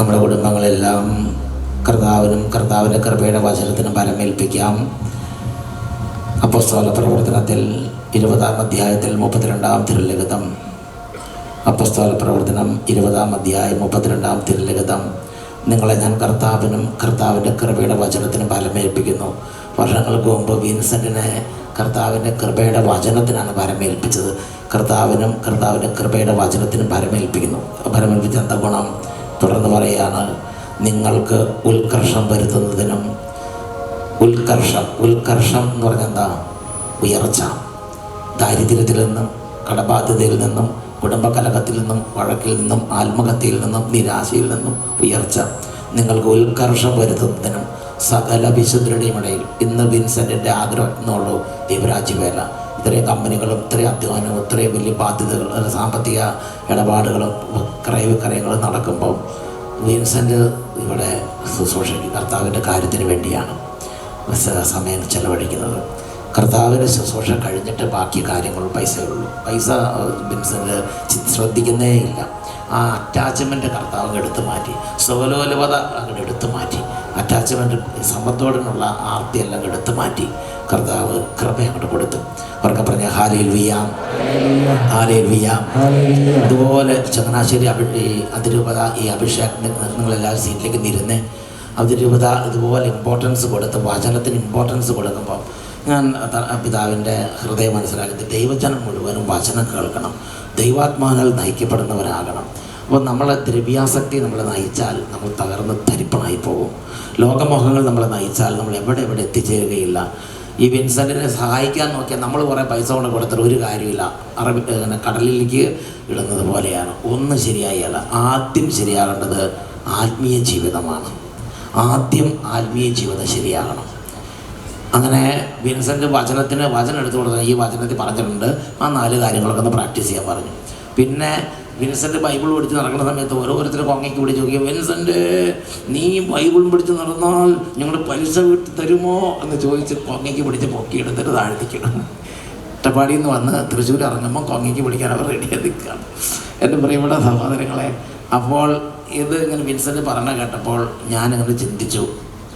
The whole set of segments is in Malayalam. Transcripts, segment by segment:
നമ്മുടെ കുടുംബങ്ങളെല്ലാം കർത്താവിനും കർത്താവിൻ്റെ കൃപയുടെ വചനത്തിനും പരമേൽപ്പിക്കാം. അപ്പോസ്തല പ്രവർത്തനത്തിൽ 20-ാം അധ്യായത്തിൽ 32-ാം തിരുലിഖിതം. അപ്പോസ്തല പ്രവർത്തനം 20-ാം അധ്യായം 32-ാം തിരുലിഖിതം. നിങ്ങളെ ഞാൻ കർത്താവിനും കർത്താവിൻ്റെ കൃപയുടെ വചനത്തിനും പരമേൽപ്പിക്കുന്നു. വർഷങ്ങൾക്ക് മുമ്പ് വിൻസെൻറ്റിനെ കർത്താവിൻ്റെ കൃപയുടെ വചനത്തിനാണ് പരമേൽപ്പിച്ചത്. കർത്താവിനും കർത്താവിൻ്റെ കൃപയുടെ വചനത്തിനും പരമേൽപ്പിക്കുന്നു. പരമേൽപ്പിച്ച എന്താ ഗുണം? തുടർന്ന് പറയുകയാണ്, നിങ്ങൾക്ക് ഉത്കർഷം വരുത്തുന്നതിനും. ഉത്കർഷം എന്ന് പറഞ്ഞാൽ എന്താ? ഉയർച്ച. ദാരിദ്ര്യത്തിൽ നിന്നും, കടബാധ്യതയിൽ നിന്നും, കുടുംബകലഹത്തിൽ നിന്നും, വഴക്കിൽ നിന്നും, ആത്മഹത്യയിൽ നിന്നും, നിരാശയിൽ നിന്നും ഉയർച്ച. നിങ്ങൾക്ക് ഉത്കർഷം വരുത്തുന്നതിനും സകല വിശുദ്ധരുടെയും ഇടയിൽ. ഇന്ന് വിൻസെൻറ്റിൻ്റെ ആഗ്രഹം എന്നുള്ളൂ ദൈവരാജ്യവേല. ഇത്രയും കമ്പനികളും ഇത്രയും അധ്വാനവും ഇത്രയും വലിയ ബാധ്യതകൾ, സാമ്പത്തിക ഇടപാടുകളും ക്രയവിക്രയങ്ങളും നടക്കുമ്പോൾ വിൻസെൻറ്റ് ഇവിടെ ശുശ്രൂഷയ്ക്ക് കർത്താവിൻ്റെ കാര്യത്തിന് വേണ്ടിയാണ് സമയം ചെലവഴിക്കുന്നത്. കർത്താവിൻ്റെ ശുശ്രൂഷ കഴിഞ്ഞിട്ട് ബാക്കി കാര്യങ്ങൾ പൈസയുള്ളൂ. പൈസ വിൻസെൻറ്റ് ശ്രദ്ധിക്കുന്നേ ഇല്ല. ആ അറ്റാച്ച്മെൻറ്റ് കർത്താവ് എടുത്തു മാറ്റി, സ്വലോലവത അങ്ങോട്ട് എടുത്തു മാറ്റി, അറ്റാച്ച്മെൻറ്റ് സമ്പത്തോടിനുള്ള ആർത്തിയെല്ലാം എടുത്തു മാറ്റി കർത്താവ് കൃപ അങ്ങോട്ട് കൊടുത്തു. അവർക്ക് പറഞ്ഞ ഹല്ലേലൂയ, ഹല്ലേലൂയ. അതുപോലെ ചങ്ങനാശ്ശേരി അതിരൂപത ഈ അഭിഷേകം നിങ്ങളെല്ലാവരും സീറ്റിലേക്ക് നിരുന്നേ. അതിരൂപത ഇതുപോലെ ഇമ്പോർട്ടൻസ് കൊടുത്ത് വചനത്തിന് ഇമ്പോർട്ടൻസ് കൊടുക്കുമ്പോൾ ഞാൻ പിതാവിൻ്റെ ഹൃദയം മനസ്സിലാക്കി, ദൈവജനം മുഴുവനും വചനം കേൾക്കണം, ദൈവാത്മാവിനാൽ നയിക്കപ്പെടുന്നവരാകണം. അപ്പോൾ നമ്മളെ ദ്രവ്യാസക്തി നമ്മളെ നയിച്ചാൽ നമ്മൾ തകർന്ന് തരിപ്പണായി പോകും. ലോകമോഹങ്ങൾ നമ്മളെ നയിച്ചാൽ നമ്മൾ എവിടെ എത്തിച്ചേരുകയില്ല. ഈ വിൻസെൻറ്റിനെ സഹായിക്കാൻ നോക്കിയാൽ നമ്മൾ കുറേ പൈസ കൊണ്ട് കൊടുത്തിട്ട് ഒരു കാര്യമില്ല. കടലിലേക്ക് ഇടുന്നത് പോലെയാണ്. ഒന്നും ശരിയായല്ല. ആദ്യം ശരിയാകേണ്ടത് ആത്മീയ ജീവിതമാണ്. ആദ്യം ആത്മീയ ജീവിതം ശരിയാകണം. അങ്ങനെ വിൻസെൻറ്റ് വചനം എടുത്തു കൊടുത്താൽ ഈ വചനത്തിൽ പറഞ്ഞിട്ടുണ്ട്, ആ 4 കാര്യങ്ങളൊക്കെ ഒന്ന് പ്രാക്ടീസ് ചെയ്യാൻ പറഞ്ഞു. പിന്നെ വിൻസെൻറ്റ് ബൈബിൾ പഠിച്ച് നടക്കുന്ന സമയത്ത് ഓരോരുത്തർ കൊങ്ങയ്ക്ക് പിടിച്ച് നോക്കി, വിൻസെൻറ്റ് നീ ബൈബിളും പിടിച്ച് നടന്നാൽ ഞങ്ങൾ പലിശ വീട്ടി തരുമോ എന്ന് ചോദിച്ച് കൊങ്ങയ്ക്ക് പിടിച്ച് പൊക്കിയെടുത്തിട്ട് താഴ്ത്തിക്കിടും. ഒറ്റപ്പാടിയിൽ നിന്ന് വന്ന് തൃശ്ശൂർ ഇറങ്ങുമ്പോൾ കൊങ്ങയ്ക്ക് പിടിക്കാൻ അവർ റെഡിയായി നിൽക്കുകയാണ്. എൻ്റെ പ്രിയപ്പെട്ട സഹോദരങ്ങളെ, അപ്പോൾ ഇത് ഇങ്ങനെ വിൻസെൻറ്റ് പറഞ്ഞ കേട്ടപ്പോൾ ഞാനിങ്ങനെ ചിന്തിച്ചു.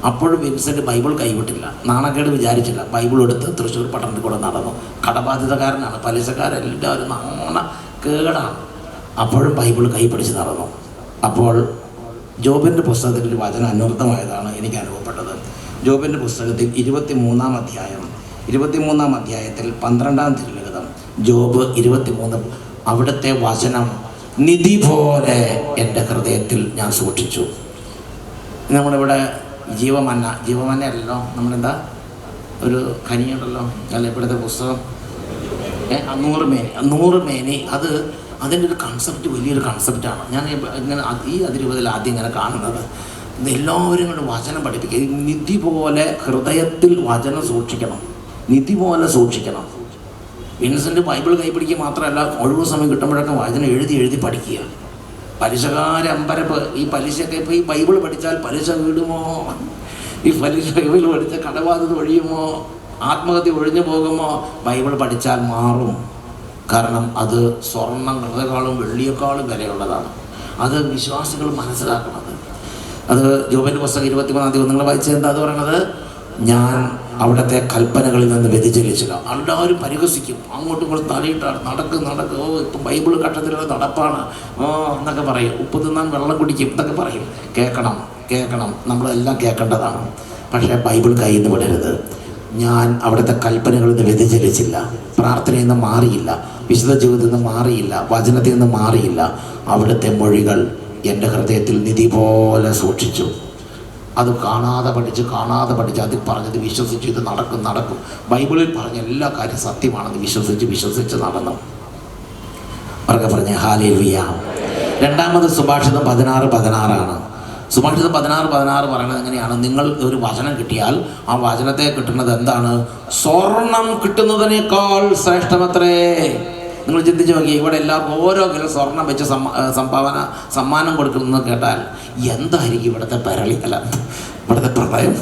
അപ്പോഴും വിൻസെൻറ്റ് ബൈബിൾ കൈവിട്ടില്ല, നാണക്കേട് വിചാരിച്ചില്ല. ബൈബിൾ എടുത്ത് തൃശ്ശൂർ പട്ടണത്തിൽ കൂടെ നടന്നു. കടബാധിതക്കാരനാണ്, പലിശക്കാരെല്ലാവരും നാണക്കേടാണ്. അപ്പോഴും ബൈബിൾ കൈപിടിച്ച് നടന്നു. അപ്പോൾ ജോബിൻ്റെ പുസ്തകത്തിൽ ഒരു വചനം അന്വർത്ഥമായതാണ് എനിക്ക് അനുഭവപ്പെട്ടത്. ജോബിൻ്റെ പുസ്തകത്തിൽ 23-ാം അധ്യായത്തിൽ 12-ാം തിരുലിഖിതം, ജോബ് 23, അവിടുത്തെ വചനം നിധി പോലെ എൻ്റെ ഹൃദയത്തിൽ ഞാൻ സൂക്ഷിച്ചു. നമ്മളിവിടെ ജീവമന്നയല്ലോ, നമ്മളെന്താ ഒരു ഖനിയുണ്ടല്ലോ, അല്ല ഇപ്പോഴത്തെ പുസ്തകം 100 മേനി. അതിൻ്റെ ഒരു കൺസെപ്റ്റ് വലിയൊരു കൺസെപ്റ്റാണ്. ഞാൻ ഇങ്ങനെ ഈ അതിരൂപതയിൽ ആദ്യം ഇങ്ങനെ കാണുന്നത്. എല്ലാവരും കൊണ്ട് വചനം പഠിപ്പിക്കുക. നിധി പോലെ ഹൃദയത്തിൽ വചനം സൂക്ഷിക്കണം, നിധി പോലെ സൂക്ഷിക്കണം. വിൻസെൻറ്റ് ബൈബിൾ കൈപിടിക്കുക മാത്രമല്ല, ഒഴിവ് സമയം കിട്ടുമ്പോഴൊക്കെ വചനം എഴുതി പഠിക്കുക. പലിശക്കാരമ്പരപ്പ്, ഈ പലിശയൊക്കെ ഇപ്പോൾ ഈ ബൈബിൾ പഠിച്ചാൽ പലിശ വീടുമോ, ഈ ബൈബിൾ പഠിച്ചാൽ കടബാധ്യത ഒഴിയുമോ, ആത്മഹത്യ ഒഴിഞ്ഞു പോകുമോ? ബൈബിൾ പഠിച്ചാൽ മാറും. കാരണം അത് സ്വർണ്ണങ്ങളെക്കാളും വെള്ളിയേക്കാളും വിലയുള്ളതാണ്. അത് വിശ്വാസികൾ മനസ്സിലാക്കുന്നത്. അത് ജോബിൻ്റെ പുസ്തകം 23-ാം തീയതി നിങ്ങൾ വായിച്ചത് എന്താ അത് പറയണത്? ഞാൻ അവിടുത്തെ കൽപ്പനകളിൽ നിന്ന് വ്യതിചലിച്ചില്ല. എല്ലാവരും പരിഹസിക്കും, അങ്ങോട്ടും ഇങ്ങോട്ടും തലയിട്ടാണ് നടക്കും. ഇപ്പം ബൈബിൾ കട്ടത്തിലുള്ള നടപ്പാണ് എന്നൊക്കെ പറയും. ഉപ്പ് തിന്നാൻ വെള്ളം കുടിക്കും എന്നൊക്കെ പറയും. കേൾക്കണം, നമ്മളെല്ലാം കേൾക്കേണ്ടതാണ്. പക്ഷേ ബൈബിൾ കയ്യിൽ നിന്ന് വിടരുത്. ഞാൻ അവിടുത്തെ കൽപ്പനകളിൽ നിന്ന് വ്യതിചലിച്ചില്ല, പ്രാർത്ഥനയിൽ നിന്ന് മാറിയില്ല, വിശുദ്ധ ജീവിതത്തിൽ നിന്ന് മാറിയില്ല, വചനത്തിൽ നിന്ന് മാറിയില്ല. അവിടുത്തെ മൊഴികൾ എൻ്റെ ഹൃദയത്തിൽ നിധി പോലെ സൂക്ഷിച്ചു. അത് കാണാതെ പഠിച്ച് അതിൽ പറഞ്ഞത് വിശ്വസിച്ച് ഇത് നടക്കും. ബൈബിളിൽ പറഞ്ഞ എല്ലാ കാര്യം സത്യമാണെന്ന് വിശ്വസിച്ച് നടന്നു. അവർക്ക് പറഞ്ഞ ഹല്ലേലൂയ. രണ്ടാമത് സുഭാഷിതം 16:16 സുഭാഷിതം 16:16 പറയുന്നത് എങ്ങനെയാണ്? നിങ്ങൾ ഒരു വചനം കിട്ടിയാൽ ആ വചനത്തെ കിട്ടുന്നത് എന്താണ്? സ്വർണം കിട്ടുന്നതിനേക്കാൾ ശ്രേഷ്ഠമത്രേ. നിങ്ങൾ ചിന്തിച്ച് നോക്കി, ഇവിടെ എല്ലാവർക്കും ഓരോ കിലോ സ്വർണം വെച്ച് സമ്മാനം കൊടുക്കുന്നത് കേട്ടാൽ എന്തായിരിക്കും ഇവിടുത്തെ ഇവിടുത്തെ പ്രളയം?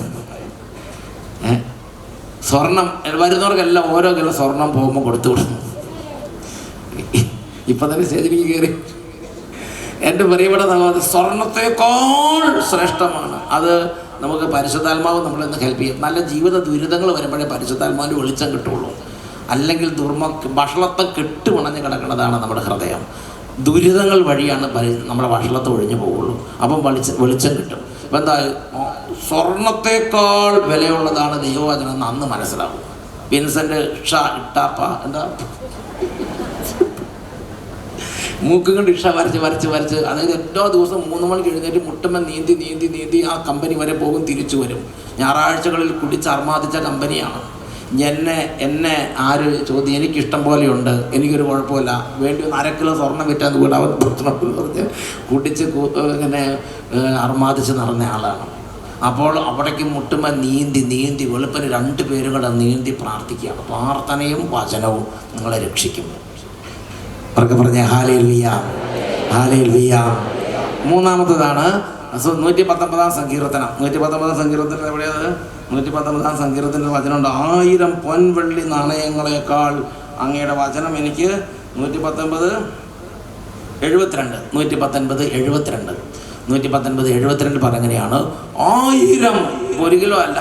സ്വർണം വരുന്നവർക്കെല്ലാം ഓരോ കിലോ സ്വർണം പോകുമ്പോൾ കൊടുത്തു വിടുന്നു. ഇപ്പം തന്നെ സ്റ്റേജിലേക്ക് കയറി എൻ്റെ പ്രിയപ്പെട്ട സഹോദരൻ, സ്വർണത്തേക്കാൾ ശ്രേഷ്ഠമാണ് അത്. നമുക്ക് പരിശുദ്ധാത്മാവ് നമ്മളെന്ന് ഹെൽപ്പ് ചെയ്യും. നല്ല ജീവിത ദുരിതങ്ങൾ വരുമ്പോഴേ പരിശുദ്ധാത്മാവിൻ്റെ വെളിച്ചം കിട്ടുള്ളൂ. അല്ലെങ്കിൽ വഷളത്തെ കെട്ടുപണഞ്ഞ് കിടക്കുന്നതാണ് നമ്മുടെ ഹൃദയം. ദുരിതങ്ങൾ വഴിയാണ് നമ്മുടെ വഷളത്തെ ഒഴിഞ്ഞു പോകുള്ളൂ. അപ്പം വെളിച്ചം കിട്ടും. അപ്പം എന്താ, സ്വർണത്തേക്കാൾ വിലയുള്ളതാണ് ദൈവവചനം എന്ന് അന്ന് മനസ്സിലാവും. വിൻസെൻ്റ് ഇട്ടാപ്പ എന്താ മൂക്കും കൊണ്ട് ഇഷ വരച്ച് അതായത് എല്ലാ ദിവസവും 3 മണിക്ക് എഴുന്നേറ്റ് മുട്ടുമ്പം നീന്തി ആ കമ്പനി വരെ പോകും, തിരിച്ചു വരും. ഞായറാഴ്ചകളിൽ കുടിച്ച് അർമാദിച്ച കമ്പനിയാണ്. എന്നെ ആര് ചോദ്യം, എനിക്കിഷ്ടം പോലെയുണ്ട്, എനിക്കൊരു കുഴപ്പമില്ല, വേണ്ടി 1/2 കിലോ സ്വർണ്ണം വിറ്റാന്ന് കൂടെ അവൻ പ്രശ്നമെന്ന് പറഞ്ഞ് കുടിച്ച് ഇങ്ങനെ അർമാദിച്ച് നടന്ന ആളാണ്. അപ്പോൾ അവിടേക്ക് മുട്ടുമ്പോൾ നീന്തി വെളുപ്പിന് 2 പേരും കൂടെ നീന്തി പ്രാർത്ഥിക്കുകയാണ്. പ്രാർത്ഥനയും വചനവും നിങ്ങളെ രക്ഷിക്കും. അവർക്ക് പറഞ്ഞ ഹല്ലേലൂയ, ഹല്ലേലൂയ. മൂന്നാമത്തേതാണ് 119 സങ്കീർത്തനം. 119 സങ്കീർത്തനം എവിടെയത്? 119 സങ്കീർത്തനത്തിൽ വചനമുണ്ട്, 1000 പൊൻവെള്ളി നാണയങ്ങളെക്കാൾ അങ്ങയുടെ വചനം എനിക്ക് 119:72 പറഞ്ഞെങ്ങനെയാണ്, 1000 1 കിലോ അല്ല,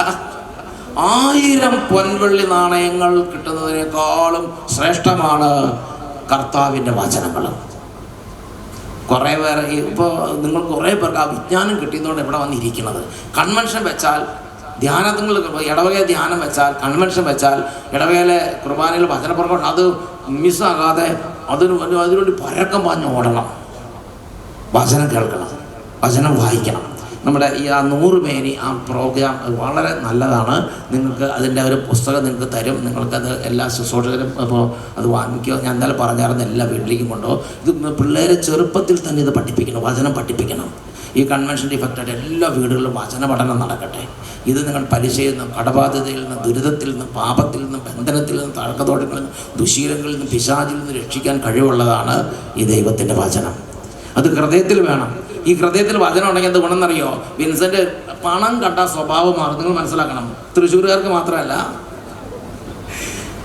1000 പൊൻവെള്ളി നാണയങ്ങൾ കിട്ടുന്നതിനേക്കാളും ശ്രേഷ്ഠമാണ് കർത്താവിൻ്റെ വചനങ്ങൾ. കുറേ പേർ ഇപ്പോൾ നിങ്ങൾ കുറേ പേർക്ക് ആ വിജ്ഞാനം കിട്ടിയതുകൊണ്ട് ഇവിടെ വന്നിരിക്കുന്നത്. കൺവെൻഷൻ വെച്ചാൽ ധ്യാനങ്ങൾ, ഇടവക ധ്യാനം വെച്ചാൽ, കൺവെൻഷൻ വെച്ചാൽ, ഇടവകയിലെ കുർബാനയിൽ വചനപ്രകടനം അത് മിസ്സാകാതെ അതിനുവേണ്ടി പരക്കം പാഞ്ഞ് ഓടണം. വചനം കേൾക്കണം, വചനം വായിക്കണം. നമ്മുടെ ഈ 100 പേര് ആ പ്രോഗ്രാം വളരെ നല്ലതാണ്. നിങ്ങൾക്ക് അതിൻ്റെ ഒരു പുസ്തകം നിങ്ങൾക്ക് തരും. നിങ്ങൾക്കത് എല്ലാ ശുശ്രൂഷകരും ഇപ്പോൾ അത് വാങ്ങിക്കുക. ഞാൻ എന്തായാലും പറഞ്ഞായിരുന്നു, എല്ലാ വീട്ടിലേക്കും കൊണ്ടുപോകും. ഇത് പിള്ളേരെ ചെറുപ്പത്തിൽ തന്നെ ഇത് പഠിപ്പിക്കണം, വചനം പഠിപ്പിക്കണം. ഈ കൺവെൻഷൻ ഇഫക്റ്റായിട്ട് എല്ലാ വീടുകളിലും വചന പഠനം നടക്കട്ടെ. ഇത് നിങ്ങൾ പലിശയിൽ നിന്നും, കടബാധ്യതയിൽ നിന്നും, ദുരിതത്തിൽ നിന്നും, പാപത്തിൽ നിന്നും, ബന്ധനത്തിൽ നിന്നും, തഴക്കത്തോട്ടങ്ങളിൽ നിന്നും, ദുശീലങ്ങളിൽ നിന്നും, പിശാചിൽ നിന്നും രക്ഷിക്കാൻ കഴിവുള്ളതാണ് ഈ ദൈവത്തിൻ്റെ വചനം. അത് ഹൃദയത്തിൽ വേണം. ഈ ഹൃദയത്തിൽ വചനം ഉണ്ടെങ്കിൽ എന്ത് ഗുണം എന്നറിയോ? വിൻസെൻ്റ് പണം കണ്ട സ്വഭാവം മാറും. നിങ്ങൾ മനസ്സിലാക്കണം, തൃശ്ശൂരുകാർക്ക് മാത്രമല്ല,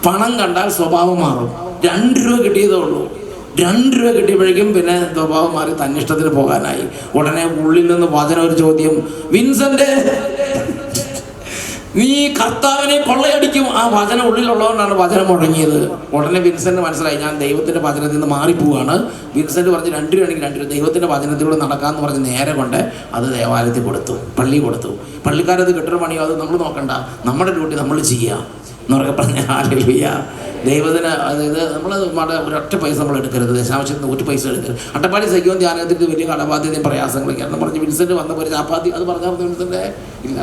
പണം കണ്ടാൽ സ്വഭാവം മാറും. 2 രൂപ കിട്ടിയതേ ഉള്ളൂ. 2 രൂപ കിട്ടിയപ്പോഴേക്കും പിന്നെ സ്വഭാവം മാറി തന്നിഷ്ടത്തിന് പോകാനായി. ഉടനെ ഉള്ളിൽ നിന്ന് വചനം ഒരു ചോദ്യം, വിൻസെൻ്റ് നീ കർത്താവിനെ കൊള്ളയടിക്കും. ആ വചനം ഉള്ളിലുള്ളതുകൊണ്ടാണ് വചനം മുടങ്ങിയത്. ഉടനെ വിൻസെൻ്റ് മനസ്സിലായി, ഞാൻ ദൈവത്തിൻ്റെ വചനത്തിൽ നിന്ന് മാറിപ്പോവാണ്. വിൻസെൻ്റ് പറഞ്ഞ് 2 രൂപയാണെങ്കിൽ 2 രൂപ ദൈവത്തിൻ്റെ വചനത്തിലൂടെ നടക്കാമെന്ന് പറഞ്ഞ് നേരെ കൊണ്ട് അത് ദേവാലയത്തിൽ കൊടുത്തു, പള്ളി കൊടുത്തു. പള്ളിക്കാരത് കെട്ടിട പണിയോ അത് നമ്മൾ നോക്കണ്ട, നമ്മുടെ ഡ്യൂട്ടി നമ്മൾ ചെയ്യുക എന്നൊക്കെ പറഞ്ഞ ഹല്ലേലൂയ. ദൈവത്തിന് അതായത് നമ്മൾ ഒരൊറ്റ പൈസ നമ്മൾ എടുക്കരുത്, ദശാംശത്തിന് 1 പൈസ എടുക്കരുത്. അട്ടപ്പാടി സഖ്യവും ധ്യാനത്തിൽ വലിയ കടബാധ്യതയും പ്രയാസങ്ങളൊക്കെയാണ് പറഞ്ഞ് വിൻസെൻ്റ് വന്നപ്പോൾ ഒരു ചപ്പാത്തി അത് പറഞ്ഞാൽ വിൻസെൻ്റ് ഇല്ല.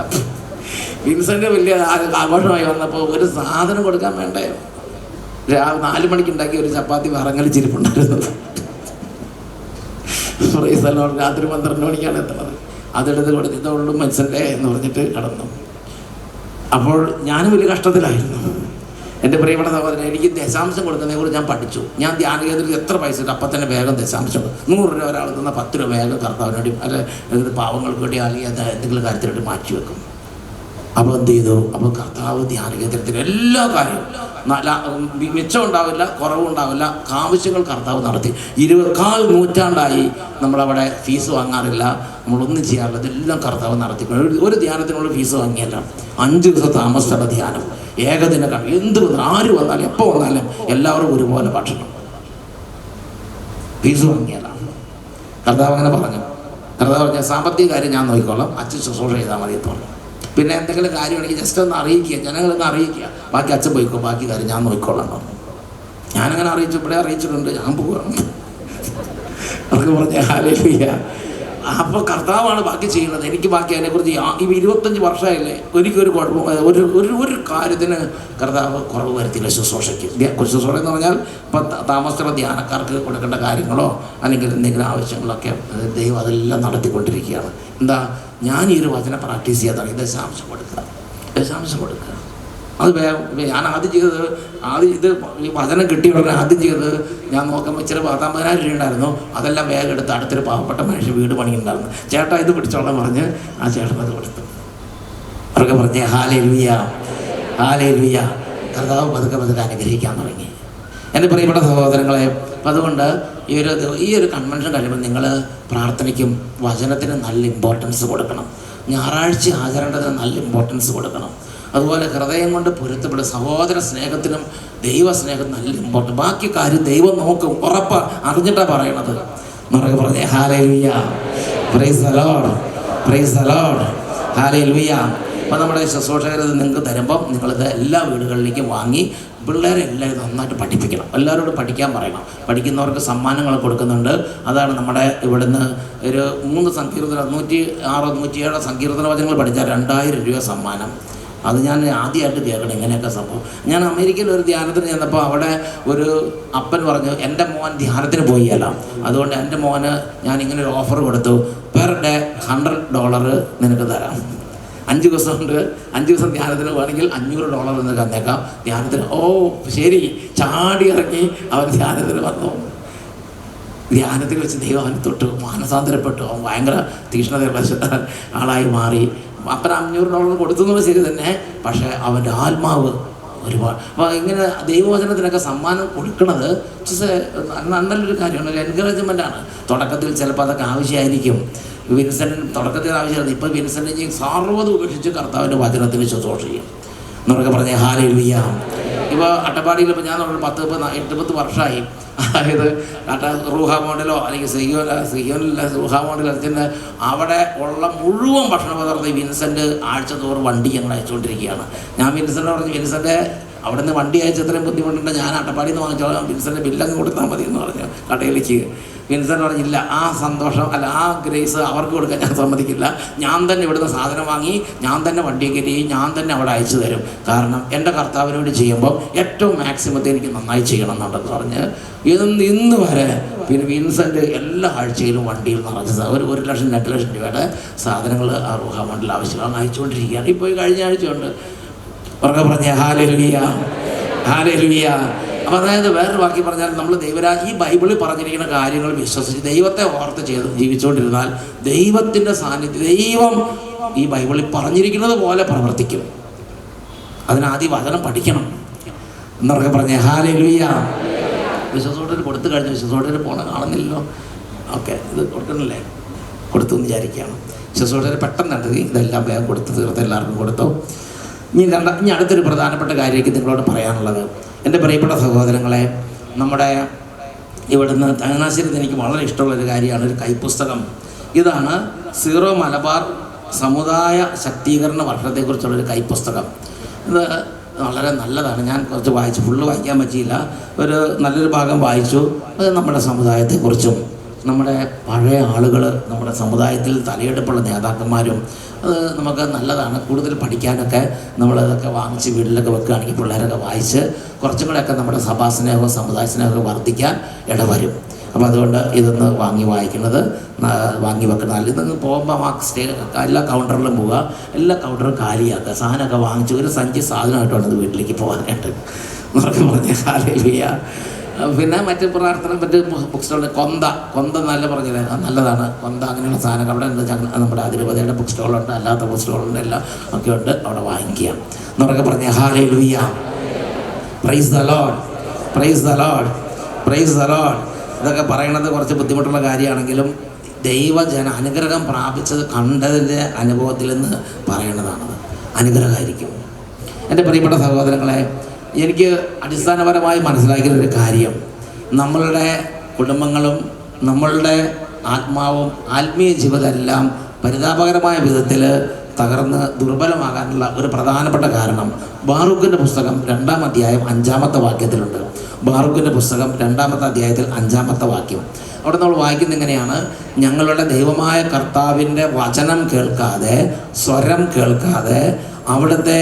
വിൻസെൻ്റ് വലിയ ആഘോഷമായി വന്നപ്പോൾ ഒരു സാധനം കൊടുക്കാൻ വേണ്ടേ, 4 മണിക്ക് ഉണ്ടാക്കിയ ഒരു ചപ്പാത്തി വറങ്ങലിച്ചിരിപ്പുണ്ടായിരുന്നു. രാത്രി 12 മണിക്കാണ് എത്തുന്നത്. അതെടുത്ത് കൊടുത്തിട്ടുള്ളൂ മനസ്സിൻ്റെ എന്ന് പറഞ്ഞിട്ട് കടന്നു. അപ്പോൾ ഞാനും വലിയ കഷ്ടത്തിലായിരുന്നു. എൻ്റെ പ്രിയപ്പെട്ട സഹോദരൻ, എനിക്ക് ദശാംശം കൊടുക്കുന്നതിനെക്കുറിച്ച് ഞാൻ പഠിച്ചു. ഞാൻ ധ്യാന കേന്ദ്രത്തിൽ എത്ര പൈസ ഇട്ട് അപ്പം തന്നെ വേഗം ദശാംശം 100 രൂപ ഒരാൾ തന്ന 10 രൂപ വേഗം കർത്താവിന് വേണ്ടി അല്ലെങ്കിൽ പാവങ്ങൾക്ക് വേണ്ടി അല്ലെങ്കിൽ എന്തെങ്കിലും കാര്യത്തിലോട്ട് മാറ്റി വെക്കും. അപ്പോൾ എന്ത് ചെയ്തു? അപ്പോൾ കർത്താവ് ധ്യാന കേന്ദ്രത്തിൽ എല്ലാ കാര്യവും മിച്ചം ഉണ്ടാവില്ല, കുറവുണ്ടാവില്ല, ആവശ്യങ്ങൾ കർത്താവ് നടത്തി. 24 നൂറ്റാണ്ടായി നമ്മളവിടെ ഫീസ് വാങ്ങാറില്ല, നമ്മളൊന്നും ചെയ്യാറില്ല. ഇതെല്ലാം കർത്താവ് നടത്തി. ഒരു ധ്യാനത്തിനുള്ള ഫീസ് വാങ്ങിയല്ല, 5 ദിവസം താമസിച്ചുള്ള ധ്യാനം, ഏകദിന എന്ത് വന്നാലും, ആര് വന്നാലും എപ്പോൾ വന്നാലും എല്ലാവരും ഒരുപോലെ ഭക്ഷണം, ഫീസ് വാങ്ങിയല്ല. കർത്താവ് അങ്ങനെ പറഞ്ഞു. കർത്താവ് പറഞ്ഞ സാമ്പത്തിക കാര്യം ഞാൻ നോക്കിക്കോളാം, അച്ഛൻ ശുശ്രൂഷ ചെയ്താൽ മതി എന്ന് പറഞ്ഞു. പിന്നെ എന്തെങ്കിലും കാര്യമാണെങ്കിൽ ജസ്റ്റ് ഒന്ന് അറിയിക്കുക, ജനങ്ങളൊന്ന് അറിയിക്കുക, ബാക്കി അച്ഛൻ പോയിക്കോ, ബാക്കി കാര്യം ഞാൻ നോക്കിക്കോളാം. ഞാനങ്ങനെ അറിയിച്ചു, ഇവിടെ അറിയിച്ചിട്ടുണ്ട്, ഞാൻ പോവുകയാണ്. അവർക്ക് പറഞ്ഞ ഹല്ലേലൂയ. അപ്പോൾ കർത്താവാണ് ബാക്കി ചെയ്യുന്നത്, എനിക്ക് ബാക്കി അതിനെക്കുറിച്ച് ഈ 25 വർഷമായില്ലേ ഒരിക്കലും കുഴപ്പം ഒരു കാര്യത്തിന് കർത്താവ് കുറവ് വരുത്തില്ല. ശുശ്രൂഷയ്ക്ക് ശുശ്രൂഷ എന്ന് പറഞ്ഞാൽ ഇപ്പം താമസിച്ചുള്ള ധ്യാനക്കാർക്ക് കൊടുക്കേണ്ട കാര്യങ്ങളോ അല്ലെങ്കിൽ എന്തെങ്കിലും ആവശ്യങ്ങളൊക്കെ ദൈവം അതെല്ലാം നടത്തിക്കൊണ്ടിരിക്കുകയാണ്. എന്താ, ഞാൻ ഈ ഒരു വചനം പ്രാക്ടീസ് ചെയ്യാതാണ്. ദശാംശം കൊടുക്കുക. അത് ഞാൻ ആദ്യം ചെയ്തത്, ഇത് ഈ വചനം കിട്ടിയ ഉടനെ ആദ്യം ചെയ്തത് ഞാൻ നോക്കുമ്പോൾ ഇച്ചിരി 19,000 രൂപ ഉണ്ടായിരുന്നു. അതെല്ലാം വേഗം എടുത്ത് അടുത്തൊരു പാവപ്പെട്ട മനുഷ്യൻ വീട് പണിയുണ്ടായിരുന്നു. ചേട്ടാ ഇത് പിടിച്ചോളാൻ പറഞ്ഞ് ആ ചേട്ടൻ അത് കൊടുത്തു. അവർക്ക് പറഞ്ഞേ ഹല്ലേലൂയ, ഹല്ലേലൂയ. കർത്താവ് പതുക്കെ അനുഗ്രഹിക്കാൻ തുടങ്ങി. എൻ്റെ പ്രിയപ്പെട്ട സഹോദരങ്ങളെ, അപ്പം അതുകൊണ്ട് ഈ ഒരു കൺവെൻഷൻ കഴിയുമ്പോൾ നിങ്ങൾ പ്രാർത്ഥനയ്ക്കും വചനത്തിന് നല്ല ഇമ്പോർട്ടൻസ് കൊടുക്കണം. ഞായറാഴ്ച ആചരണത്തിന് നല്ല ഇമ്പോർട്ടൻസ് കൊടുക്കണം. അതുപോലെ ഹൃദയം കൊണ്ട് പൊരുത്തപ്പെടും സഹോദര സ്നേഹത്തിനും ദൈവസ്നേഹത്തിനും നല്ല ഇമ്പോർട്ടൻസ്. ബാക്കി കാര്യം ദൈവം നോക്കും, ഉറപ്പാണ്, അറിഞ്ഞിട്ടാണ് പറയണത്. എന്നൊക്കെ പറഞ്ഞേ hallelujah, price the Lord, price the Lord, hallelujah. അപ്പോൾ നമ്മുടെ ശുശ്രൂഷകർ നിങ്ങൾക്ക് തരുമ്പം നിങ്ങളിത് എല്ലാ വീടുകളിലേക്കും വാങ്ങി പിള്ളേരെ എല്ലാവരും നന്നായിട്ട് പഠിപ്പിക്കണം. എല്ലാവരോടും പഠിക്കാൻ പറയണം. പഠിക്കുന്നവർക്ക് സമ്മാനങ്ങൾ കൊടുക്കുന്നുണ്ട്. അതാണ് നമ്മുടെ ഇവിടുന്ന് ഒരു 3 സങ്കീർത്തന 106, 107 സങ്കീർത്തന വചനങ്ങൾ പഠിച്ചാൽ 2000 രൂപ സമ്മാനം. അത് ഞാൻ ആദ്യമായിട്ട് കേൾക്കണം ഇങ്ങനെയൊക്കെ സംഭവം. ഞാൻ അമേരിക്കയിൽ ഒരു ധ്യാനത്തിന് ചെന്നപ്പോൾ അവിടെ ഒരു അപ്പൻ പറഞ്ഞു, എൻ്റെ മോൻ ധ്യാനത്തിന് പോയില്ല, അതുകൊണ്ട് എൻ്റെ മോന് ഞാൻ ഇങ്ങനെ ഒരു ഓഫർ കൊടുത്തു, പെർ ഡേ $100 നിനക്ക് തരാം. 5 ദിവസം കൊണ്ട് 5 ദിവസം ധ്യാനത്തിന് വേണമെങ്കിൽ $500 നിനക്ക് തന്നേക്കാം ധ്യാനത്തിന്. ഓ ശരി, ചാടി ഇറങ്ങി അവൻ ധ്യാനത്തിന് വന്നു. ധ്യാനത്തിൽ വെച്ച് ദൈവം അവൻ തൊട്ട് മാനസാന്തരപ്പെട്ടു. അവൻ ഭയങ്കര തീക്ഷ്ണതയുള്ള ആളായി മാറി. അപ്പൻ $500 കൊടുത്തുന്നത് ശരി തന്നെ, പക്ഷേ അവൻ്റെ ആത്മാവ് ഒരുപാട്. അപ്പോൾ ഇങ്ങനെ ദൈവവചനത്തിനൊക്കെ സമ്മാനം കൊടുക്കുന്നത് നല്ലൊരു കാര്യമാണ്, ഒരു എൻകറേജ്മെൻ്റാണ്. തുടക്കത്തിൽ ചിലപ്പോൾ അതൊക്കെ ആവശ്യമായിരിക്കും. വിൻസെൻ്റ് തുടക്കത്തിൽ ആവശ്യമായിരുന്നു. ഇപ്പോൾ വിൻസെൻ്റ് ഇനി സർവ്വതും ഉപേക്ഷിച്ച് കർത്താവിൻ്റെ വചനത്തിന് ശുശ്രൂഷ ചെയ്യും എന്നൊക്കെ പറഞ്ഞേ ഹല്ലേലൂയ. ഇപ്പോൾ അട്ടപ്പാടിയിൽ ഇപ്പോൾ ഞാൻ 8-10 വർഷമായി. അതായത് റൂഹ മോഡലോ അല്ലെങ്കിൽ സിയോനിലെ റൂഹ മോഡൽ അച്ഛൻ്റെ അവിടെ ഉള്ള മുഴുവൻ ഭക്ഷണ പദാർത്ഥം വിൻസെൻ്റ് ആഴ്ച തോറും വണ്ടി ഞങ്ങൾ അയച്ചുകൊണ്ടിരിക്കുകയാണ്. ഞാൻ വിൻസെൻ്റ് പറഞ്ഞു, വിൻസെൻ്റ് അവിടെ നിന്ന് വണ്ടി അയച്ച് എത്രയും ബുദ്ധിമുട്ടുണ്ട്, ഞാൻ അട്ടപ്പാടിയിൽ നിന്ന് വാങ്ങിച്ചോളാം, വിൻസെൻ്റ് ബില്ലങ്ങ് കൊടുത്താൽ മതി എന്ന് പറഞ്ഞു കടയിലേക്ക്. വിൻസെൻ്റ് പറഞ്ഞില്ല, ആ സന്തോഷം അല്ല ആ ഗ്രേസ് അവർക്ക് കൊടുക്കാൻ ഞാൻ സമ്മതിക്കില്ല. ഞാൻ തന്നെ ഇവിടുന്ന് സാധനം വാങ്ങി, ഞാൻ തന്നെ വണ്ടിയെ കയറ്റി, ഞാൻ തന്നെ അവിടെ അയച്ചു തരും. കാരണം എൻ്റെ കർത്താവിന് വേണ്ടി ചെയ്യുമ്പോൾ ഏറ്റവും മാക്സിമത്തെ എനിക്ക് നന്നായി ചെയ്യണം എന്നുണ്ടെന്ന് പറഞ്ഞ് ഇന്ന് വരെ പിന്നെ വിൻസെൻ്റ് എല്ലാ ആഴ്ചയിലും വണ്ടിയിൽ നിറച്ച് ഒരു 1 ലക്ഷം 2 ലക്ഷം രൂപയുടെ സാധനങ്ങൾ ആ റൂഹ മണ്ഡലം ആവശ്യമാണ് അയച്ചുകൊണ്ടിരിക്കുകയാണ്. ഇപ്പോൾ ഈ കഴിഞ്ഞ ആഴ്ചയുണ്ട്. ഉറക്കെ പറഞ്ഞ ഹല്ലേലൂയ, ഹല്ലേലൂയ. അപ്പോൾ അതായത് വേറൊരു വാക്കി പറഞ്ഞാൽ നമ്മൾ ഈ ബൈബിളിൽ പറഞ്ഞിരിക്കുന്ന കാര്യങ്ങൾ വിശ്വസിച്ച് ദൈവത്തെ ഓർത്ത് ചെയ്ത് ജീവിച്ചുകൊണ്ടിരുന്നാൽ ദൈവത്തിൻ്റെ സാന്നിധ്യം, ദൈവം ഈ ബൈബിളിൽ പറഞ്ഞിരിക്കുന്നത് പോലെ പ്രവർത്തിക്കും. അതിനാദ്യം വചനം പഠിക്കണം എന്നൊക്കെ പറഞ്ഞേ ഹല്ലേലൂയ. വിശ്വാസോട്ടൽ കൊടുത്തു കഴിഞ്ഞു, വിശ്വാസോട്ടൽ പോണ കാണുന്നില്ലല്ലോ. ഓക്കെ, ഇത് കൊടുക്കണല്ലേ, കൊടുത്തു എന്ന് വിചാരിക്കുകയാണ്. വിശ്വാസോട്ടൽ പെട്ടെന്ന് കണ്ടത് ഇതെല്ലാം വേഗം കൊടുത്ത് തീർത്ത് എല്ലാവർക്കും കൊടുത്തു. ഇനി അടുത്തൊരു പ്രധാനപ്പെട്ട കാര്യമായിരിക്കും നിങ്ങളോട് പറയാനുള്ളത്. എൻ്റെ പ്രിയപ്പെട്ട സഹോദരങ്ങളെ, നമ്മുടെ ഇവിടുന്ന് ചങ്ങനാശ്ശേരിയിൽ എനിക്ക് വളരെ ഇഷ്ടമുള്ളൊരു കാര്യമാണ് ഒരു കൈപ്പുസ്തകം. ഇതാണ് സീറോ മലബാർ സമുദായ ശാക്തീകരണ വർഷത്തെക്കുറിച്ചുള്ളൊരു കൈപ്പുസ്തകം. ഇത് വളരെ നല്ലതാണ്. ഞാൻ കുറച്ച് വായിച്ചു, ഫുള്ള് വായിക്കാൻ പറ്റിയില്ല, ഒരു നല്ലൊരു ഭാഗം വായിച്ചു. അത് നമ്മുടെ സമുദായത്തെക്കുറിച്ചും നമ്മുടെ പഴയ ആളുകൾ, നമ്മുടെ സമുദായത്തിൽ തലയെടുപ്പുള്ള നേതാക്കന്മാരും, അത് നമുക്ക് നല്ലതാണ്. കൂടുതൽ പഠിക്കാനൊക്കെ നമ്മളതൊക്കെ വാങ്ങിച്ച് വീട്ടിലൊക്കെ വെക്കുകയാണെങ്കിൽ പിള്ളേരൊക്കെ വായിച്ച് കുറച്ചും കൂടെയൊക്കെ നമ്മുടെ സഭാസ്നേഹവും സമുദായ സ്നേഹവും വർദ്ധിക്കാൻ ഇടവരും. അപ്പോൾ അതുകൊണ്ട് ഇതൊന്ന് വാങ്ങി വെക്കണം. അല്ലെങ്കിൽ പോകുമ്പോൾ എല്ലാ കൗണ്ടറിലും പോവുക, എല്ലാ കൗണ്ടറും കാലിയാക്കുക, സാധനമൊക്കെ വാങ്ങിച്ച് ഒരു സഞ്ചി സാധനമായിട്ട് വേണം വീട്ടിലേക്ക് പോകാനായിട്ട് എന്നൊക്കെ പറഞ്ഞ ഹല്ലേലൂയ. പിന്നെ മറ്റ് പ്രാർത്ഥന മറ്റ് ബുക്ക് സ്റ്റോളുണ്ട്. കൊന്ത നല്ല പറഞ്ഞത് നല്ലതാണ്. കൊന്ത അങ്ങനെയുള്ള സാധനങ്ങൾ അവിടെ ഉണ്ട്. നമ്മുടെ അതിരൂപതയുടെ ബുക്ക് സ്റ്റോളുണ്ട്, അല്ലാത്ത ബുക്ക് സ്റ്റോളുണ്ട്, എല്ലാം ഒക്കെ ഉണ്ട്. അവിടെ വാങ്ങിക്കുക എന്നൊക്കെ പറഞ്ഞ hallelujah. Price the Lord, price the Lord, price the Lord. ഇതൊക്കെ പറയണത് കുറച്ച് ബുദ്ധിമുട്ടുള്ള കാര്യമാണെങ്കിലും ദൈവജന അനുഗ്രഹം പ്രാപിച്ചത് കണ്ടതിൻ്റെ അനുഭവത്തിൽ നിന്ന് പറയണതാണത്. അനുഗ്രഹമായിരിക്കും. എൻ്റെ പ്രിയപ്പെട്ട സഹോദരങ്ങളെ, എനിക്ക് അടിസ്ഥാനപരമായി മനസ്സിലാക്കിയൊരു കാര്യം, നമ്മളുടെ കുടുംബങ്ങളും നമ്മളുടെ ആത്മാവും ആത്മീയ ജീവിതമെല്ലാം പരിതാപകരമായ വിധത്തിൽ തകർന്ന് ദുർബലമാകാനുള്ള ഒരു പ്രധാനപ്പെട്ട കാരണം ബാറൂക്കിൻ്റെ പുസ്തകം 2-ാം അധ്യായം 5-ാമത്തെ വാക്യത്തിലുണ്ട്. ബാറൂക്കിൻ്റെ പുസ്തകം 2-ാമത്തെ അധ്യായത്തിൽ 5-ാമത്തെ വാക്യം. അവിടെ നമ്മൾ വായിക്കുന്നത് എങ്ങനെയാണ്? ഞങ്ങളുടെ ദൈവമായ കർത്താവിൻ്റെ വചനം കേൾക്കാതെ, സ്വരം കേൾക്കാതെ, അവിടുത്തെ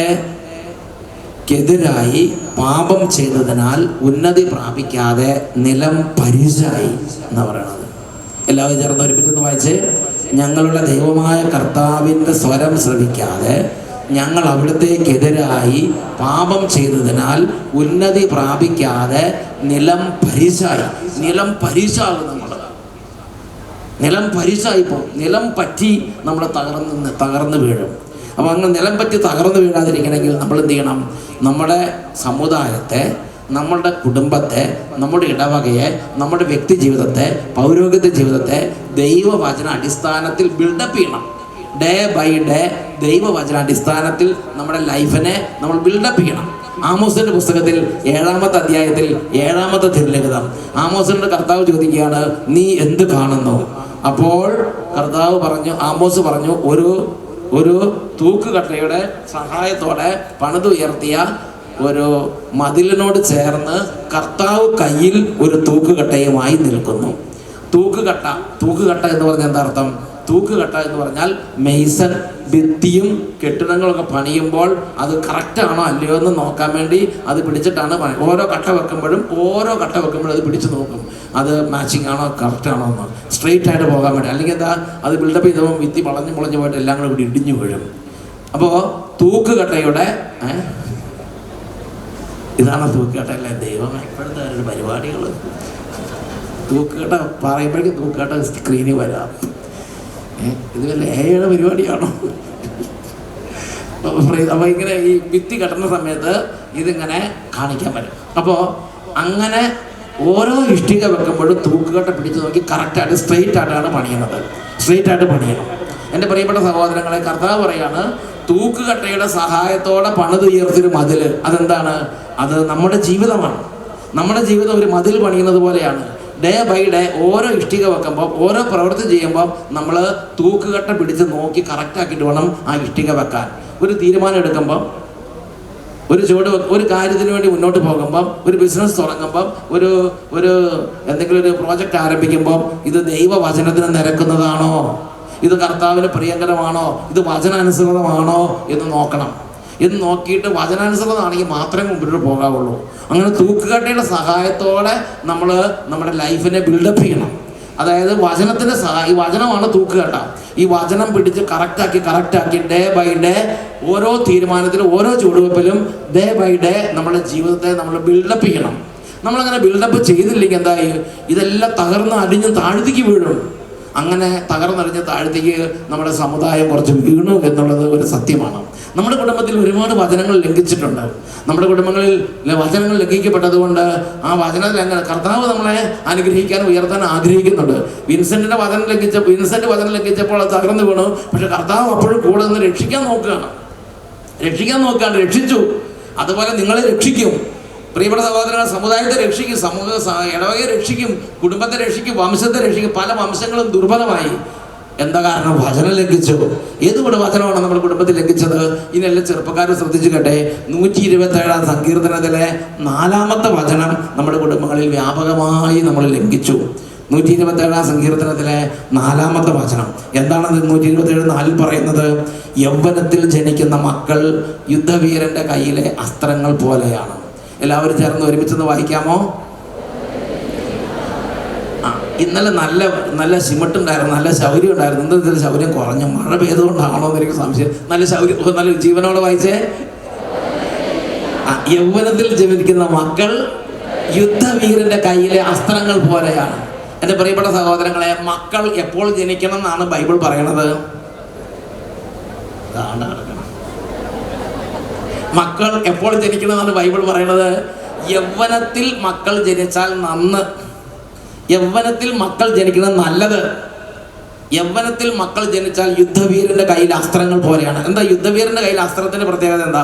െതിരായി പാപം ചെയ്തതിനാൽ ഉന്നതി പ്രാപിക്കാതെ നിലം പരിചായി എന്ന് പറയണത്. എല്ലാവരും ചേർന്ന് ഒരുമിച്ചൊന്ന് വായിച്ച്, ഞങ്ങളുടെ ദൈവമായ കർത്താവിൻ്റെ സ്വരം ശ്രവിക്കാതെ ഞങ്ങൾ അവിടത്തേക്കെതിരായി പാപം ചെയ്തതിനാൽ ഉന്നതി പ്രാപിക്കാതെ നിലം പരിചായി. നിലം പരിചാകും. നിലം പരിചായിപ്പോൾ നിലം പറ്റി നമ്മൾ തകർന്ന് വീഴും. അപ്പോൾ അങ്ങനെ നിലം പറ്റി തകർന്നു വീഴാതിരിക്കണമെങ്കിൽ നമ്മൾ എന്ത് ചെയ്യണം? നമ്മുടെ സമുദായത്തെ നമ്മളുടെ കുടുംബത്തെ, നമ്മുടെ ഇടവകയെ, നമ്മുടെ വ്യക്തി ജീവിതത്തെ, പൗരോഹിത്യ ജീവിതത്തെ ദൈവവചന അടിസ്ഥാനത്തിൽ ബിൽഡപ്പ് ചെയ്യണം. ഡേ ബൈ ഡേ ദൈവവചനാടിസ്ഥാനത്തിൽ നമ്മുടെ ലൈഫിനെ നമ്മൾ ബിൽഡപ്പ് ചെയ്യണം. ആമോസിന്റെ പുസ്തകത്തിൽ 7-ാമത്തെ അധ്യായത്തിൽ 7-ാമത്തെ തിരുലിഖിതം ആമോസിന്റെ കർത്താവ് ചോദിക്കുകയാണ്, നീ എന്ത് കാണുന്നു? അപ്പോൾ കർത്താവ് പറഞ്ഞു, ആമോസ് പറഞ്ഞു, ഒരു തൂക്കുകട്ടയുടെ സഹായത്തോടെ പണിതുയർത്തിയ ഒരു മതിലിനോട് ചേർന്ന് കർത്താവ് കയ്യിൽ ഒരു തൂക്കുകട്ടയുമായി നിൽക്കുന്നു. തൂക്കുകട്ട എന്ന് പറഞ്ഞാൽ എന്താ അർത്ഥം? തൂക്കുകട്ട എന്ന് പറഞ്ഞാൽ മെയ്സൺ ഭിത്തിയും കെട്ടിടങ്ങളൊക്കെ പണിയുമ്പോൾ അത് കറക്റ്റാണോ അല്ലയോ എന്ന് നോക്കാൻ വേണ്ടി അത് പിടിച്ചിട്ടാണ് ഓരോ കട്ട വെക്കുമ്പോഴും അത് പിടിച്ചു നോക്കും, അത് മാച്ചിങ് ആണോ കറക്റ്റ് ആണോ എന്ന്, സ്ട്രെയിറ്റ് ആയിട്ട് പോകാൻ വേണ്ടി. അല്ലെങ്കിൽ എന്താ, അത് ബിൽഡപ്പ് ചെയ്തപ്പോൾ ഭിത്തി വളഞ്ഞു പോയിട്ട് എല്ലാം കൂടെ ഇവിടെ ഇടിഞ്ഞു വീഴും. അപ്പോൾ തൂക്കുകട്ടയുടെ ഇതാണ് തൂക്കുകട്ട അല്ലേ? ദൈവം ഇപ്പോഴത്തെ ഒരു പരിപാടികൾ തൂക്കുകട്ട പറയുമ്പോഴേക്കും തൂക്കുകട്ട സ്ക്രീനിൽ വരാം. ഇത് വല്ല ഏഴ് പരിപാടിയാണോ? അപ്പോൾ ഇങ്ങനെ ഈ ഭിത്തി കെട്ടുന്ന സമയത്ത് ഇതിങ്ങനെ കാണിക്കാൻ പറ്റും. അപ്പോൾ അങ്ങനെ ഓരോ ഇഷ്ടിക വെക്കുമ്പോഴും തൂക്കുകട്ട പിടിച്ച് നോക്കി കറക്റ്റായിട്ട് സ്ട്രെയിറ്റ് ആയിട്ടാണ് പണിയുന്നത്. സ്ട്രെയിറ്റ് ആയിട്ട് പണിയണം. എൻ്റെ പ്രിയപ്പെട്ട സഹോദരങ്ങളെ, കർത്താവ് പറയാണ്, തൂക്കുകട്ടയുടെ സഹായത്തോടെ പണിതുയർത്തിയൊരു മതിൽ. അതെന്താണ്? അത് നമ്മുടെ ജീവിതമാണ്. നമ്മുടെ ജീവിതം ഒരു മതിൽ പണിയുന്നത് പോലെയാണ്. ഡേ ബൈ ഡേ ഓരോ ഇഷ്ടിക വെക്കുമ്പോൾ, ഓരോ പ്രവൃത്തി ചെയ്യുമ്പോൾ നമ്മൾ തൂക്കുകട്ട പിടിച്ച് നോക്കി കറക്റ്റാക്കിയിട്ട് വേണം ആ ഇഷ്ടിക വെക്കാൻ. ഒരു തീരുമാനം എടുക്കുമ്പം, ഒരു കാര്യത്തിന് വേണ്ടി മുന്നോട്ട് പോകുമ്പം, ഒരു ബിസിനസ് തുടങ്ങുമ്പം, ഒരു എന്തെങ്കിലും ഒരു പ്രോജക്റ്റ് ആരംഭിക്കുമ്പം, ഇത് ദൈവവചനത്തിന് നിരക്കുന്നതാണോ, ഇത് കർത്താവിന് പ്രിയങ്കരമാണോ, ഇത് വചനാനുസൃതമാണോ എന്ന് നോക്കണം. ഇത് നോക്കിയിട്ട് വചനാനുസൃതമാണെങ്കിൽ മാത്രമേ മുമ്പോട്ട് പോകാവുള്ളൂ. അങ്ങനെ തൂക്കുകട്ടയുടെ സഹായത്തോടെ നമ്മൾ നമ്മുടെ ലൈഫിനെ ബിൽഡപ്പ് ചെയ്യണം. അതായത് വചനത്തിൻ്റെ ഈ വചനമാണ് തൂക്കുകട്ട. ഈ വചനം പിടിച്ച് കറക്റ്റാക്കി ഡേ ബൈ ഡേ ഓരോ തീരുമാനത്തിലും ഓരോ ചുവടുവെപ്പിലും ഡേ ബൈ ഡേ നമ്മുടെ ജീവിതത്തെ നമ്മൾ ബിൽഡപ്പ് ചെയ്യണം. നമ്മളങ്ങനെ ബിൽഡപ്പ് ചെയ്തില്ലെങ്കിൽ എന്തായി? ഇതെല്ലാം തകർന്ന് അടിഞ്ഞ് താഴ്ത്തിക്ക് വീഴും. അങ്ങനെ തകർന്നറിഞ്ഞ് താഴ്ത്തേക്ക് നമ്മുടെ സമുദായം കുറച്ച് വീണു എന്നുള്ളത് ഒരു സത്യമാണ്. നമ്മുടെ കുടുംബത്തിൽ ഒരുപാട് വചനങ്ങൾ ലംഘിച്ചിട്ടുണ്ട്. നമ്മുടെ കുടുംബങ്ങളിൽ വചനങ്ങൾ ലംഘിക്കപ്പെട്ടത് കൊണ്ട് ആ വചനത്തിൽ അങ്ങനെ കർത്താവ് നമ്മളെ അനുഗ്രഹിക്കാനും ഉയർത്താനും ആഗ്രഹിക്കുന്നുണ്ട്. വിൻസെന്റ് വചനം ലംഘിച്ചപ്പോൾ അത് തകർന്നു വീണു. പക്ഷെ കർത്താവ് അപ്പോഴും കൂടെ നിന്ന് രക്ഷിക്കാൻ നോക്കുകയാണ്. രക്ഷിച്ചു. അതുപോലെ നിങ്ങളെ രക്ഷിക്കും. പ്രിയപ്പെട്ട സഹോദരങ്ങൾ, സമുദായത്തെ രക്ഷിക്കും, ഇടവകയെ രക്ഷിക്കും, കുടുംബത്തെ രക്ഷിക്കും, വംശത്തെ രക്ഷിക്കും. പല വംശങ്ങളും ദുർബലമായി. എന്താ കാരണം? വചനം ലംഘിച്ചു. ഏതുകൊണ്ട് വചനമാണ് നമ്മുടെ കുടുംബത്തിൽ ലംഘിച്ചത്? ഇതിനെല്ലാം ചെറുപ്പക്കാർ ശ്രദ്ധിച്ചു കേട്ടെ. 127-ാം സങ്കീർത്തനത്തിലെ 4-ാമത്തെ വചനം നമ്മുടെ കുടുംബങ്ങളിൽ വ്യാപകമായി നമ്മൾ ലംഘിച്ചു. 127-ാം സങ്കീർത്തനത്തിലെ 4-ാമത്തെ വചനം എന്താണ്? 127:4 പറയുന്നത്, യൗവനത്തിൽ ജനിക്കുന്ന മക്കൾ യുദ്ധവീരന്റെ കയ്യിലെ അസ്ത്രങ്ങൾ പോലെയാണ്. എല്ലാവരും ചേർന്ന് ഒരുമിച്ചൊന്ന് വായിക്കാമോ? ഇന്നലെ നല്ല സിമട്ടുണ്ടായിരുന്നു, നല്ല ശൗര്യം ഉണ്ടായിരുന്നു. ഇന്നത്തെ ശൗര്യം കുറഞ്ഞു. മഴ പെയ്തുകൊണ്ടാണോ എന്ന് എനിക്ക് സംശയം. നല്ല ജീവനോടെ വായിച്ചേ. യൗവനത്തിൽ ജനിക്കുന്ന മക്കൾ യുദ്ധവീരന്റെ കയ്യിലെ അസ്ത്രങ്ങൾ പോലെയാണ്. എൻ്റെ പ്രിയപ്പെട്ട സഹോദരങ്ങളെ, മക്കൾ എപ്പോൾ ജനിക്കണം എന്നാണ് ബൈബിൾ പറയണത്? മക്കൾ എപ്പോൾ ജനിക്കണം എന്നാണ് ബൈബിൾ പറയണത്? യൗവനത്തിൽ മക്കൾ ജനിച്ചാൽ നന്ന്. യൗവനത്തിൽ മക്കൾ ജനിക്കുന്നത് നല്ലത്. യൗവനത്തിൽ മക്കൾ ജനിച്ചാൽ യുദ്ധവീരന്റെ കയ്യിൽ അസ്ത്രങ്ങൾ പോലെയാണ്. എന്താ യുദ്ധവീരന്റെ കയ്യിൽ അസ്ത്രത്തിന്റെ പ്രത്യേകത? എന്താ?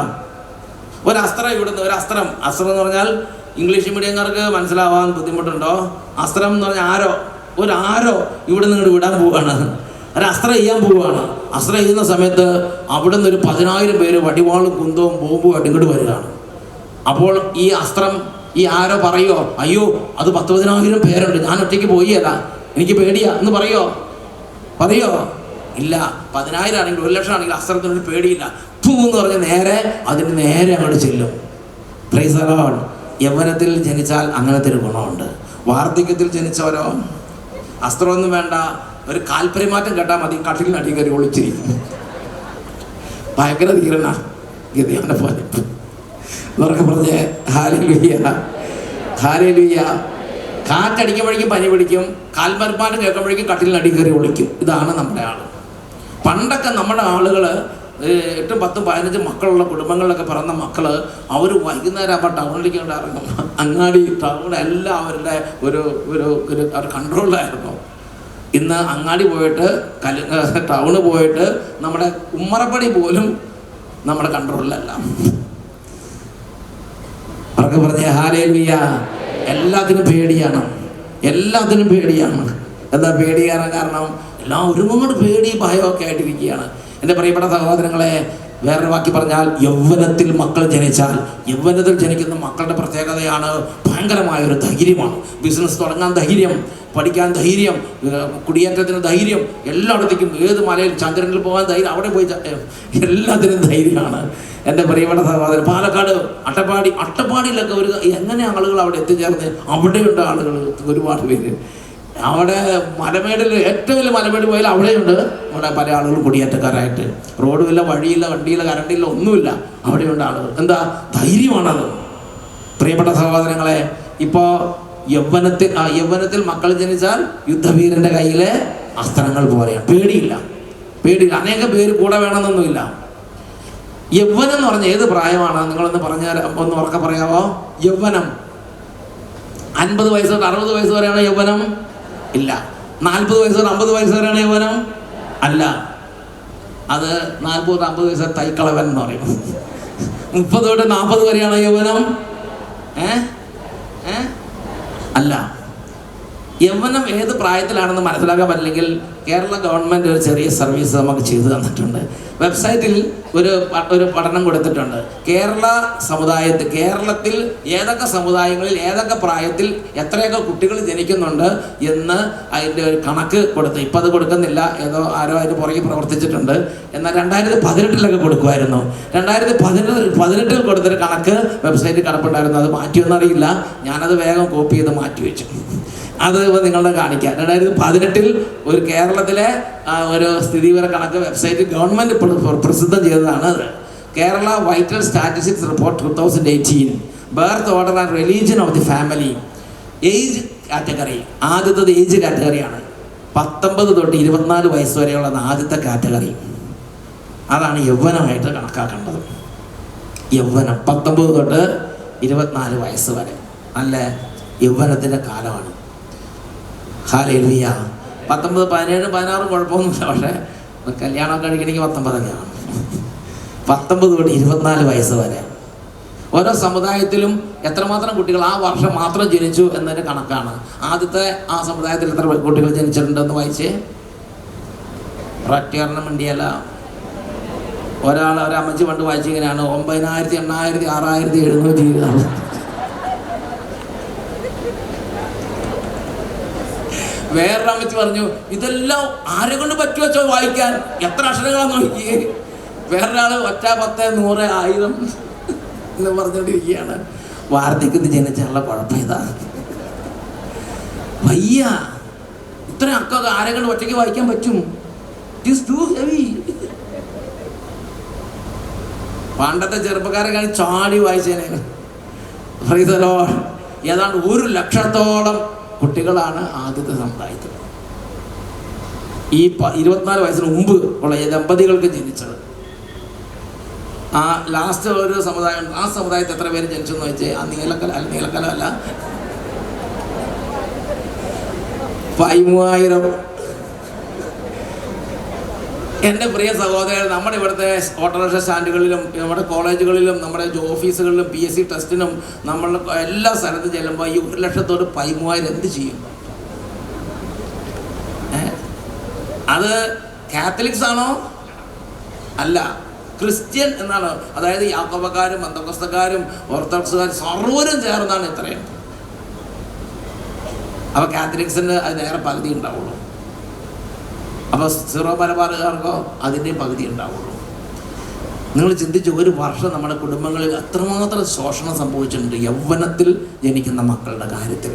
ഒരു അസ്ത്രം ഇവിടുന്ന്, അസ്ത്രം എന്ന് പറഞ്ഞാൽ ഇംഗ്ലീഷ് മീഡിയംകാർക്ക് മനസ്സിലാവാൻ ബുദ്ധിമുട്ടുണ്ടോ? അസ്ത്രം എന്ന് പറഞ്ഞാൽ ഒരു ആരോ ഇവിടെ നിന്ന് വിടാൻ പോവുകയാണ്. ഒരു അസ്ത്രം ചെയ്യാൻ പോവുകയാണ്. അസ്ത്രം ചെയ്യുന്ന സമയത്ത് അവിടെ നിന്ന് ഒരു 10,000 പേര് വടിവാളും കുന്തവും ബോംബുമായിട്ട് ഇങ്ങോട്ട് വരികയാണ്. അപ്പോൾ ഈ അസ്ത്രം, ഈ ആരോ പറയോ, അയ്യോ അത് 10,000 പേരുണ്ട്, ഞാൻ ഒറ്റയ്ക്ക് പോയല്ല, എനിക്ക് പേടിയാ എന്ന് പറയോ? ഇല്ല. 10,000 ആണെങ്കിൽ 1,00,000 ആണെങ്കിൽ അസ്ത്രത്തിനൊരു പേടിയില്ല. എന്ന് പറഞ്ഞ് അതിന് നേരെ അങ്ങോട്ട് ചെല്ലും. Praise the Lord. യൗവനത്തിൽ ജനിച്ചാൽ അങ്ങനത്തെ ഒരു ഗുണമുണ്ട്. വാർദ്ധക്യത്തിൽ ജനിച്ചവരോ അസ്ത്രമൊന്നും വേണ്ട, ഒരു കാൽപരിമാറ്റം കേട്ടാൽ മതി, കട്ടിലിനടി കയറി ഒളിച്ചിരിക്കും. ഭയങ്കര ധീരന ഗതിയാനെ പോലെ. എന്നൊക്കെ പറഞ്ഞ് ഹല്ലേലൂയ. കാറ്റടിക്കുമ്പോഴേക്കും പനി പിടിക്കും, കാൽപരിമാറ്റം കേൾക്കുമ്പോഴേക്കും കട്ടിലിനടി കയറി ഒളിക്കും. ഇതാണ് നമ്മുടെ ആൾ. പണ്ടൊക്കെ നമ്മുടെ ആളുകൾ 8, 10, 15 മക്കളുള്ള കുടുംബങ്ങളിലൊക്കെ പിറന്ന മക്കൾ അവർ വൈകുന്നേരം ആകുമ്പോൾ ടൗണിലേക്ക് കൊണ്ട് ഇറങ്ങും. അങ്ങാടി ടൗൺ എല്ലാം അവരുടെ ഒരു ഒരു ഒരു കൺട്രോളിലായിരുന്നു. ഇന്ന് അങ്ങാടി പോയിട്ട് ടൗണ് പോയിട്ട് നമ്മുടെ ഉമ്മറപ്പടി പോലും നമ്മുടെ കൺട്രോളിലല്ല. അവർക്ക് പറഞ്ഞ ഹല്ലേലൂയ. എല്ലാത്തിനും പേടിയാണ്, എല്ലാത്തിനും പേടിയാണ്. എന്താ പേടി? കാരണം എല്ലാം ഒരുപാട് പേടി ഭയമൊക്കെ ആയിട്ടിരിക്കുകയാണ്. എൻ്റെ പ്രിയപ്പെട്ട സഹോദരങ്ങളെ, വേറൊരു വാക്കി പറഞ്ഞാൽ യൗവനത്തിൽ മക്കൾ ജനിച്ചാൽ, യൗവനത്തിൽ ജനിക്കുന്ന മക്കളുടെ പ്രത്യേകതയാണ് ഭയങ്കരമായൊരു ധൈര്യമാണ്. ബിസിനസ് തുടങ്ങാൻ ധൈര്യം, പഠിക്കാൻ ധൈര്യം, കുടിയേറ്റത്തിന് ധൈര്യം, എല്ലായിടത്തേക്കും ഏത് മലയിൽ ചന്ദ്രനിൽ പോകാൻ ധൈര്യം, അവിടെ പോയി എല്ലാത്തിനും ധൈര്യമാണ്. എൻ്റെ പ്രിയപ്പെട്ട സഹോദരൻ, പാലക്കാട് അട്ടപ്പാടിയിലൊക്കെ ഒരു എങ്ങനെ ആളുകൾ അവിടെ എത്തിച്ചേർന്ന്, അവിടെയുണ്ട് ആളുകൾ ഒരുപാട് പേര്. അവിടെ മലമേടിൽ ഏറ്റവും വലിയ മലമേട് പോയാൽ അവിടെയുണ്ട് അവിടെ പല ആളുകൾ കുടിയേറ്റക്കാരായിട്ട്. റോഡുമില്ല, വഴിയില്ല, വണ്ടിയില്ല, കറണ്ടില്ല, ഒന്നുമില്ല, അവിടെയുണ്ട് ആളുകൾ. എന്താ? ധൈര്യമാണത്. പ്രിയപ്പെട്ട സഹോദരങ്ങളെ, ഇപ്പോൾ യൗവനത്തിൽ മക്കൾ ജനിച്ചാൽ യുദ്ധവീരൻ്റെ കയ്യിലെ അസ്ത്രങ്ങൾ പോലെയാണ്. പേടിയില്ല. അനേക പേര് കൂടെ വേണമെന്നൊന്നുമില്ല. യൗവനം എന്ന് പറഞ്ഞാൽ ഏത് പ്രായമാണ്? നിങ്ങളൊന്ന് പറഞ്ഞാൽ ഒന്ന് ഉറക്കെ പറയാമോ? യൗവനം 50 വയസ്സ് തൊട്ട് 60 വയസ്സ് വരെയാണ് യൗവനം? ഇല്ല. 40 വയസ്സ് തൊട്ട് 50 വയസ്സ് വരെയാണ് യൗവനം? അല്ല. അത് 40 തൊട്ട് 50 വയസ്സ് തൈക്കളവൻ എന്ന് പറയും. 30 തൊട്ട് 40 വരെയാണ് യൗവനം? അല്ല. യൗവനം ഏത് പ്രായത്തിലാണെന്ന് മനസ്സിലാക്കാൻ പറ്റില്ലെങ്കിൽ കേരള ഗവൺമെൻറ് ഒരു ചെറിയ സർവീസ് നമുക്ക് ചെയ്തു തന്നിട്ടുണ്ട്. വെബ്സൈറ്റിൽ ഒരു പഠനം കൊടുത്തിട്ടുണ്ട്. കേരളത്തിൽ ഏതൊക്കെ സമുദായങ്ങളിൽ ഏതൊക്കെ പ്രായത്തിൽ എത്രയൊക്കെ കുട്ടികൾ ജനിക്കുന്നുണ്ട് എന്ന് അതിൻ്റെ ഒരു കണക്ക് കൊടുത്ത്, ഇപ്പം അത് കൊടുക്കുന്നില്ല, ആരോ അതിന് പുറകെ പ്രവർത്തിച്ചിട്ടുണ്ട്. എന്നാൽ 2018 കൊടുക്കുമായിരുന്നു. 2018 കൊടുത്തൊരു കണക്ക് വെബ്സൈറ്റിൽ കിടപ്പുണ്ടായിരുന്നു. അത് മാറ്റിയൊന്നറിയില്ല. ഞാനത് വേഗം കോപ്പി ചെയ്ത് മാറ്റി വെച്ചു. അത് നിങ്ങളുടെ കാണിക്കാം. 2018 ഒരു കേരളത്തിലെ ഒരു സ്ഥിതിവിവര കണക്ക് വെബ്സൈറ്റിൽ ഗവൺമെൻറ് പ്രസിദ്ധം ചെയ്തതാണ്. അത് Kerala vital statistics report 2018. Birth order and religion of the family. Age category, ആദ്യത്തത് ഏജ് കാറ്റഗറിയാണ്. 19 തൊട്ട് 24 വയസ്സ് വരെയുള്ളത് ആദ്യത്തെ കാറ്റഗറി. അതാണ് യൗവനമായിട്ട് കണക്കാക്കേണ്ടത്. യൗവനം 19 തൊട്ട് 24 വയസ്സ് വരെ നല്ല യൗവനത്തിൻ്റെ കാലമാണ്. ഹല്ലേലൂയ. 19, 17, 16 കുഴപ്പമൊന്നുമില്ല. പക്ഷേ കല്യാണമൊക്കെ കഴിക്കണമെങ്കിൽ 19 ആണ്. 19 തൊട്ട് 24 വയസ്സ് വരെ. ഓരോ സമുദായത്തിലും എത്രമാത്രം കുട്ടികൾ ആ വർഷം മാത്രം ജനിച്ചു എന്നതിൻ്റെ കണക്കാണ്. ആദ്യത്തെ ആ സമുദായത്തിൽ എത്ര കുട്ടികൾ ജനിച്ചിട്ടുണ്ടെന്ന് വായിച്ചേ. ഒരൊറ്റയൊരെണ്ണം വേണ്ടിയല്ല. ഒരമ്മച്ചി പണ്ട് വായിച്ചിങ്ങനെയാണ് 9,000, 8,000, 6,720. വേറൊരമ്മച്ചി പറഞ്ഞു, ഇതെല്ലാം ആരെ കൊണ്ട് പറ്റുവച്ചോ വായിക്കാൻ, എത്ര അക്ഷരങ്ങളാന്ന് നോക്കിയേ. വേറൊരാൾ 1, 10, 100, 1000 എന്ന് പറഞ്ഞുകൊണ്ടിരിക്കുകയാണ്. വാർദ്ധക്യത്തിൽ ജനിച്ചുള്ള കുഴപ്പം ഇതാ. വയ്യ. ഇത്ര അക്കൊക്കെ ആരെ കൊണ്ട് ഒറ്റയ്ക്ക് വായിക്കാൻ പറ്റും? It is too heavy. പണ്ടത്തെ ചെറുപ്പക്കാരെ ചാടി വായിച്ചേനെ. ഏതാണ്ട് 100,000-ഓളം കുട്ടികളാണ് ആദ്യത്തെ സമുദായത്തിൽ. ഈ 24 വയസ്സിന് മുമ്പ് ഉള്ള ദമ്പതികൾക്ക് ജനിച്ചത്. ആ ലാസ്റ്റ് ഒരു സമുദായം, ആ സമുദായത്തിൽ എത്ര പേര് ജനിച്ചെന്ന് വെച്ചാൽ ആ നീലക്കലമല്ല 13,000. എൻ്റെ പ്രിയ സഹോദരൻ, നമ്മുടെ ഇവിടുത്തെ ഓട്ടോറിക്ഷ സ്റ്റാൻഡുകളിലും നമ്മുടെ കോളേജുകളിലും നമ്മുടെ ഓഫീസുകളിലും PSC ടെസ്റ്റിനും നമ്മൾ എല്ലാ സ്ഥലത്തും ചെല്ലുമ്പോൾ ഈ 1,00,000 13,000 എന്ത് ചെയ്യും? അത് കാത്തലിക്സ് ആണോ? അല്ല, ക്രിസ്ത്യൻ എന്നാണ്. അതായത് യാക്കോബക്കാരും പെന്തക്കോസ്തക്കാരും ഓർത്തഡോക്സുകാരും സർവ്വരും ചേർന്നാണ് ഇത്രയും. അപ്പോൾ കാത്തലിക്സിന് അത് നേരെ പകുതി ഉണ്ടാവുള്ളൂ. അപ്പോൾ സിറോ മലബാറുകാർക്കോ അതിൻ്റെ പകുതി ഉണ്ടാവുള്ളൂ. നിങ്ങൾ ചിന്തിച്ച്, ഒരു വർഷം നമ്മുടെ കുടുംബങ്ങളിൽ അത്രമാത്രം ശോഷണം സംഭവിച്ചിട്ടുണ്ട് യൗവനത്തിൽ ജനിക്കുന്ന മക്കളുടെ കാര്യത്തിൽ.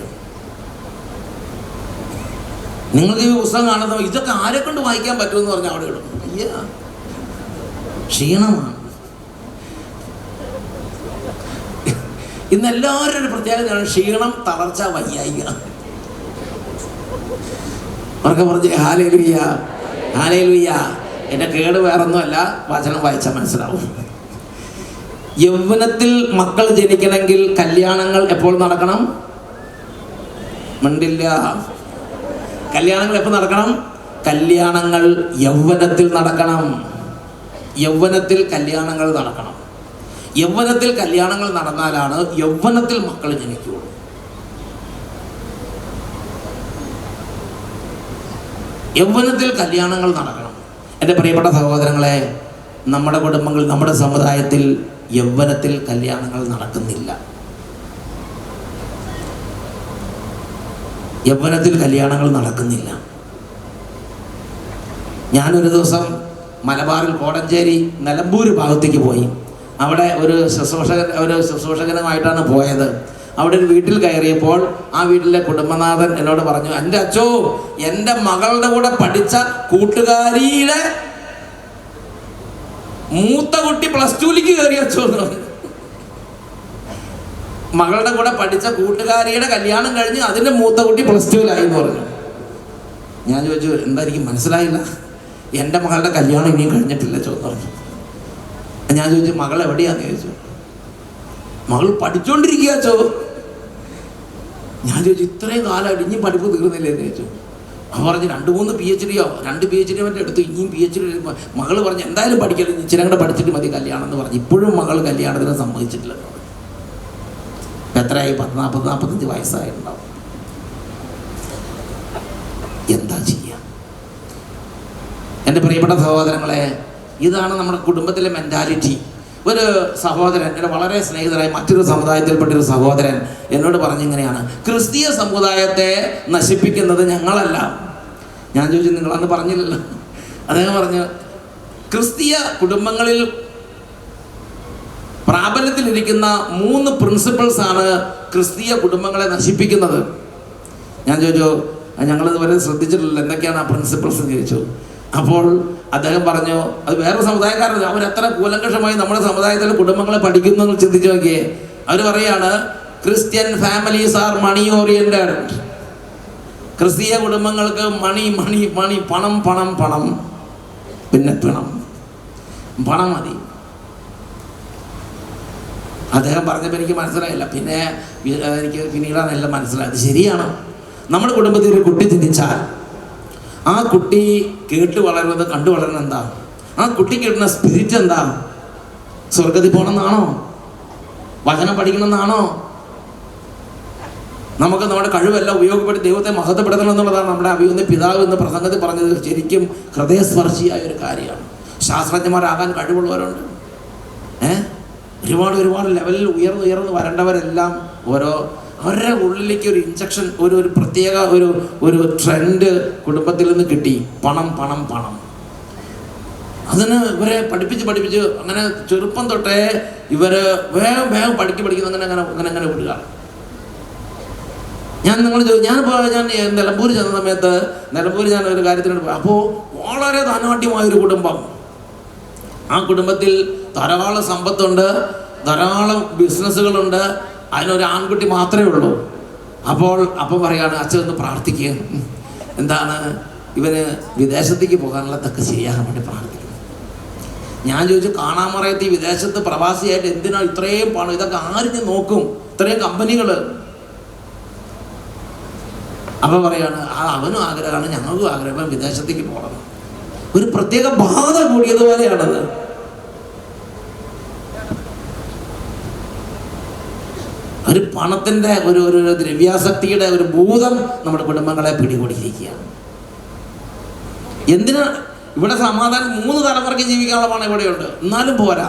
നിങ്ങൾക്ക് ഈ പുസ്തകം കാണുന്ന ഇതൊക്കെ ആരെ കൊണ്ട് വായിക്കാൻ പറ്റുമെന്ന് പറഞ്ഞാൽ അവിടെ ഇടും. അയ്യ, ക്ഷീണമാണ്. ഇന്ന് എല്ലാവരും ഒരു പ്രത്യേകതയാണ് ക്ഷീണം, തളർച്ച, വയ്യായിക. അവർക്ക് പറഞ്ഞ് ഹല്ലേലൂയ, ഹല്ലേലൂയ. എൻ്റെ കേട് വേറൊന്നുമല്ല, വചനം വായിച്ചാൽ മനസ്സിലാവും. യൗവനത്തിൽ മക്കൾ ജനിക്കണമെങ്കിൽ കല്യാണങ്ങൾ എപ്പോൾ നടക്കണം? മിണ്ടില്ല. കല്യാണങ്ങൾ എപ്പോൾ നടക്കണം? കല്യാണങ്ങൾ യൗവനത്തിൽ നടക്കണം. യൗവനത്തിൽ കല്യാണങ്ങൾ നടക്കണം. യൗവനത്തിൽ കല്യാണങ്ങൾ നടന്നാലാണ് യൗവനത്തിൽ മക്കൾ ജനിക്കുകയുള്ളൂ. യൗവനത്തിൽ കല്യാണങ്ങൾ നടക്കണം. എൻ്റെ പ്രിയപ്പെട്ട സഹോദരങ്ങളെ, നമ്മുടെ കുടുംബങ്ങൾ, നമ്മുടെ സമുദായത്തിൽ യൗവനത്തിൽ കല്യാണങ്ങൾ നടക്കുന്നില്ല. യൗവനത്തിൽ കല്യാണങ്ങൾ നടക്കുന്നില്ല. ഞാനൊരു ദിവസം മലബാറിൽ കോടഞ്ചേരി നിലമ്പൂർ ഭാഗത്തേക്ക് പോയി. അവിടെ ഒരു ശുശ്രൂഷകനുമായിട്ടാണ് പോയത്. അവിടെ ഒരു വീട്ടിൽ കയറിയപ്പോൾ ആ വീട്ടിലെ കുടുംബനാഥൻ എന്നോട് പറഞ്ഞു, എൻ്റെ അച്ചോ, എൻ്റെ മകളുടെ കൂടെ പഠിച്ച കൂട്ടുകാരിയുടെ മൂത്ത കുട്ടി +2ലേക്ക് കയറി അച്ചോ എന്ന് പറഞ്ഞു. മകളുടെ കൂടെ പഠിച്ച കൂട്ടുകാരിയുടെ കല്യാണം കഴിഞ്ഞ് അതിൻ്റെ മൂത്ത കുട്ടി +2ലായി എന്ന് പറഞ്ഞു. ഞാൻ ചോദിച്ചു, എന്താ എനിക്ക് മനസ്സിലായില്ല. എൻ്റെ മകളുടെ കല്യാണം ഇനിയും കഴിഞ്ഞിട്ടില്ല ചോ എന്ന് പറഞ്ഞു. ഞാൻ ചോദിച്ചു, മകൾ എവിടെയാന്ന് ചോദിച്ചു. മകൾ പഠിച്ചുകൊണ്ടിരിക്കുക ചോ. ഞാൻ ചോദിച്ചു, ഇത്രയും കാലമായിട്ട് ഇനിയും പഠിപ്പ് തീർന്നില്ലേ എന്ന് ചോദിച്ചു. അവൻ പറഞ്ഞു, 2-3 PhD മറ്റേ എടുത്തു, ഇനിയും PhD. മകൾ പറഞ്ഞു, എന്തായാലും പഠിക്കരുത്, ഇച്ചിരി കൂടെ പഠിച്ചിട്ട് മതി കല്യാണം എന്ന് പറഞ്ഞു. ഇപ്പോഴും മകൾ കല്യാണത്തിന് സമ്മതിച്ചിട്ടില്ല. എത്രയായി? 40-45 വയസ്സായിട്ടുണ്ടാവും. എന്താ ചെയ്യുക? എൻ്റെ പ്രിയപ്പെട്ട സഹോദരങ്ങളെ, ഇതാണ് നമ്മുടെ കുടുംബത്തിലെ മെൻറ്റാലിറ്റി. ഒരു സഹോദരൻ, എൻ്റെ വളരെ സ്നേഹിതരായ മറ്റൊരു സമുദായത്തിൽപ്പെട്ടൊരു സഹോദരൻ എന്നോട് പറഞ്ഞിങ്ങനെയാണ്, ക്രിസ്തീയ സമുദായത്തെ നശിപ്പിക്കുന്നത് ഞങ്ങളല്ല. ഞാൻ ചോദിച്ചു, നിങ്ങളന്ന് പറഞ്ഞില്ലല്ലോ. അദ്ദേഹം പറഞ്ഞു, ക്രിസ്തീയ കുടുംബങ്ങളിൽ പ്രാബല്യത്തിലിരിക്കുന്ന 3 പ്രിൻസിപ്പിൾസാണ് ക്രിസ്തീയ കുടുംബങ്ങളെ നശിപ്പിക്കുന്നത്. ഞാൻ ചോദിച്ചു, ഞങ്ങളിതുവരെ ശ്രദ്ധിച്ചിട്ടില്ല, എന്തൊക്കെയാണ് ആ പ്രിൻസിപ്പിൾസ് എന്ന് ചോദിച്ചു. അപ്പോൾ അദ്ദേഹം പറഞ്ഞു, അത് വേറെ സമുദായക്കാരൻ, അവരെത്ര കൂലങ്കഷമായി നമ്മുടെ സമുദായത്തിലെ കുടുംബങ്ങളെ പഠിക്കുന്നു എന്ന് ചിന്തിച്ചു നോക്കിയേ. അവർ പറയാണ്, Christian families are money oriented. ക്രിസ്തീയ കുടുംബങ്ങൾക്ക് മണി മണി മണി, പണം പണം പണം, പിന്നെ പണം മതി. അദ്ദേഹം പറഞ്ഞപ്പോൾ എനിക്ക് മനസ്സിലായില്ല. പിന്നെ എനിക്ക് പിന്നീടാണ് എല്ലാം മനസ്സിലായത്. ശരിയാണ്. നമ്മുടെ കുടുംബത്തിൽ ഒരു കുട്ടി ജനിച്ചാൽ ആ കുട്ടി കേട്ട് വളരുന്നത്, കണ്ടു വളരുന്നത് എന്താ? ആ കുട്ടി കേട്ടുന്ന സ്പിരിറ്റ് എന്താ? സ്വർഗത്തിൽ പോകണമെന്നാണോ? വചനം പഠിക്കണമെന്നാണോ? നമുക്ക് നമ്മുടെ കഴിവെല്ലാം ഉപയോഗപ്പെടുത്തി ദൈവത്തെ മഹത്വപ്പെടുത്തണം എന്നുള്ളതാണ് നമ്മുടെ അഭിയുന്ന പിതാവ് എന്ന് പ്രസംഗത്തിൽ പറഞ്ഞത്. ശരിക്കും ഹൃദയസ്പർശിയായ ഒരു കാര്യമാണ്. ശാസ്ത്രജ്ഞന്മാരാകാൻ കഴിവുള്ളവരുണ്ട്. ഒരുപാട് ലെവലിൽ ഉയർന്ന് വരേണ്ടവരെല്ലാം അവരുടെ ഉള്ളിലേക്ക് ഒരു ഇൻജക്ഷൻ, ഒരു പ്രത്യേക ഒരു ട്രെൻഡ് കുടുംബത്തിൽ നിന്ന് കിട്ടി. പണം പണം പണം. അതിന് ഇവരെ പഠിപ്പിച്ച് അങ്ങനെ ചെറുപ്പം തൊട്ടേ ഇവര് വേഗം പഠിക്കുന്ന അങ്ങനെ വിടുക. ഞാൻ നിലമ്പൂർ ചെന്ന സമയത്ത് ഞാൻ ഒരു കാര്യത്തിന് പോയി. അപ്പോൾ വളരെ ധനാഢ്യമായൊരു കുടുംബം. ആ കുടുംബത്തിൽ ധാരാളം സമ്പത്തുണ്ട്, ധാരാളം ബിസിനസ്സുകളുണ്ട്. അതിനൊരു ആൺകുട്ടി മാത്രമേ ഉള്ളൂ. അപ്പോൾ പറയാണ്, അച്ഛൻ ഒന്ന് പ്രാർത്ഥിക്കുക. എന്താണ്? ഇവന് വിദേശത്തേക്ക് പോകാനുള്ളതൊക്കെ ശരിയാകാൻ വേണ്ടി പ്രാർത്ഥിക്കുന്നു. ഞാൻ ചോദിച്ചു, കാണാമറയത്ത് ഈ വിദേശത്ത് പ്രവാസിയായിട്ട് എന്തിനാണ് ഇത്രയും പണം? ഇതൊക്കെ ആരും നോക്കും? ഇത്രയും കമ്പനികൾ. അപ്പോൾ പറയാണ്, അവനും ആഗ്രഹമാണ്, ഞങ്ങൾക്കും ആഗ്രഹം വിദേശത്തേക്ക് പോകണം. ഒരു പ്രത്യേക ബാധ കൂടിയതുപോലെയാണത്. ഒരു പണത്തിൻ്റെ ഒരു ദ്രവ്യാസക്തിയുടെ ഒരു ഭൂതം നമ്മുടെ കുടുംബങ്ങളെ പിടികൂടിയിരിക്കുകയാണ്. എന്തിനാ? ഇവിടെ സമാധാനം 3 തലമുറയ്ക്ക് ജീവിക്കാനുള്ള പണം ഇവിടെയുണ്ട്, എന്നാലും പോരാ.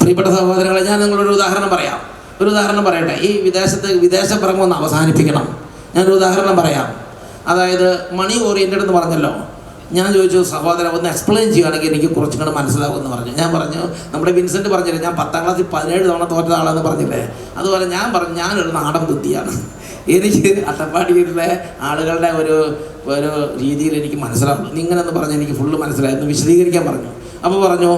പ്രിയപ്പെട്ട സഹോദരങ്ങളെ, ഞാൻ നിങ്ങളൊരു ഉദാഹരണം പറയട്ടെ. ഈ വിദേശപ്രമം ഒന്ന് അവസാനിപ്പിക്കണം. ഞാനൊരു ഉദാഹരണം പറയാം. അതായത് മണി ഓറിയൻറ്റഡ് എന്ന് പറഞ്ഞല്ലോ. ഞാൻ ചോദിച്ചു, സഹോദരൻ ഒന്ന് എക്സ്പ്ലെയിൻ ചെയ്യുകയാണെങ്കിൽ എനിക്ക് കുറച്ചും കൂടെ മനസ്സിലാവുമെന്ന് പറഞ്ഞു. ഞാൻ പറഞ്ഞു, നമ്മുടെ വിൻസെൻ്റ് പറഞ്ഞില്ലേ, ഞാൻ 10ാം ക്ലാസ്സിൽ 17 തവണ തോറ്റ ആളെന്ന് പറഞ്ഞില്ലേ, അതുപോലെ ഞാൻ പറഞ്ഞു, ഞാനൊരു നാടൻ ബുദ്ധിയാണ്. എനിക്ക് അട്ടപ്പാടിയിലെ ആളുകളുടെ ഒരു രീതിയിൽ എനിക്ക് മനസ്സിലാവുള്ളൂ. ഇങ്ങനെയെന്ന് പറഞ്ഞ് എനിക്ക് ഫുള്ള് മനസ്സിലായിരുന്നു. വിശദീകരിക്കാൻ പറഞ്ഞു. അപ്പോൾ പറഞ്ഞു,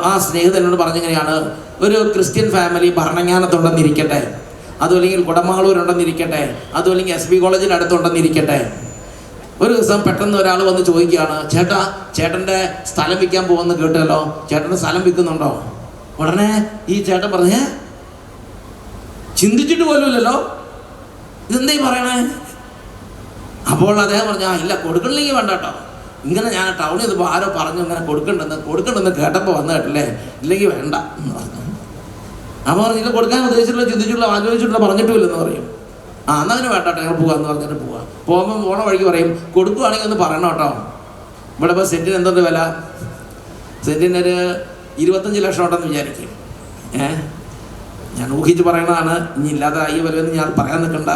ആ സ്നേഹിതനോട് പറഞ്ഞിങ്ങനെയാണ്, ഒരു ക്രിസ്ത്യൻ ഫാമിലി ഭരണങ്ങാനത്തുണ്ടെന്നിരിക്കട്ടെ, അതുമല്ലെങ്കിൽ കുടമാളൂരുണ്ടെന്നിരിക്കട്ടെ, അതുമല്ലെങ്കിൽ SB കോളേജിന് അടുത്തുണ്ടെന്നിരിക്കട്ടെ. ഒരു ദിവസം പെട്ടെന്ന് ഒരാൾ വന്ന് ചോദിക്കുകയാണ്, ചേട്ടാ ചേട്ടൻ്റെ സ്ഥലം വിൽക്കാൻ പോകുമെന്ന് കേട്ടല്ലോ, ചേട്ടൻ്റെ സ്ഥലം വിൽക്കുന്നുണ്ടോ? ഉടനെ ഈ ചേട്ടൻ പറഞ്ഞേ, ചിന്തിച്ചിട്ട് പോലുമില്ലല്ലോ, ഇതെന്താ പറയണേ? അപ്പോൾ അദ്ദേഹം പറഞ്ഞു, ഇല്ല കൊടുക്കണില്ലെങ്കിൽ വേണ്ട കേട്ടോ, ഇങ്ങനെ ഞാൻ ടൗണിൽ ഇതിപ്പോൾ ആരോ പറഞ്ഞു ഇങ്ങനെ കൊടുക്കണ്ടെന്ന് കേട്ടപ്പോൾ വന്നു കേട്ടില്ലേ, ഇല്ലെങ്കിൽ വേണ്ട എന്ന് പറഞ്ഞു. അപ്പോൾ പറഞ്ഞില്ല, കൊടുക്കാൻ ഉദ്ദേശിച്ചിട്ടുള്ള ചിന്തിച്ചിട്ടുള്ള ആലോചിച്ചിട്ടുള്ള പറഞ്ഞിട്ടുമില്ലെന്ന് പറയും. എന്നാൽ അതിന് വേണ്ട കേട്ടോ, ഞങ്ങൾ പോകാമെന്ന് പറഞ്ഞിട്ട് പോകുമ്പോൾ പോണ വഴിക്ക് പറയും, കൊടുക്കുകയാണെങ്കിൽ ഒന്ന് പറയണം കേട്ടോ. ഇവിടെ ഇപ്പോൾ സെൻറ്റിന് എന്തുണ്ട് വില? സെൻറ്റിനൊരു 25 ലക്ഷം ഉണ്ടെന്ന് വിചാരിക്കും. ഞാൻ ഊഹിച്ച് പറയണതാണ്, ഇനി ഇല്ലാതെ ഈ വിലയെന്ന് ഞാൻ പറയാൻ നിൽക്കണ്ട.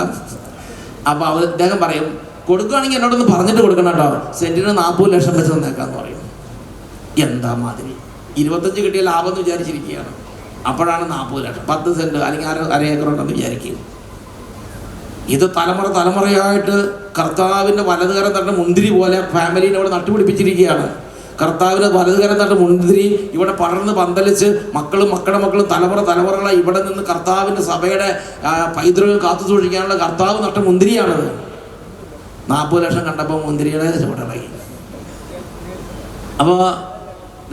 അപ്പോൾ അദ്ദേഹം പറയും, കൊടുക്കുകയാണെങ്കിൽ എന്നോടൊന്ന് പറഞ്ഞിട്ട് കൊടുക്കണം കേട്ടോ, സെൻറ്റിന് 40 ലക്ഷം വെച്ച് തന്നേക്കാന്ന് പറയും. എന്താ മാതിരി 25 കിട്ടിയ ലാഭം എന്ന് വിചാരിച്ചിരിക്കുകയാണ്. അപ്പോഴാണ് 40 ലക്ഷം, 10 സെൻറ്റ് അല്ലെങ്കിൽ അര ഏക്കർ ഉണ്ടെന്ന് വിചാരിക്കും. ഇത് തലമുറയായിട്ട് കർത്താവിൻ്റെ വലതുകരം തട്ട മുന്തിരി പോലെ ഫാമിലീനെ ഇവിടെ നട്ടുപിടിപ്പിച്ചിരിക്കുകയാണ്. കർത്താവിൻ്റെ വലതുകരം തട്ട മുന്തിരി ഇവിടെ പടർന്ന് പന്തലിച്ച് മക്കളും മക്കളുടെ തലമുറകളെ ഇവിടെ നിന്ന് കർത്താവിൻ്റെ സഭയുടെ പൈതൃകം കാത്തു സൂക്ഷിക്കാനുള്ള കർത്താവ് നട്ട മുന്തിരിയാണത്. 40 ലക്ഷം കണ്ടപ്പോൾ മുന്തിരിയുടെ ചുവടിറങ്ങി. അപ്പോൾ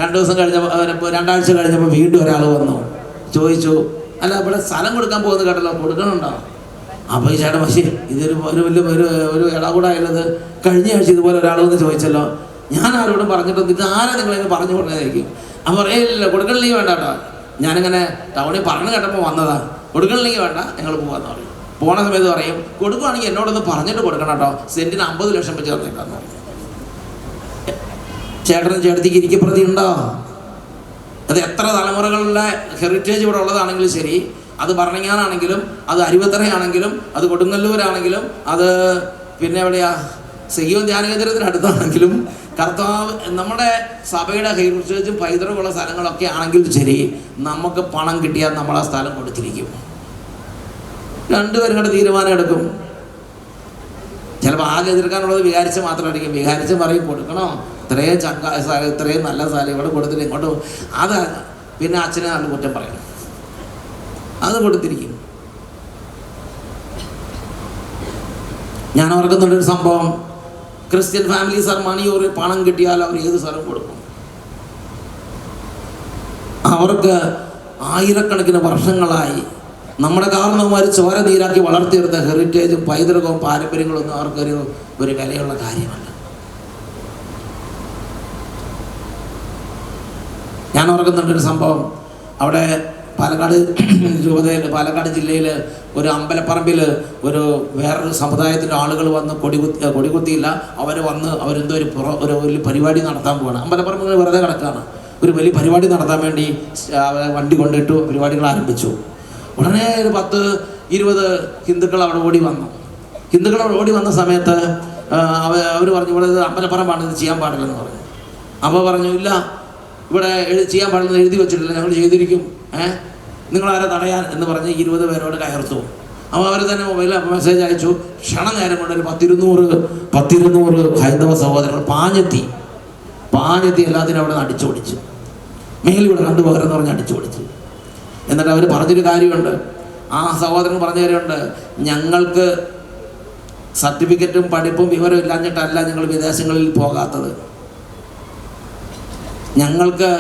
2 ദിവസം കഴിഞ്ഞപ്പോൾ 2 ആഴ്ച കഴിഞ്ഞപ്പോൾ വീണ്ടും ഒരാൾ വന്നു ചോദിച്ചു, അല്ല ഇവിടെ സ്ഥലം കൊടുക്കാൻ പോകുന്നത് കേട്ടല്ലോ, കൊടുക്കണുണ്ടോ? അപ്പോൾ ഈ ചേട്ടൻ, പക്ഷേ ഇതൊരു ഒരു ഇടകൂടായുള്ളത്, കഴിഞ്ഞ ആഴ്ച ഇതുപോലെ ഒരാൾ വന്ന് ചോദിച്ചല്ലോ, ഞാൻ ആരോടും പറഞ്ഞിട്ടൊന്നും, ഇത് ആരാ നിങ്ങളിങ്ങനെ പറഞ്ഞു കൊടുക്കുന്നതായിരിക്കും. അപ്പോൾ പറയില്ല, കൊടുക്കണില്ലെങ്കിൽ വേണ്ട കേട്ടോ, ഞാനിങ്ങനെ ടൗണിൽ പറഞ്ഞു കേട്ടപ്പോൾ വന്നതാ, കൊടുക്കണില്ലെങ്കിൽ വേണ്ട, ഞങ്ങൾ പോകാമെന്ന് പറയും. പോണ സമയത്ത് പറയും, കൊടുക്കുകയാണെങ്കിൽ എന്നോടൊന്ന് പറഞ്ഞിട്ട് കൊടുക്കണം കേട്ടോ, സെൻറ്റിന് 50 ലക്ഷം വെച്ച് തന്നേക്കാന്ന് പറയും. ചേട്ടനും ചേട്ടത്തിക്ക് ഇരിക്കപ്രതി ഉണ്ടോ? അത് എത്ര തലമുറകളുടെ ഹെറിറ്റേജ് ഇവിടെ ഉള്ളതാണെങ്കിലും ശരി, അത് ഭരണങ്ങാനാണെങ്കിലും, അത് അരുവത്തറയാണെങ്കിലും, അത് കൊടുങ്ങല്ലൂരാണെങ്കിലും, അത് പിന്നെ എവിടെയാ സഹീവൻ ധ്യാനകേന്ദ്രത്തിനടുത്താണെങ്കിലും, കർത്താവ് നമ്മുടെ സഭയുടെ ഹെറിറ്റേജും പൈതൃകമുള്ള സ്ഥലങ്ങളൊക്കെ ആണെങ്കിലും ശരി, നമുക്ക് പണം കിട്ടിയാൽ നമ്മൾ ആ സ്ഥലം കൊടുത്തിരിക്കും. രണ്ടുപേരും കൂടെ തീരുമാനം എടുക്കും. ചിലപ്പോൾ ആകെ എതിർക്കാനുള്ളത് വികാരിച്ച് മാത്രമായിരിക്കും. വികാരിച്ച് പറയും, കൊടുക്കണോ, ഇത്രയും നല്ല സ്ഥലം ഇവിടെ കൊടുത്തിട്ട് ഇങ്ങോട്ട്, അത് പിന്നെ അച്ഛനെ നല്ല കുറ്റം പറയണം, അത് കൊടുത്തിരിക്കും. ഞാൻ ഓർക്കുന്നുള്ളൊരു സംഭവം, Christian families are money or, പണം കിട്ടിയാൽ അവർ ഏത് സ്ഥലം കൊടുക്കും. അവർക്ക് ആയിരക്കണക്കിന് വർഷങ്ങളായി നമ്മുടെ കാരണവന്മാർ ചോര നീരാക്കി വളർത്തിയെടുത്ത ഹെറിറ്റേജും പൈതൃകവും പാരമ്പര്യങ്ങളൊന്നും അവർക്കൊരു വിലയുള്ള കാര്യമല്ല. ഞാൻ ഓർക്കുന്നുണ്ടൊരു സംഭവം, അവിടെ പാലക്കാട് ജില്ലയിൽ ഒരു അമ്പലപ്പറമ്പിൽ ഒരു വേറൊരു സമുദായത്തിൻ്റെ ആളുകൾ വന്ന് കൊടികുത്തിയില്ല, അവരെന്തോ ഒരു വലിയ പരിപാടി നടത്താൻ പോവാണ്. അമ്പലപ്പറമ്പിൽ വെറുതെ കിടക്കുകയാണ്. ഒരു വലിയ പരിപാടി നടത്താൻ വേണ്ടി വണ്ടി കൊണ്ടിട്ടു, പരിപാടികൾ ആരംഭിച്ചു. ഉടനെ ഒരു 10-20 ഹിന്ദുക്കൾ അവിടെ ഓടി വന്ന സമയത്ത് അവർ പറഞ്ഞു, ഇവിടെ അമ്പലപ്പറമ്പാണ്, ഇത് ചെയ്യാൻ പാടില്ലെന്ന് പറഞ്ഞു. അപ്പോൾ പറഞ്ഞു, ഇല്ല ഇവിടെ ചെയ്യാൻ പാടില്ലെന്ന് എഴുതി വെച്ചിട്ടില്ല, ഞങ്ങൾ ചെയ്തിരിക്കും, നിങ്ങളാരെ തടയാൻ എന്ന് പറഞ്ഞ് 20 പേരോട് കയർത്തു. അപ്പോൾ അവർ തന്നെ മൊബൈലിൽ മെസ്സേജ് അയച്ചു. ക്ഷണനേരം കൊണ്ട് ഒരു 10-200 ഹൈന്ദവ സഹോദരങ്ങൾ പാഞ്ഞെത്തി എല്ലാത്തിനും അവിടെ നിന്ന് അടിച്ചോടിച്ചു. മേലിവിടെ കണ്ടുപോകരെന്ന് പറഞ്ഞ് അടിച്ചോടിച്ചു. എന്നിട്ട് അവർ പറഞ്ഞൊരു കാര്യമുണ്ട്, ആ സഹോദരൻ പറഞ്ഞ കാര്യമുണ്ട്, ഞങ്ങൾക്ക് സർട്ടിഫിക്കറ്റും പഠിപ്പും വിവരവും ഇല്ലാഞ്ഞിട്ടല്ല ഞങ്ങൾ വിദേശങ്ങളിൽ പോകാത്തത്, ഞങ്ങൾക്ക്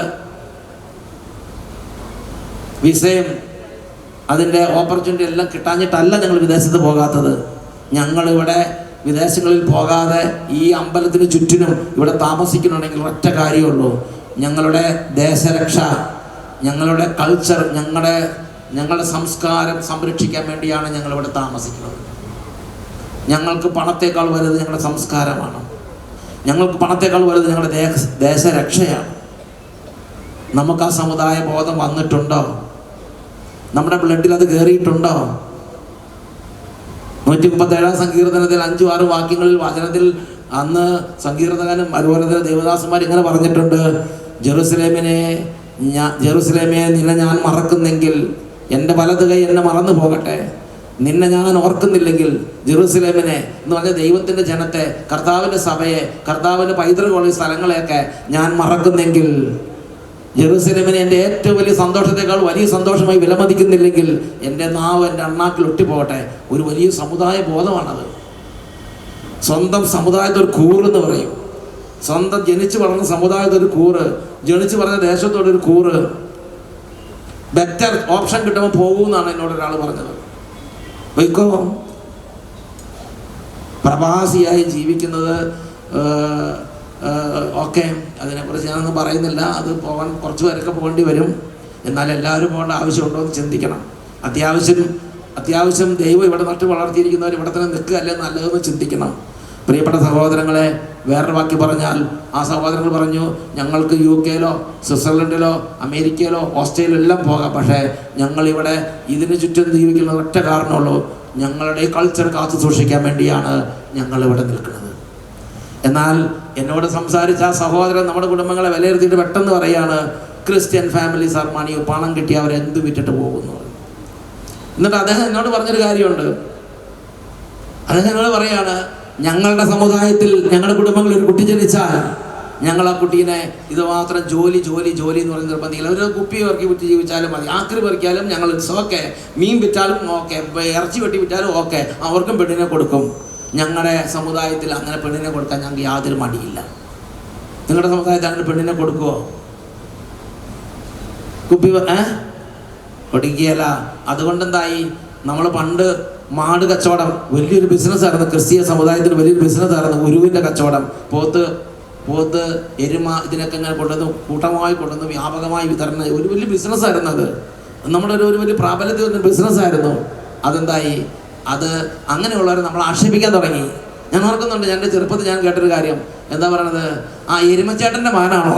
വിസയും അതിൻ്റെ ഓപ്പർച്യൂണിറ്റി എല്ലാം കിട്ടാഞ്ഞിട്ടല്ല ഞങ്ങൾ വിദേശത്ത് പോകാത്തത്. ഞങ്ങളിവിടെ വിദേശങ്ങളിൽ പോകാതെ ഈ അമ്പലത്തിന് ചുറ്റിനും ഇവിടെ താമസിക്കണമെങ്കിൽ ഒറ്റ കാര്യമുള്ളൂ, ഞങ്ങളുടെ ദേശരക്ഷ, ഞങ്ങളുടെ കൾച്ചർ, ഞങ്ങളുടെ സംസ്കാരം സംരക്ഷിക്കാൻ വേണ്ടിയാണ് ഞങ്ങളിവിടെ താമസിക്കുന്നത്. ഞങ്ങൾക്ക് പണത്തേക്കാൾ വലുത് ഞങ്ങളുടെ സംസ്കാരമാണ്, ഞങ്ങൾക്ക് പണത്തേക്കാൾ വലുത് ഞങ്ങളുടെ ദേശരക്ഷയാണ്. നമുക്ക് ആ സമുദായ ബോധം വന്നിട്ടുണ്ടോ? നമ്മുടെ ബ്ലഡിൽ അത് കയറിയിട്ടുണ്ടോ? 137 സങ്കീർത്തനത്തിൽ 5-6 വാക്യങ്ങളിൽ വചനത്തിൽ അന്ന് സങ്കീർത്തകനും അതുപോലെ തന്നെ ദേവദാസന്മാർ ഇങ്ങനെ പറഞ്ഞിട്ടുണ്ട്, ജെറുസലേമേ നിന്നെ ഞാൻ മറക്കുന്നെങ്കിൽ എൻ്റെ വലത് കൈ എന്നെ മറന്നു പോകട്ടെ, നിന്നെ ഞാൻ ഓർക്കുന്നില്ലെങ്കിൽ ജെറുസലേമിനെ എന്ന് പറഞ്ഞ ദൈവത്തിൻ്റെ ജനത്തെ, കർത്താവിൻ്റെ സഭയെ, കർത്താവിൻ്റെ പൈതൃകമുള്ള സ്ഥലങ്ങളെയൊക്കെ ഞാൻ മറക്കുന്നെങ്കിൽ ജെറുസലേമിനെ എൻ്റെ ഏറ്റവും വലിയ സന്തോഷത്തെക്കാൾ വലിയ സന്തോഷമായി വിലമതിക്കുന്നില്ലെങ്കിൽ എൻ്റെ നാവ് എൻ്റെ അണ്ണാക്കിൽ ഒട്ടിപ്പോകട്ടെ. ഒരു വലിയ സമുദായ ബോധമാണത്. സ്വന്തം സമുദായത്തൊരു കൂറെന്ന് പറയും. സ്വന്തം ജനിച്ചു വളർന്ന സമുദായത്തൊരു കൂറ്, ജനിച്ചു പറഞ്ഞ ദേശത്തോടൊരു കൂറ്. ബെറ്റർ ഓപ്ഷൻ കിട്ടുമ്പോൾ പോകുമെന്നാണ് എന്നോട് ഒരാൾ പറഞ്ഞത്. വൈക്കോ പ്രവാസിയായി ജീവിക്കുന്നത് ഓക്കെ, അതിനെക്കുറിച്ച് ഞാനൊന്നും പറയുന്നില്ല. അത് പോകാൻ കുറച്ച് പേരൊക്കെ പോകേണ്ടി വരും. എന്നാൽ എല്ലാവരും പോകേണ്ട ആവശ്യമുണ്ടോ എന്ന് ചിന്തിക്കണം. അത്യാവശ്യം ദൈവം ഇവിടെ നട്ട് വളർത്തിയിരിക്കുന്നവർ ഇവിടെ തന്നെ നിൽക്കുകയല്ലേ നല്ലതെന്ന് ചിന്തിക്കണം. പ്രിയപ്പെട്ട സഹോദരങ്ങളെ, വേറൊരു വാക്കി പറഞ്ഞാൽ, ആ സഹോദരങ്ങൾ പറഞ്ഞു, ഞങ്ങൾക്ക് UK സ്വിറ്റ്സർലൻഡിലോ അമേരിക്കയിലോ ഓസ്ട്രേലിയയിലോ എല്ലാം പോകാം, പക്ഷേ ഞങ്ങളിവിടെ ഇതിന് ചുറ്റും ജീവിക്കുന്ന ഒറ്റ കാരണമുള്ളൂ, ഞങ്ങളുടെ കൾച്ചർ കാത്തു സൂക്ഷിക്കാൻ വേണ്ടിയാണ് ഞങ്ങളിവിടെ നിൽക്കുന്നത്. എന്നാൽ എന്നോട് സംസാരിച്ച ആ സഹോദരൻ നമ്മുടെ കുടുംബങ്ങളെ വിലയിരുത്തിയിട്ട് പെട്ടെന്ന് പറയാണ്, ക്രിസ്ത്യൻ ഫാമിലീസ് ആർ മണി, പണം കിട്ടി അവരെന്ത് വിറ്റിട്ട് പോകുന്നു. എന്നിട്ട് അദ്ദേഹം എന്നോട് പറഞ്ഞൊരു കാര്യമുണ്ട്. അദ്ദേഹം എന്നോട് പറയാണ്, ഞങ്ങളുടെ സമുദായത്തിൽ ഞങ്ങളുടെ കുടുംബങ്ങളിൽ ഒരു കുട്ടി ജനിച്ചാൽ ഞങ്ങൾ ആ കുട്ടീനെ ഇത് മാത്രം ജോലി എന്ന് പറഞ്ഞ് നിർബന്ധിക്കില്ല. ഒരു കുപ്പി ഇറക്കി വിറ്റ് ജീവിച്ചാലും മതി, ആക്രി പറിക്കാലും ഞങ്ങൾ ഓക്കെ, മീൻ വിറ്റാലും ഓക്കെ, ഇറച്ചി വെട്ടി വിറ്റാലും ഓക്കെ, അവർക്കും പെണ്ണിനെ കൊടുക്കും. ഞങ്ങളുടെ സമുദായത്തിൽ അങ്ങനെ പെണ്ണിനെ കൊടുക്കാൻ ഞങ്ങൾക്ക് യാതൊരു മടിയില്ല. നിങ്ങളുടെ സമുദായത്തിൽ അങ്ങനെ പെണ്ണിനെ കൊടുക്കുമോ? കുപ്പി കൊടുക്കുകയല്ല. അതുകൊണ്ടെന്തായി, നമ്മൾ പണ്ട് മാട് കച്ചവടം വലിയൊരു ബിസിനസ്സായിരുന്നു. ക്രിസ്തീയ സമുദായത്തിന് വലിയൊരു ബിസിനസ്സായിരുന്നു. ഉരുവിൻ്റെ കച്ചവടം, പോത്ത് എരുമ ഇതിനൊക്കെ ഇങ്ങനെ കൊണ്ടുവന്ന് കൂട്ടമായി കൊണ്ടുവന്ന് വ്യാപകമായി വിതരണം, ഒരു വലിയ ബിസിനസ്സായിരുന്നു. അത് നമ്മുടെ ഒരു വലിയ പ്രാബല്യത്തിൽ വന്ന ബിസിനസ്സായിരുന്നു. അതെന്തായി, അത് അങ്ങനെയുള്ളവരെ നമ്മൾ ആക്ഷേപിക്കാൻ തുടങ്ങി. ഞാൻ ഓർക്കുന്നുണ്ട്, എൻ്റെ ചെറുപ്പത്തിൽ ഞാൻ കേട്ടൊരു കാര്യം. എന്താ പറയണത്, ആ എരുമച്ചേട്ടൻ്റെ മകനാണോ,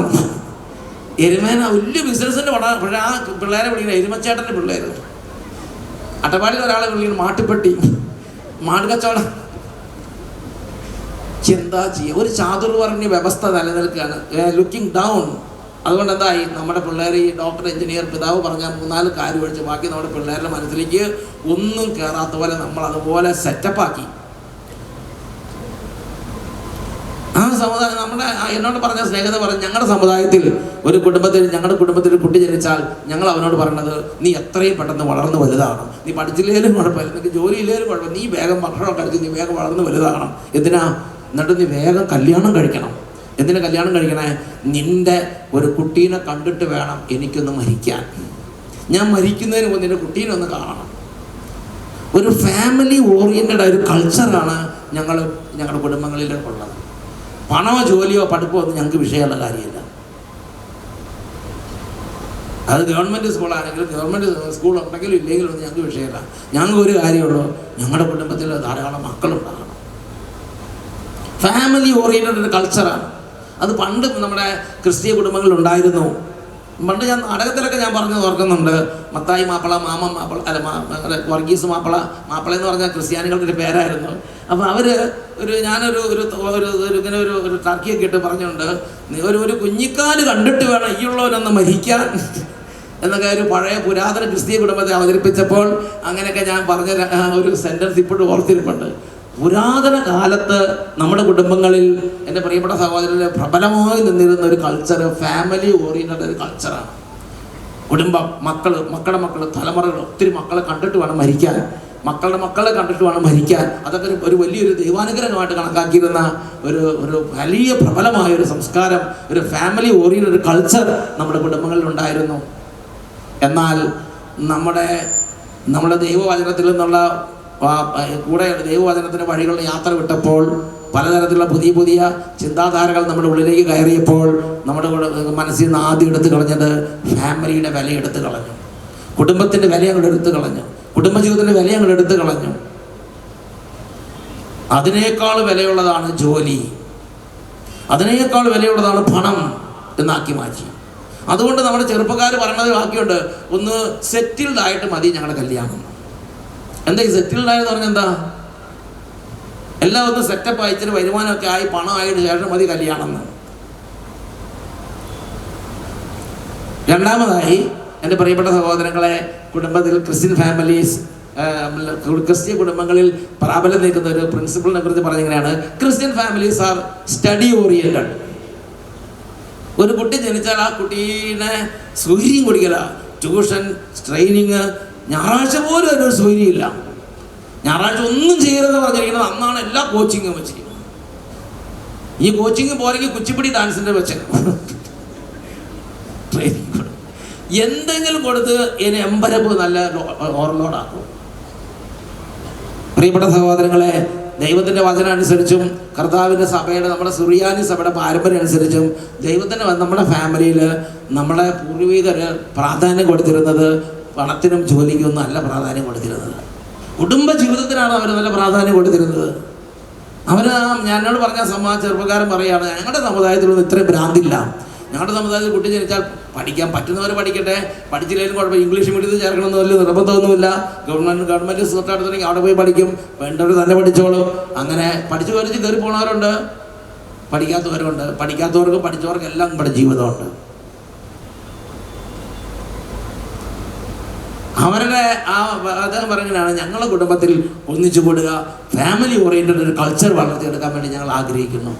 എരുമേന വലിയ ബിസിനസ്സിൻ്റെ പടം. പക്ഷേ ആ പിള്ളേരെ വിളിക്കുന്ന എരുമച്ചേട്ടൻ്റെ പിള്ളേർ. അട്ടപ്പാടിയിൽ ഒരാളെ വിളിക്കുന്നത് മാട്ടുപ്പെട്ടി, മാട് കച്ചവടം. എന്താ ചെയ്യുക, ഒരു ചാതുർവർണ്ണ വ്യവസ്ഥ നിലനിൽക്കുകയാണ്, ലുക്കിംഗ് ഡൗൺ. അതുകൊണ്ട് എന്തായി, നമ്മുടെ പിള്ളേർ ഈ ഡോക്ടർ, എഞ്ചിനീയർ, പിതാവ് പറഞ്ഞ 3-4 കാര്യം ഒഴിച്ച് ബാക്കി നമ്മുടെ പിള്ളേരുടെ മനസ്സിലേക്ക് ഒന്നും കയറാത്ത പോലെ നമ്മൾ അതുപോലെ സെറ്റപ്പാക്കി. ആ സമുദായം നമ്മുടെ എന്നോട് പറഞ്ഞ സ്നേഹിത പറഞ്ഞു, ഞങ്ങളുടെ സമുദായത്തിൽ ഞങ്ങളുടെ കുടുംബത്തിൽ ഒരു കുട്ടി ജനിച്ചാൽ ഞങ്ങൾ അവനോട് പറയണത്, നീ എത്രയും പെട്ടെന്ന് വളർന്ന് വലുതാകണം. നീ പഠിച്ചില്ലേലും കുഴപ്പമില്ല, നിനക്ക് ജോലിയില്ലേലും കുഴപ്പമില്ല, നീ വേഗം ഭക്ഷണം കഴിച്ച് നീ വേഗം വളർന്ന് വലുതാകണം. എന്തിനാ? എന്നിട്ട് നീ വേഗം കല്യാണം കഴിക്കണം. എന്തിനാ കല്യാണം കഴിക്കണേ? നിൻ്റെ ഒരു കുട്ടീനെ കണ്ടിട്ട് വേണം എനിക്കൊന്ന് മരിക്കാൻ. ഞാൻ മരിക്കുന്നതിന് മുമ്പ് നിൻ്റെ കുട്ടീനെ ഒന്ന് കാണണം. ഒരു ഫാമിലി ഓറിയൻറ്റഡ് ഒരു കൾച്ചറാണ് ഞങ്ങളുടെ കുടുംബങ്ങളിൽ ഉള്ളത്. പണമോ ജോലിയോ പഠിപ്പോ ഒന്നും ഞങ്ങൾക്ക് വിഷയമുള്ള കാര്യമില്ല. അത് ഗവൺമെൻറ് സ്കൂളാണെങ്കിലും ഗവൺമെൻറ് സ്കൂൾ ഉണ്ടെങ്കിലും ഇല്ലെങ്കിലും ഒന്നും ഞങ്ങൾക്ക് വിഷയമില്ല. ഞങ്ങൾക്ക് ഒരു കാര്യമുള്ളൂ, ഞങ്ങളുടെ കുടുംബത്തിൽ ധാരാളം മക്കളുണ്ടാകണം. ഫാമിലി ഓറിയൻറ്റഡ് ഒരു കൾച്ചറാണ്. അത് പണ്ട് നമ്മുടെ ക്രിസ്തീയ കുടുംബങ്ങളിലുണ്ടായിരുന്നു. പണ്ട് ഞാൻ നാടകത്തിലൊക്കെ ഞാൻ പറഞ്ഞത് ഓർക്കുന്നുണ്ട്. മത്തായി മാപ്പിള, മാമൻ മാപ്പിള, അല്ല വർഗീസ് മാപ്പിള എന്ന് പറഞ്ഞാൽ ക്രിസ്ത്യാനികളുടെ ഒരു പേരായിരുന്നു. അപ്പോൾ ഞാനൊരു ഇങ്ങനെ ഒരു ടർക്കിയൊക്കെ ഇട്ട് പറഞ്ഞുകൊണ്ട്, ഒരു കുഞ്ഞിക്കാല് കണ്ടിട്ട് വേണം ഈയുള്ളവനൊന്ന് മരിക്കാൻ എന്നൊക്കെ ഒരു പഴയ പുരാതന ക്രിസ്തീയ കുടുംബത്തെ അവതരിപ്പിച്ചപ്പോൾ അങ്ങനെയൊക്കെ ഞാൻ പറഞ്ഞ ഒരു സെൻറ്റൻസ് ഇപ്പോഴും ഓർത്തിരിപ്പുണ്ട്. പുരാതന കാലത്ത് നമ്മുടെ കുടുംബങ്ങളിൽ, എൻ്റെ പ്രിയപ്പെട്ട സഹോദരനെ, പ്രബലമായി നിന്നിരുന്ന ഒരു കൾച്ചർ ഫാമിലി ഓറിയൻറ്റഡ് ഒരു കൾച്ചറാണ്. കുടുംബം, മക്കളുടെ മക്കൾ, തലമുറകൾ, ഒത്തിരി മക്കളെ കണ്ടിട്ട് വേണം മരിക്കാൻ, മക്കളെ കണ്ടിട്ട് വേണം മരിക്കാൻ. അതൊക്കെ ഒരു വലിയൊരു ദൈവാനുഗ്രഹമായിട്ട് കണക്കാക്കിയിരുന്ന ഒരു വലിയ പ്രബലമായ ഒരു സംസ്കാരം, ഒരു ഫാമിലി ഓറിയൻറ്റഡ് ഒരു കൾച്ചർ നമ്മുടെ കുടുംബങ്ങളിൽ ഉണ്ടായിരുന്നു. എന്നാൽ നമ്മുടെ ദൈവവചനത്തിൽ നിന്നുള്ള കൂടെ ദൈവവചനത്തിൻ്റെ വഴികളുടെ യാത്ര വിട്ടപ്പോൾ, പലതരത്തിലുള്ള പുതിയ ചിന്താധാരകൾ നമ്മുടെ ഉള്ളിലേക്ക് കയറിയപ്പോൾ, നമ്മുടെ മനസ്സിൽ നിന്ന് ആദ്യം എടുത്തു കളഞ്ഞത് ഫാമിലിയുടെ വില എടുത്തു കളഞ്ഞു, കുടുംബത്തിൻ്റെ വില അങ്ങോട്ട് എടുത്തു കളഞ്ഞു, കുടുംബജീവിതത്തിൻ്റെ വില അങ്ങോട്ട് എടുത്തു കളഞ്ഞു. അതിനേക്കാൾ വിലയുള്ളതാണ് ജോലി, അതിനേക്കാൾ വിലയുള്ളതാണ് പണം എന്നാക്കി മാറ്റി. അതുകൊണ്ട് നമ്മുടെ ചെറുപ്പക്കാർ പറയുന്നത് വാക്കിയുണ്ട്, ഒന്ന് സെറ്റിൽഡ് ആയിട്ട് മതി ഞങ്ങളുടെ കല്യാണം. എന്താ ഈ സെറ്റിൽഡ് ആയെന്ന് പറഞ്ഞാൽ എന്താ? എല്ലാം ഒന്ന് സെറ്റപ്പ് അയച്ചിട്ട് വരുമാനമൊക്കെ ആയി പണമായിട്ട് ശേഷം മതി കല്യാണം എന്ന്. രണ്ടാമതായി, എൻ്റെ പ്രിയപ്പെട്ട സഹോദരങ്ങളെ, കുടുംബത്തിൽ ക്രിസ്ത്യൻ ഫാമിലീസ്, ക്രിസ്ത്യൻ കുടുംബങ്ങളിൽ പ്രാബല്യം നിൽക്കുന്ന ഒരു പ്രിൻസിപ്പിളിനെ കുറിച്ച് പറഞ്ഞിങ്ങനെയാണ്, Christian families are study oriented. ഒരു കുട്ടി ജനിച്ചാൽ ആ കുട്ടീനെ സൂര്യം കൊടുക്കല, ട്യൂഷൻ, ട്രെയിനിങ്, ഞായറാഴ്ച പോലും അതിനൊരു സൂര്യമില്ല. ഞായറാഴ്ച ഒന്നും ചെയ്യരുതെന്ന് പറഞ്ഞിരിക്കുന്നത്. അന്നാണ് എല്ലാ കോച്ചിങ്ങും വെച്ചിരിക്കുന്നത്. ഈ കോച്ചിങ് പോരെങ്കിൽ കുച്ചിപ്പിടി ഡാൻസിൻ്റെ വെച്ചേക്കണം, ട്രെയിനിങ് എന്തെങ്കിലും കൊടുത്ത് ഇനി എമ്പരപ്പ് നല്ല ഓവർലോഡാക്കും. പ്രിയപ്പെട്ട സഹോദരങ്ങളെ, ദൈവത്തിൻ്റെ വചനം അനുസരിച്ചും കർത്താവിൻ്റെ സഭയുടെ, നമ്മുടെ സുറിയാനി സഭയുടെ പാരമ്പര്യം അനുസരിച്ചും ദൈവത്തിൻ്റെ നമ്മുടെ ഫാമിലിയിൽ നമ്മളെ പൂർവികർ പ്രാധാന്യം കൊടുത്തിരുന്നത് പണത്തിനും ജോലിക്കും ഒന്നും അല്ല പ്രാധാന്യം കൊടുത്തിരുന്നത്. കുടുംബ ജീവിതത്തിനാണ് അവർ നല്ല പ്രാധാന്യം കൊടുത്തിരുന്നത്. അവർ ഞാനോട് പറഞ്ഞ ചെറുപ്പക്കാരൻ പറയുകയാണ്, ഞങ്ങളുടെ സമുദായത്തിലൊന്നും ഇത്രയും ഭ്രാന്തില്ല. ഞങ്ങളുടെ സമുദായത്തിൽ കുട്ടി ജനിച്ചാൽ പഠിക്കാൻ പറ്റുന്നവർ പഠിക്കട്ടെ, പഠിച്ചില്ലെങ്കിലും കുഴപ്പമില്ല, ഇംഗ്ലീഷ് മീഡിയത്തിൽ ചേർക്കണമെന്ന് വലിയ നിർബന്ധമൊന്നുമില്ല. ഗവൺമെൻറ് തൊട്ടടുത്തുണ്ടെങ്കിൽ അവിടെ പോയി പഠിക്കും, വേണ്ടവർ തന്നെ പഠിച്ചോളും. അങ്ങനെ പഠിച്ച് കയറി പോണവരുണ്ട്, പഠിക്കാത്തവരുണ്ട്. പഠിക്കാത്തവർക്കും പഠിച്ചവർക്കും എല്ലാം ഇവിടെ ജീവിതമുണ്ട്. അവരുടെ അദ്ദേഹം പറയുന്നതാണ്, ഞങ്ങളുടെ കുടുംബത്തിൽ ഒന്നിച്ചു കൂടുക, ഫാമിലി ഓറിയൻറ്റഡ് ഒരു കൾച്ചർ വളർത്തിയെടുക്കാൻ വേണ്ടി ഞങ്ങൾ ആഗ്രഹിക്കുന്നു.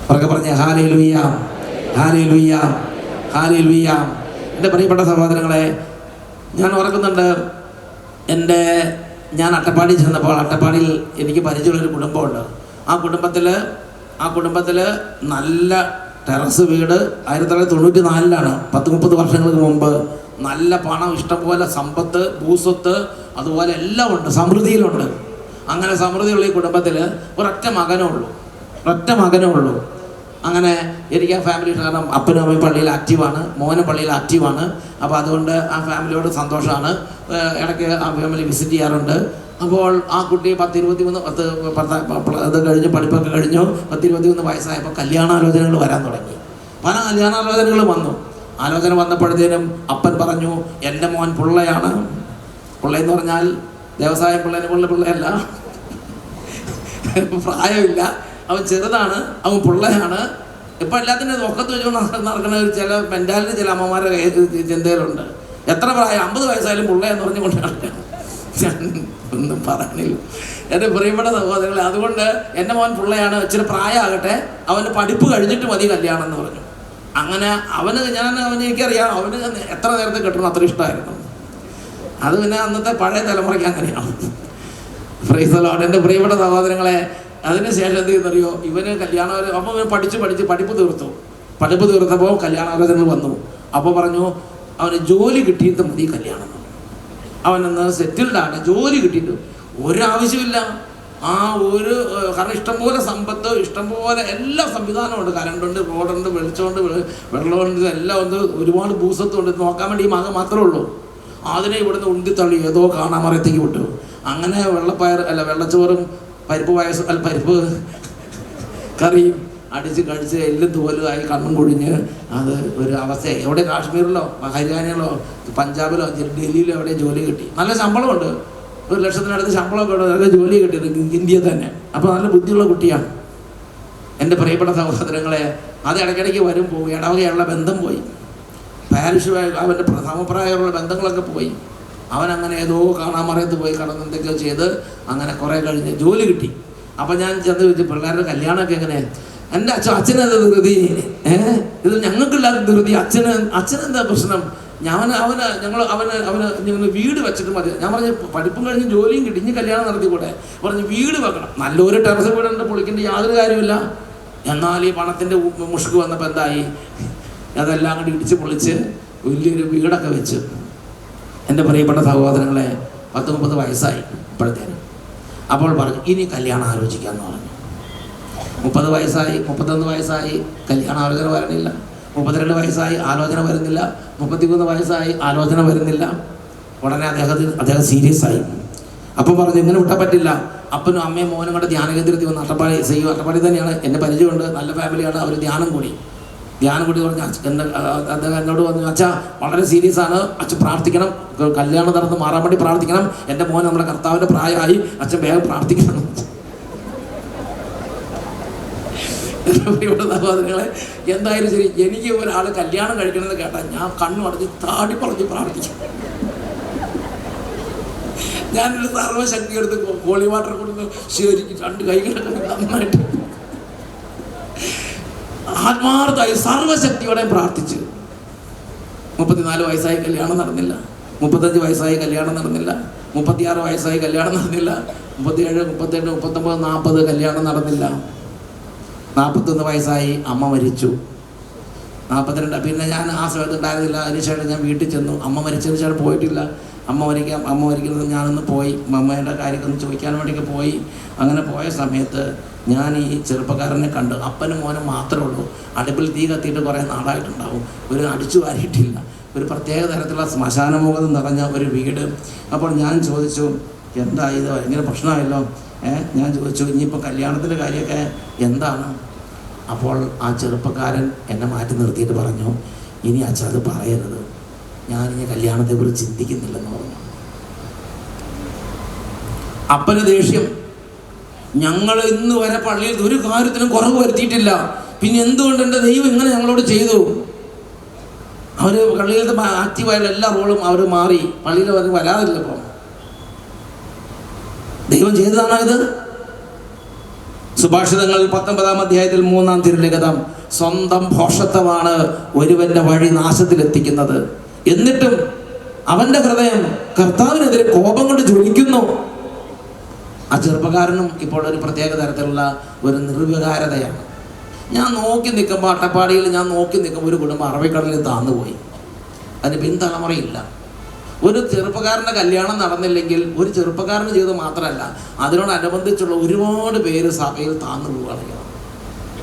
അവർക്ക് പറഞ്ഞ ഹല്ലേലൂയ, ഹല്ലേലൂയ, ഹല്ലേലൂയ. എൻ്റെ പ്രിയപ്പെട്ട സഹോദരങ്ങളെ, ഞാൻ ഓർക്കുന്നുണ്ട്, ഞാൻ അട്ടപ്പാടി ചെന്നപ്പോൾ, അട്ടപ്പാടിയിൽ എനിക്ക് പരിചയമുള്ളൊരു കുടുംബമുണ്ട്. ആ കുടുംബത്തിൽ നല്ല ടെറസ് വീട് 1994 10-30 വർഷങ്ങൾക്ക് മുമ്പ്. നല്ല പണം, ഇഷ്ടംപോലെ സമ്പത്ത്, ഭൂസ്വത്ത്, അതുപോലെ എല്ലാം ഉണ്ട്, സമൃദ്ധിയിലുണ്ട്. അങ്ങനെ സമൃദ്ധിയുള്ള ഈ കുടുംബത്തിൽ ഒരൊറ്റ മകനേ ഉള്ളൂ. അങ്ങനെ എനിക്ക് ആ ഫാമിലി, കാരണം അപ്പനും അമ്മയും പള്ളിയിൽ ആക്റ്റീവാണ്, മോനും പള്ളിയിൽ ആക്റ്റീവാണ്. അപ്പോൾ അതുകൊണ്ട് ആ ഫാമിലിയോട് സന്തോഷമാണ്. ഇടയ്ക്ക് ആ ഫാമിലി വിസിറ്റ് ചെയ്യാറുണ്ട്. അപ്പോൾ ആ കുട്ടി 10-21 അത് കഴിഞ്ഞ് പഠിപ്പൊക്കെ കഴിഞ്ഞു 10-21 വയസ്സായപ്പോൾ കല്യാണാലോചനകൾ വരാൻ തുടങ്ങി. പല കല്യാണാലോചനകളും വന്നു. ആലോചന വന്നപ്പോഴത്തേനും അപ്പൻ പറഞ്ഞു, എൻ്റെ മോൻ പിള്ളയാണ്. പിള്ളയെന്ന് പറഞ്ഞാൽ വ്യവസായം പിള്ളയല്ല, പ്രായമില്ല, അവൻ ചെറുതാണ്, അവൻ പിള്ളയാണ്. ഇപ്പം എല്ലാത്തിനും ഒക്കത്ത് വെച്ചുകൊണ്ട് നടക്കുന്ന ചില മെൻറ്റാലിറ്റി ചില അമ്മമാരുടെ ചിന്തയിലുണ്ട്. എത്ര പ്രായം, 50 വയസ്സായാലും പിള്ളയെന്ന് പറഞ്ഞുകൊണ്ട് നടക്കണം. ഒന്നും പറയണില്ല എൻ്റെ പ്രിയപ്പെട്ട സഹോദരങ്ങളെ. അതുകൊണ്ട് എൻ്റെ മോൻ പിള്ളയാണ്, ഇച്ചിരി പ്രായമാകട്ടെ, അവൻ്റെ പഠിപ്പ് കഴിഞ്ഞിട്ട് മതി കല്യാണം എന്ന് പറഞ്ഞു. അങ്ങനെ എനിക്കറിയാം, അവന് എത്ര നേരത്തെ കെട്ടണം അത്ര ഇഷ്ടമായിരുന്നു. അത് പിന്നെ അന്നത്തെ പഴയ തലമുറയ്ക്ക് അങ്ങനെയാണ്. Price the Lord. എൻ്റെ പ്രിയപ്പെട്ട സഹോദരങ്ങളെ, അതിനുശേഷം എന്ത് ചെയ്യുന്നറിയോ, ഇവന് കല്യാണം, അപ്പോൾ ഇവൻ പഠിപ്പ് തീർത്തപ്പോൾ കല്യാണാലോചനകൾ വന്നു. അപ്പോൾ പറഞ്ഞു, അവന് ജോലി കിട്ടിയിട്ട് മതി കല്യാണം. അവനൊന്ന് സെറ്റിൽഡാണ്, ജോലി കിട്ടിയിട്ട് ഒരാവശ്യമില്ല. കാരണം ഇഷ്ടംപോലെ സമ്പത്ത്, ഇഷ്ടംപോലെ എല്ലാ സംവിധാനമുണ്ട്, കറണ്ടുണ്ട്, റോഡുണ്ട്, വെളിച്ചമുണ്ട്, വെള്ളമുണ്ട്, എല്ലാം ഉണ്ട്, ഒരുപാട് ഭൂസ്വത്തുണ്ട്. നോക്കാൻ വേണ്ടി ഈ മകൻ മാത്രമേ ഉള്ളൂ. അതിനെ ഇവിടുന്ന് ഉന്തിത്തള്ളി ഏതോ കാണാമറയത്തേക്ക് വിട്ടു. അങ്ങനെ വെള്ളച്ചോറും പരിപ്പ് കറിയും അടിച്ച് കഴിച്ച് എല്ലും തോലുമായി കണ്ണും കൊഴിഞ്ഞ് അത് ഒരു അവസ്ഥയായി. എവിടെ കാശ്മീരിലോ ഹരിയാനയിലോ പഞ്ചാബിലോ ഡൽഹിയിലോ എവിടെ ജോലി കിട്ടി. നല്ല ശമ്പളമുണ്ട്, 1 ലക്ഷത്തിനടുത്ത് ശമ്പളമൊക്കെ ഉണ്ട്, നല്ല ജോലി കിട്ടിയത് ഇന്ത്യയിൽ തന്നെ. അപ്പോൾ നല്ല ബുദ്ധിയുള്ള കുട്ടിയാണ്. എൻ്റെ പ്രിയപ്പെട്ട സഹോദരങ്ങളെ, അത് ഇടയ്ക്കിടയ്ക്ക് വരും പോയി, ഇടവകയുള്ള ബന്ധം പോയി, പാരിഷുമായി അവൻ്റെ സമപ്രായമുള്ള ബന്ധങ്ങളൊക്കെ പോയി. അവനങ്ങനെ ഏതോ കാണാമറയത്ത് പോയി കടന്ന് എന്തൊക്കെയോ ചെയ്ത് അങ്ങനെ കുറേ കഴിഞ്ഞ് ജോലി കിട്ടി. അപ്പം ഞാൻ ചെന്ന് ചോദിച്ചു, പിള്ളേരുടെ കല്യാണമൊക്കെ എങ്ങനെ? എൻ്റെ അച്ഛനെന്താ ധൃതി? ഇത് ഞങ്ങൾക്കില്ലാത്ത ധൃതി, അച്ഛനെന്താ പ്രശ്നം? അവന് വീട് വെച്ചിട്ട് മതി. ഞാൻ പറഞ്ഞു, പഠിപ്പും കഴിഞ്ഞ് ജോലിയും കിട്ടി, ഇനി കല്യാണം നടത്തിക്കൂടെ? പറഞ്ഞു, വീട് വെക്കണം. നല്ലൊരു ടെറസ് വീടുണ്ട്, പൊളിക്കേണ്ട യാതൊരു കാര്യമില്ല. എന്നാൽ ഈ പണത്തിൻ്റെ മുഷ്ക് വന്നപ്പോൾ എന്തായി, അതെല്ലാം കൂടി ഇടിച്ച് പൊളിച്ച് വലിയൊരു വീടൊക്കെ വെച്ച്. എൻ്റെ പ്രിയപ്പെട്ട സഹോദരങ്ങളെ, 10-30 വയസ്സായി ഇപ്പോഴത്തേന്. അപ്പോൾ പറഞ്ഞു, ഇനി കല്യാണം ആലോചിക്കാമെന്ന് പറഞ്ഞു. 30 വയസ്സായി, 31 വയസ്സായി, കല്യാണ ആലോചന വരണില്ല. 32 വയസ്സായി, ആലോചന വരുന്നില്ല. 33 വയസ്സായി, ആലോചന വരുന്നില്ല. ഉടനെ അദ്ദേഹം സീരിയസ് ആയി. അപ്പം പറഞ്ഞു, ഇങ്ങനെ വിട്ടാൽ പറ്റില്ല. അപ്പനും അമ്മയും മോനും കൂടെ ധ്യാന കേന്ദ്രത്തിൽ വന്ന് അട്ടപ്പാടി തന്നെയാണ്, എൻ്റെ പരിചയമുണ്ട്, നല്ല ഫാമിലിയാണ്. അവർ ധ്യാനം കൂടി പറഞ്ഞു. അദ്ദേഹം എന്നോട് പറഞ്ഞു, അച്ഛാ വളരെ സീരിയസ് ആണ്, അച്ഛൻ പ്രാർത്ഥിക്കണം, കല്യാണം നടന്ന് മാറാൻ വേണ്ടി പ്രാർത്ഥിക്കണം. എൻ്റെ മോൻ നമ്മുടെ കർത്താവിൻ്റെ പ്രായമായി, അച്ഛൻ വേഗം പ്രാർത്ഥിക്കണം. സഹോദരങ്ങളെ, എന്തായാലും ശരി, എനിക്ക് ഒരാൾ കല്യാണം കഴിക്കണമെന്ന് കേട്ടാൽ ഞാൻ കണ്ണു അടച്ച് താടി പറഞ്ഞ് പ്രാർത്ഥിക്കും. ഞാനൊരു സർവ്വശക്തി എടുത്ത് ഹോളി വാട്ടർ കൊടുത്ത് ശരിക്കും 2 കൈകളൊക്കെ നന്നായിട്ട് ആത്മാർത്ഥമായി സർവശക്തിയോടെ പ്രാർത്ഥിച്ച് 34 വയസ്സായി കല്യാണം നടന്നില്ല, 35 വയസ്സായി കല്യാണം നടന്നില്ല, 36 വയസ്സായി കല്യാണം നടന്നില്ല, 37, 38, 39, 40 കല്യാണം നടന്നില്ല. 41 വയസ്സായി അമ്മ മരിച്ചു. 42 പിന്നെ ഞാൻ ആ സമയത്ത് ഉണ്ടായിരുന്നില്ല. അതിനുശേഷം ഞാൻ വീട്ടിൽ ചെന്നു. അമ്മ മരിച്ചതിന് ശേഷം പോയിട്ടില്ല. അമ്മ മരിക്കുന്നത് ഞാനൊന്ന് പോയി അമ്മേൻ്റെ കാര്യമൊക്കെ ഒന്ന് ചോദിക്കാൻ വേണ്ടിയൊക്കെ പോയി. അങ്ങനെ പോയ സമയത്ത് ഞാൻ ഈ ചെറുപ്പക്കാരനെ കണ്ട്. അപ്പനും മോനും മാത്രമേ ഉള്ളൂ. അടുപ്പിൽ തീ കത്തിയിട്ട് കുറേ നാളായിട്ടുണ്ടാവും. ഒരു അടിച്ചു വാരിയിട്ടില്ല. ഒരു പ്രത്യേക തരത്തിലുള്ള ശ്മശാനമുഖം നിറഞ്ഞ ഒരു വീട്. അപ്പോൾ ഞാൻ ചോദിച്ചു, എന്താ ഇത് ഭയങ്കര പ്രശ്നമായല്ലോ. ഞാൻ ചോദിച്ചു, ഇനിയിപ്പോൾ കല്യാണത്തിൻ്റെ കാര്യമൊക്കെ എന്താണ്? അപ്പോൾ ആ ചെറുപ്പക്കാരൻ എന്നെ മാറ്റി നിർത്തിയിട്ട് പറഞ്ഞു, ഇനി അച്ഛാ അത് പറയരുത്, ഞാനിനി കല്യാണത്തെക്കുറിച്ച് ചിന്തിക്കുന്നില്ലെന്ന് പറഞ്ഞു. അപ്പന് ദേഷ്യം. ഞങ്ങൾ ഇന്ന് വരെ പള്ളിയിൽ ഒരു കാര്യത്തിനും കുറവ് വരുത്തിയിട്ടില്ല, പിന്നെ എന്തുകൊണ്ട് എൻ്റെ ദൈവം ഇങ്ങനെ ഞങ്ങളോട് ചെയ്തു? അവർ പള്ളിയിലത്തെ ആക്റ്റീവായുള്ള എല്ലാ റോളും അവർ മാറി, പള്ളിയിൽ അവർ വരാതില്ല. ഇപ്പോൾ ദൈവം ചെയ്തതാണോ ഇത്? സുഭാഷിതങ്ങൾ 19-ാം അധ്യായത്തിൽ 3-ാം തിരുലിഖിതം, സ്വന്തം ഭോഷത്വമാണ് ഒരുവന്റെ വഴി നാശത്തിലെത്തിക്കുന്നത്. എന്നിട്ടും അവന്റെ ഹൃദയം കർത്താവിനെതിരെ കോപം കൊണ്ട് ജ്വലിക്കുന്നു. ആ ചെറുപ്പക്കാരനും ഇപ്പോൾ ഒരു പ്രത്യേക തരത്തിലുള്ള ഒരു നിർവികാരതയാണ്. ഞാൻ നോക്കി നിൽക്കുമ്പോൾ, അട്ടപ്പാടിയിൽ ഞാൻ നോക്കി നിൽക്കുമ്പോൾ ഒരു കുടുംബം അറബിക്കടലിൽ താന്നുപോയി. അതിന് പിൻതലമുറയില്ല. ഒരു ചെറുപ്പക്കാരൻ്റെ കല്യാണം നടന്നില്ലെങ്കിൽ ഒരു ചെറുപ്പക്കാരൻ്റെ ജീവിതം മാത്രമല്ല, അതിനോടനുബന്ധിച്ചുള്ള ഒരുപാട് പേര് സഭയിൽ താന്നു പോവുകയാണ്.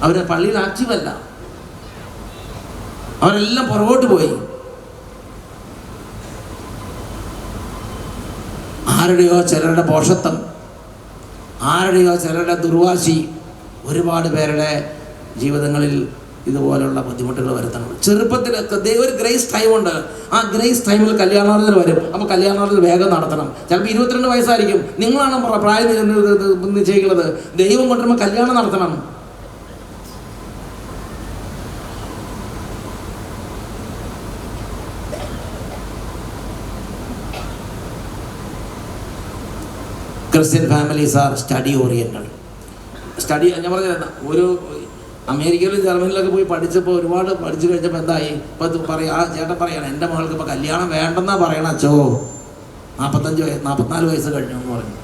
അവർ പള്ളിയിൽ ആക്റ്റീവല്ല, അവരെല്ലാം പുറകോട്ട് പോയി. ആരുടെയോ ചിലരുടെ പോഷത്വം, ആരുടെയോ ചിലരുടെ ദുർവാശി ഒരുപാട് പേരുടെ ജീവിതങ്ങളിൽ ഇതുപോലുള്ള ബുദ്ധിമുട്ടുകൾ വരുത്തണം. ചെറുപ്പത്തിൽ ഒരു ഗ്രേസ് ടൈമുണ്ട്. ആ ഗ്രേസ് ടൈമിൽ കല്യാണാലോചന വരും. അപ്പോൾ കല്യാണാലോചന വേഗം നടത്തണം. ചിലപ്പോൾ 22 വയസ്സായിരിക്കും. നിങ്ങളാണ് പ്രായം നിശ്ചയിക്കുന്നത്. ദൈവം കൊണ്ടുവരുമ്പോൾ കല്യാണം നടത്തണം. Christian families are study oriented. ഞാൻ പറഞ്ഞത്, ഒരു അമേരിക്കയിലും ജർമ്മനിയിലൊക്കെ പോയി പഠിച്ചപ്പോൾ ഒരുപാട് പഠിച്ചു കഴിഞ്ഞപ്പോൾ എന്തായി? ഇപ്പോൾ പറയാം, ആ ചേട്ടൻ പറയണം, എൻ്റെ മകൾക്ക് ഇപ്പോൾ കല്യാണം വേണ്ടെന്നാ പറയണം അച്ചോ, 44 വയസ്സ് കഴിഞ്ഞു എന്ന് പറഞ്ഞു.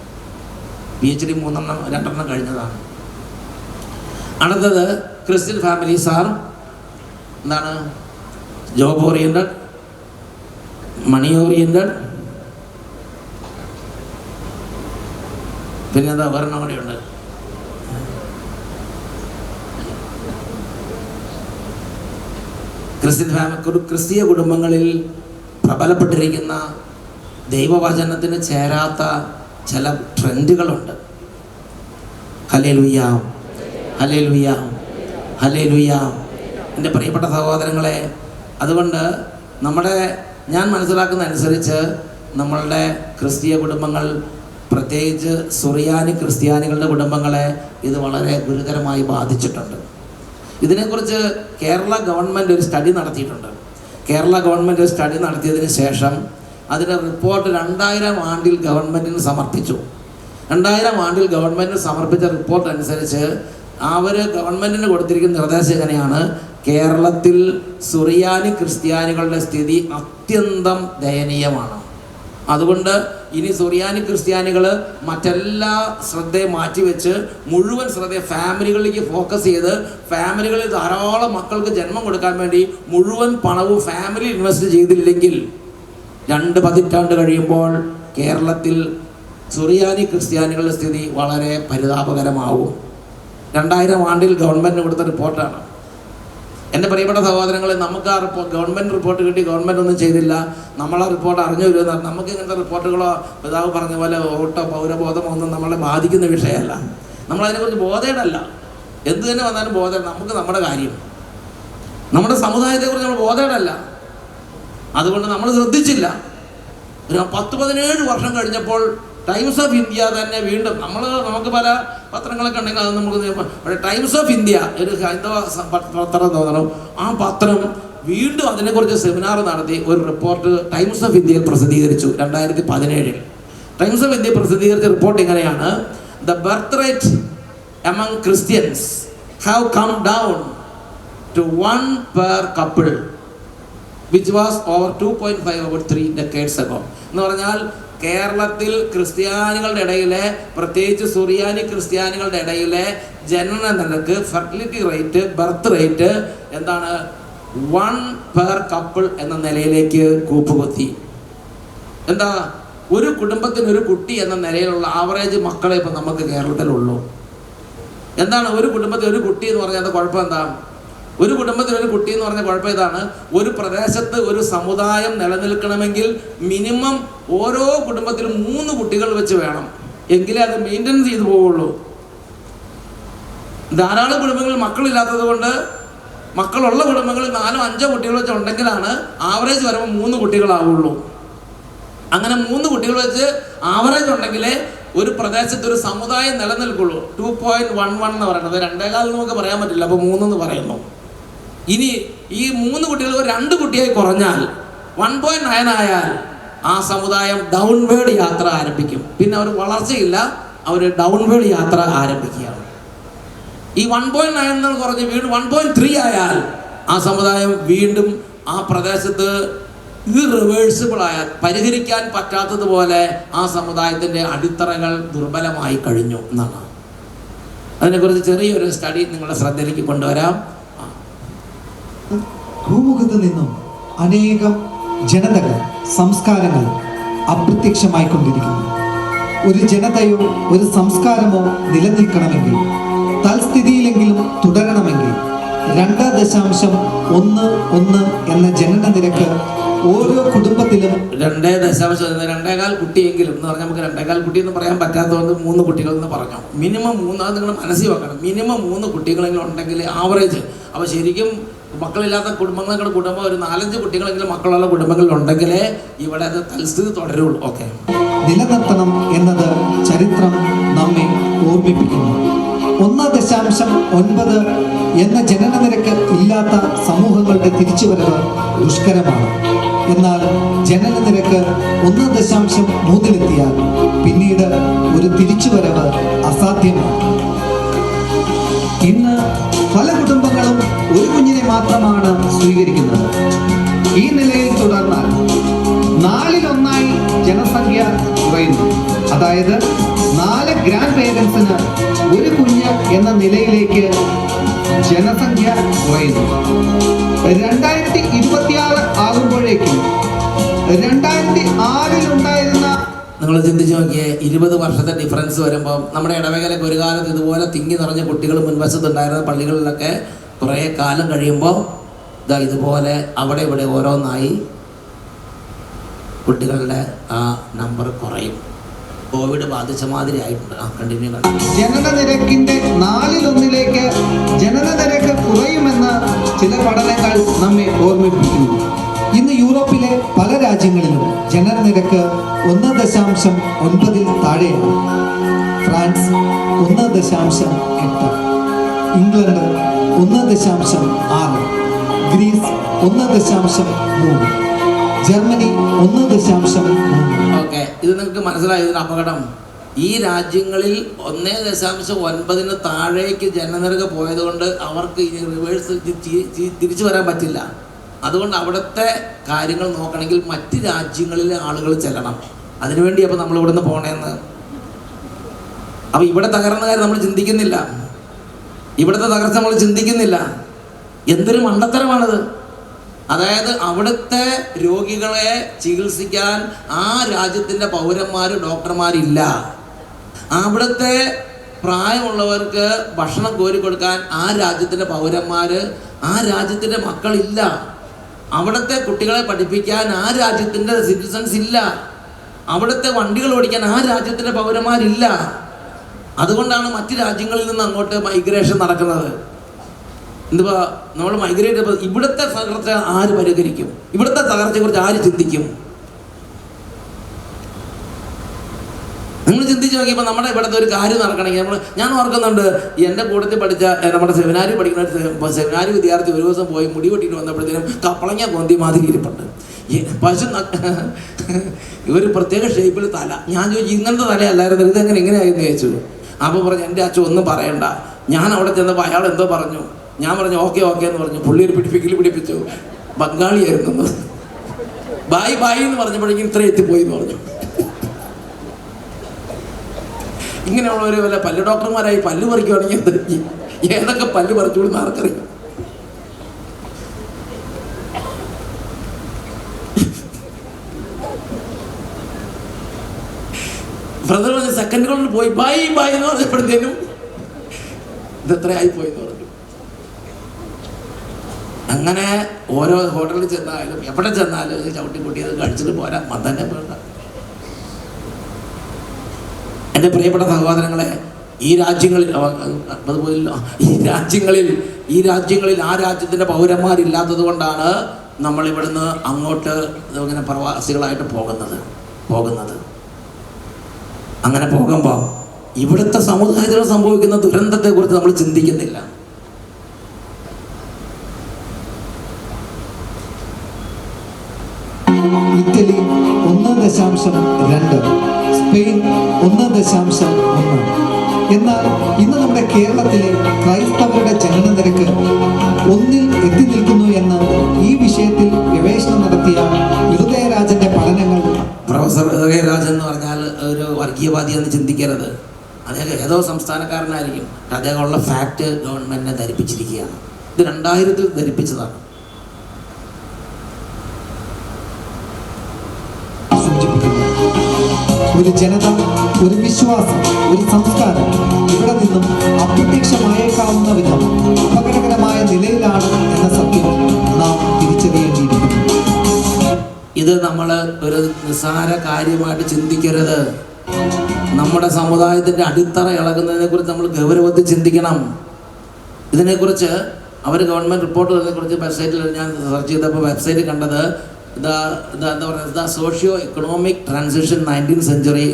PhD 2 കഴിഞ്ഞതാണ്. അടുത്തത് ക്രിസ്ത്യൻ ഫാമിലീസ് ആർ എന്താണ്? ജോബ് ഓറിയന്റഡ്, മണി ഓറിയന്റഡ്, പിന്നെ എന്താ ഒരെണ്ണം കൂടെയുണ്ട്, ക്രിസ്തീയ കുടുംബങ്ങളിൽ പ്രബലപ്പെട്ടിരിക്കുന്ന ദൈവവചനത്തിന് ചേരാത്ത ചില ട്രെൻഡുകളുണ്ട്. Hallelujah, hallelujah, hallelujah. എൻ്റെ പ്രിയപ്പെട്ട സഹോദരങ്ങളെ, അതുകൊണ്ട് ഞാൻ മനസ്സിലാക്കുന്ന അനുസരിച്ച് നമ്മളുടെ ക്രിസ്തീയ കുടുംബങ്ങൾ, പ്രത്യേകിച്ച് സുറിയാനി ക്രിസ്ത്യാനികളുടെ കുടുംബങ്ങളെ ഇത് വളരെ ഗുരുതരമായി ബാധിച്ചിട്ടുണ്ട്. ഇതിനെക്കുറിച്ച് കേരള ഗവൺമെൻറ് ഒരു സ്റ്റഡി നടത്തിയിട്ടുണ്ട്. കേരള ഗവൺമെൻറ് ഒരു സ്റ്റഡി നടത്തിയതിന് ശേഷം അതിൻ്റെ റിപ്പോർട്ട് 2000 ആണ്ടിൽ ഗവൺമെൻറ്റിന് സമർപ്പിച്ചു. 2000 ആണ്ടിൽ ഗവൺമെൻറ്റിന് സമർപ്പിച്ച റിപ്പോർട്ട് അനുസരിച്ച് അവർ ഗവൺമെൻറ്റിന് കൊടുത്തിരിക്കുന്ന നിർദ്ദേശം എങ്ങനെയാണ്? കേരളത്തിൽ സുറിയാനി ക്രിസ്ത്യാനികളുടെ സ്ഥിതി അത്യന്തം ദയനീയമാണ്. അതുകൊണ്ട് ഇനി സുറിയാനി ക്രിസ്ത്യാനികൾ മറ്റെല്ലാ ശ്രദ്ധയും മാറ്റിവെച്ച് മുഴുവൻ ശ്രദ്ധയെ ഫാമിലികളിലേക്ക് ഫോക്കസ് ചെയ്ത് ഫാമിലികളിൽ ധാരാളം മക്കൾക്ക് ജന്മം കൊടുക്കാൻ വേണ്ടി മുഴുവൻ പണവും ഫാമിലി ഇൻവെസ്റ്റ് ചെയ്തില്ലെങ്കിൽ 2 പതിറ്റാണ്ട് കഴിയുമ്പോൾ കേരളത്തിൽ സുറിയാനി ക്രിസ്ത്യാനികളുടെ സ്ഥിതി വളരെ പരിതാപകരമാവും. 2000 ആണ്ടിൽ ഗവൺമെൻറ്റിന് കൊടുത്ത റിപ്പോർട്ടാണ്. എൻ്റെ പ്രിയപ്പെട്ട സഹോദരങ്ങളെ, നമുക്ക് ആ ഗവൺമെൻറ് റിപ്പോർട്ട് കിട്ടി, ഗവൺമെൻറ് ഒന്നും ചെയ്തില്ല, നമ്മളാ റിപ്പോർട്ട് അറിഞ്ഞു വരുന്ന നമുക്ക് ഇങ്ങനത്തെ റിപ്പോർട്ടുകളോ പിതാവ് പറഞ്ഞ പോലെ പൗരബോധമോ ഒന്നും നമ്മളെ ബാധിക്കുന്ന വിഷയമല്ല. നമ്മളതിനെക്കുറിച്ച് ബോധേടല്ല. എന്ത് തന്നെ വന്നാലും ബോധേട. നമുക്ക് നമ്മുടെ കാര്യം, നമ്മുടെ സമുദായത്തെക്കുറിച്ച് നമ്മൾ ബോധേടല്ല. അതുകൊണ്ട് നമ്മൾ ശ്രദ്ധിച്ചില്ല. ഒരു 10-17 വർഷം കഴിഞ്ഞപ്പോൾ ടൈംസ് ഓഫ് ഇന്ത്യ തന്നെ വീണ്ടും നമുക്ക് പല പത്രങ്ങളൊക്കെ ഉണ്ടെങ്കിൽ അത് നമുക്ക് ടൈംസ് ഓഫ് ഇന്ത്യ ഒരു ഹൈന്ദവ പത്രം തോന്നണം. ആ പത്രം വീണ്ടും അതിനെക്കുറിച്ച് സെമിനാർ നടത്തി ഒരു റിപ്പോർട്ട് ടൈംസ് ഓഫ് ഇന്ത്യയിൽ പ്രസിദ്ധീകരിച്ചു 2017. ടൈംസ് ഓഫ് ഇന്ത്യ പ്രസിദ്ധീകരിച്ച റിപ്പോർട്ട് ഇങ്ങനെയാണ്: the birth rate among Christians have come down to 1 per couple, which was over 2.5 over 3 decades ago. എന്ന് പറഞ്ഞാൽ കേരളത്തിൽ ക്രിസ്ത്യാനികളുടെ ഇടയിലെ, പ്രത്യേകിച്ച് സുറിയാനി ക്രിസ്ത്യാനികളുടെ ഇടയിലെ ജനന നിരക്ക്, ഫെർട്ടിലിറ്റി റേറ്റ്, ബർത്ത് റേറ്റ് എന്താണ് 1 per couple എന്ന നിലയിലേക്ക് കൂപ്പുകുത്തി. എന്താ, ഒരു കുടുംബത്തിന് ഒരു കുട്ടി എന്ന നിലയിലുള്ള ആവറേജ് മക്കളെ ഇപ്പം നമുക്ക് കേരളത്തിലുള്ളൂ. എന്താണ് ഒരു കുടുംബത്തിൽ ഒരു കുട്ടി എന്ന് പറഞ്ഞാൽ അത് കുഴപ്പം എന്താ? ഒരു കുടുംബത്തിൽ ഒരു കുട്ടി എന്ന് പറഞ്ഞ കുഴപ്പം ഇതാണ്, ഒരു പ്രദേശത്ത് ഒരു സമുദായം നിലനിൽക്കണമെങ്കിൽ മിനിമം ഓരോ കുടുംബത്തിലും 3 കുട്ടികൾ വെച്ച് വേണം, എങ്കിലേ അത് മെയിൻ്റനൻസ് ചെയ്തു പോവുള്ളൂ. ധാരാളം കുടുംബങ്ങളിൽ മക്കളില്ലാത്തത് കൊണ്ട്, മക്കളുള്ള കുടുംബങ്ങളിൽ 4-5 കുട്ടികൾ വെച്ച് ഉണ്ടെങ്കിലാണ് ആവറേജ് വരുമ്പോൾ 3 കുട്ടികളാവുള്ളൂ. അങ്ങനെ 3 കുട്ടികൾ വെച്ച് ആവറേജ് ഉണ്ടെങ്കിലേ ഒരു പ്രദേശത്ത് ഒരു സമുദായം നിലനിൽക്കുള്ളൂ. 2.11 എന്ന് പറയുന്നത് 2.25 നമുക്ക് പറയാൻ പറ്റില്ല, അപ്പോൾ 3 എന്ന് പറയുന്നു. ഇനി ഈ 3 കുട്ടികൾ 2 കുട്ടിയായി കുറഞ്ഞാൽ 1.9 ആയാൽ ആ സമുദായം ഡൗൺവേർഡ് യാത്ര ആരംഭിക്കും. പിന്നെ അവർ വളർച്ചയില്ല, അവർ ഡൗൺവേർഡ് യാത്ര ആരംഭിക്കുകയാണ്. ഈ 1.9 കുറഞ്ഞ് വീണ്ടും 1.3 ആയാൽ ആ സമുദായം വീണ്ടും ആ പ്രദേശത്ത് ഇറിവേഴ്സിബിൾ ആയ, പരിഹരിക്കാൻ പറ്റാത്തതുപോലെ ആ സമുദായത്തിൻ്റെ അടിത്തറകൾ ദുർബലമായി കഴിഞ്ഞു എന്നാണ്. അതിനെക്കുറിച്ച് ചെറിയൊരു സ്റ്റഡി നിങ്ങളുടെ ശ്രദ്ധയിലേക്ക് കൊണ്ടുവരാം. ഭൂമുഖത്ത് നിന്നും അനേകം ജനതകൾ, സംസ്കാരങ്ങൾ അപ്രത്യക്ഷമായിക്കൊണ്ടിരിക്കുന്നു. ഒരു ജനതയോ ഒരു സംസ്കാരമോ നിലനിൽക്കണമെങ്കിൽ, തൽസ്ഥിതിയിലെങ്കിലും തുടരണമെങ്കിൽ 2.11 എന്ന ജനന നിരക്ക് ഓരോ കുടുംബത്തിലും 2.1 കുട്ടിയെങ്കിലും എന്ന് പറഞ്ഞാൽ നമുക്ക് 2.25 കുട്ടി എന്ന് പറയാൻ പറ്റാത്തതുകൊണ്ട് 3 കുട്ടികൾ എന്ന് പറഞ്ഞു. മിനിമം 3, അത് നിങ്ങൾ മനസ്സിൽ വെക്കണം. മിനിമം 3 കുട്ടികളെങ്കിലും ഉണ്ടെങ്കിൽ ആവറേജ്. അപ്പോൾ ശരിക്കും മക്കളില്ലാത്ത കുടുംബങ്ങളുടെ കുടുംബം ഒരു 4-5 കുട്ടികളെങ്കിലും മക്കളുള്ള കുടുംബങ്ങളിൽ ഉണ്ടെങ്കിലേ ഇവിടെ അത് തൽസ്ഥിതി തുടരുള്ളൂ. ഓക്കെ, നിലനിർത്തണം എന്നത് ചരിത്രം നമ്മെ ഓർമ്മിപ്പിക്കുന്നു. 1.9 എന്ന ജനന നിരക്ക് ഇല്ലാത്ത സമൂഹങ്ങളുടെ തിരിച്ചുവരവ് ദുഷ്കരമാണ്. എന്നാൽ ജനന നിരക്ക് 1.3-ലെത്തിയാൽ പിന്നീട് ഒരു തിരിച്ചുവരവ് അസാധ്യമാണ്. ഇന്ന് പല കുടുംബങ്ങളും ഒരു കുഞ്ഞിനെ മാത്രമാണ് സ്വീകരിക്കുന്നത്. ഈ നിലയിൽ തുടർന്നാൽ 4-1 ജനസംഖ്യ കുറയുന്നു. അതായത് 4 ഗ്രാൻഡ് പേരൻസിന് ഒരു കുഞ്ഞ് എന്ന നിലയിലേക്ക് ജനസംഖ്യ കുറയുന്നു. 2026 ആകുമ്പോഴേക്കും 2006 ഉണ്ടായിരുന്ന, നിങ്ങൾ ചിന്തിച്ച് നോക്കിയേ, 20 വർഷത്തെ ഡിഫറൻസ് വരുമ്പോൾ നമ്മുടെ ഇടവകയിലൊക്കെ ഒരു കാലത്ത് ഇതുപോലെ തിങ്ങി നിറഞ്ഞ കുട്ടികൾ മുൻവശത്തുണ്ടായിരുന്ന പള്ളികളിലൊക്കെ കുറേ കാലം കഴിയുമ്പോൾ ഇതുപോലെ അവിടെ ഇവിടെ ഓരോന്നായി കുട്ടികളുടെ ആ നമ്പർ കുറയും. കോവിഡ് ബാധിച്ച മാതിരി ആയിട്ടുണ്ട്. കണ്ടിന്യൂ. ജനന നിരക്കിന്റെ 4-1 ജനന നിരക്ക് കുറയുമെന്ന് ചില പഠനങ്ങൾ നമ്മെ ഓർമ്മിപ്പിക്കുന്നു. ഇന്ന് യൂറോപ്പിലെ പല രാജ്യങ്ങളിലും ജനന നിരക്ക് 1.9 താഴെയാണ്. France 1.8, England 1.6, Greece 1.3, Germany 1.3. Okay, ഇത് നിങ്ങൾക്ക് മനസ്സിലായി ഇതിന് അപകടം. ഈ രാജ്യങ്ങളിൽ 1.9 താഴേക്ക് ജനനിരക്ക് പോയതുകൊണ്ട് അവർക്ക് ഇനി റിവേഴ്സ് തിരിച്ചു വരാൻ പറ്റില്ല. അതുകൊണ്ട് അവിടുത്തെ കാര്യങ്ങൾ നോക്കണമെങ്കിൽ മറ്റ് രാജ്യങ്ങളിലെ ആളുകൾ ചെല്ലണം. അതിനുവേണ്ടി അപ്പോൾ നമ്മൾ ഇവിടുന്ന് പോകണമെന്ന്. അപ്പോൾ ഇവിടെ തകർന്ന കാര്യം നമ്മൾ ചിന്തിക്കുന്നില്ല, ഇവിടുത്തെ തകർച്ച നമ്മൾ ചിന്തിക്കുന്നില്ല. എന്തൊരു മണ്ടത്തരമാണിത്. അതായത് അവിടുത്തെ രോഗികളെ ചികിത്സിക്കാൻ ആ രാജ്യത്തിൻ്റെ പൗരന്മാർ, ഡോക്ടർമാരില്ല. അവിടുത്തെ പ്രായമുള്ളവർക്ക് ഭക്ഷണം കോരി കൊടുക്കാൻ ആ രാജ്യത്തിൻ്റെ പൗരന്മാർ, ആ രാജ്യത്തിൻ്റെ മക്കളില്ല. അവിടുത്തെ കുട്ടികളെ പഠിപ്പിക്കാൻ ആ രാജ്യത്തിൻ്റെ സിറ്റിസൺസ് ഇല്ല. അവിടുത്തെ വണ്ടികൾ ഓടിക്കാൻ ആ രാജ്യത്തിൻ്റെ പൗരന്മാരില്ല. അതുകൊണ്ടാണ് മറ്റ് രാജ്യങ്ങളിൽ നിന്ന് അങ്ങോട്ട് മൈഗ്രേഷൻ നടക്കുന്നത്. എന്തുവാ, നമ്മൾ മൈഗ്രേറ്റ് ചെയ്യുമ്പോൾ ഇവിടുത്തെ തകർച്ച ആര് പരിഹരിക്കും? ഇവിടുത്തെ തകർച്ചയെക്കുറിച്ച് ആര് ചിന്തിക്കും? നിങ്ങൾ ചിന്തിച്ച് നോക്കിയപ്പോൾ നമ്മുടെ ഇവിടുത്തെ ഒരു കാര്യം നടക്കണമെങ്കിൽ ഞാൻ ഓർക്കുന്നുണ്ട്, എൻ്റെ കൂട്ടത്തിൽ പഠിച്ച നമ്മുടെ സെമിനാരി പഠിക്കുന്ന ഒരു സെമിനാരി വിദ്യാർത്ഥി ഒരു ദിവസം പോയി മുടി വെട്ടിയിട്ട് വന്നപ്പോഴത്തേനും കപ്പളങ്ങ കൊന്തി മാതിരി ഇരിപ്പുണ്ട്. പശു ഒരു പ്രത്യേക ഷേപ്പിൽ തല. ഞാൻ ചോദിച്ചു, ഇങ്ങനത്തെ തലയല്ലായിരുന്നു, ഇതെങ്ങനെയായിരുന്നു ചോദിച്ചു. അപ്പോൾ പറഞ്ഞു, എൻ്റെ അച്ഛൻ ഒന്നും പറയണ്ട. ഞാൻ അവിടെ ചെന്നപ്പോൾ അയാൾ എന്തോ പറഞ്ഞു, ഞാൻ പറഞ്ഞു ഓക്കെ ഓക്കെ എന്ന് പറഞ്ഞു. പുള്ളി ഒരു പിടിപ്പിച്ചു. ബംഗാളിയായിരുന്നു. ബായ് ബായ് എന്ന് പറഞ്ഞപ്പോഴേക്കും ഇത്ര എത്തിപ്പോയി എന്ന് പറഞ്ഞു. ഇങ്ങനെയുള്ളവർ വല്ല പല്ല് ഡോക്ടർമാരായി പല്ല് പറിക്കുവാണെങ്കിൽ ഏതൊക്കെ പല്ല് പറിച്ചോളൂ ആർക്കറിയാം. ബ്രദർ പറഞ്ഞ സെക്കൻഡുകളിൽ പോയി ബായ് ബായ് എന്ന് പറഞ്ഞപ്പോഴത്തേനും ഇതെത്ര ആയിപ്പോയി എന്ന് പറഞ്ഞു. അങ്ങനെ ഓരോ ഹോട്ടലിൽ ചെന്നാലും എവിടെ ചെന്നാലും ചവിട്ടി പൊട്ടിയത് കഴിച്ചിട്ട് പോരാ, മതന്നെ വേണ്ട. എൻ്റെ പ്രിയപ്പെട്ട സഹോദരങ്ങളെ, ഈ രാജ്യങ്ങളിൽ ആ രാജ്യത്തിൻ്റെ പൗരന്മാരില്ലാത്തത് കൊണ്ടാണ് നമ്മൾ ഇവിടുന്ന് അങ്ങോട്ട് ഇങ്ങനെ പ്രവാസികളായിട്ട് പോകുന്നത്. അങ്ങനെ പോകുമ്പോൾ ഇവിടുത്തെ സമുദായത്തിൽ സംഭവിക്കുന്ന ദുരന്തത്തെക്കുറിച്ച് നമ്മൾ ചിന്തിക്കുന്നില്ല. Italy 1.2, Spain 1.1. എന്നാൽ ഇന്ന് നമ്മുടെ കേരളത്തിലെ ക്രൈസ്തവരുടെ ജനന നിരക്ക് 1-ൽ എത്തി നിൽക്കുന്നു എന്ന് ഈ വിഷയത്തിൽ ഗവേഷണം നടത്തിയ ഹൃദയരാജന്റെ പഠനങ്ങൾ. പ്രൊഫസർ ഹൃദയരാജൻ എന്ന് പറഞ്ഞാൽ ഒരു വർഗീയവാദിയെന്ന് ചിന്തിക്കരുത്. അദ്ദേഹം ഏതോ സംസ്ഥാനക്കാരനായിരിക്കും. അദ്ദേഹമുള്ള ഫാക്റ്റ് ഗവൺമെന്റിനെ ധരിപ്പിച്ചിരിക്കുകയാണ്. ഇത് 2000-ൽ ധരിപ്പിച്ചതാണ്. ഒരു ജനത, ഒരു വിശ്വാസം, ഒരു സംസ്കാരം ഇവിടെ നിന്നും അപ്രത്യക്ഷമായേക്കാവുന്ന വിധം അപകടകരമായ നിലയിലാണ് എന്ന സത്യം നാം തിരിച്ചറിയേണ്ടിയിരിക്കുന്നു. ഇത് നമ്മൾ ഒരു നിസ്സാര കാര്യമായിട്ട് ചിന്തിക്കരുത്. നമ്മുടെ സമുദായത്തിൻ്റെ അടിത്തറ ഇളകുന്നതിനെ കുറിച്ച് നമ്മൾ ഗൗരവത്തിൽ ചിന്തിക്കണം. ഇതിനെക്കുറിച്ച് ഗവൺമെൻറ് റിപ്പോർട്ടുകളെക്കുറിച്ച് വെബ്സൈറ്റിൽ ഞാൻ സെർച്ച് ചെയ്തപ്പോൾ വെബ്സൈറ്റിൽ കണ്ടത് എന്താ പറയുക, the socio economic transition 19th century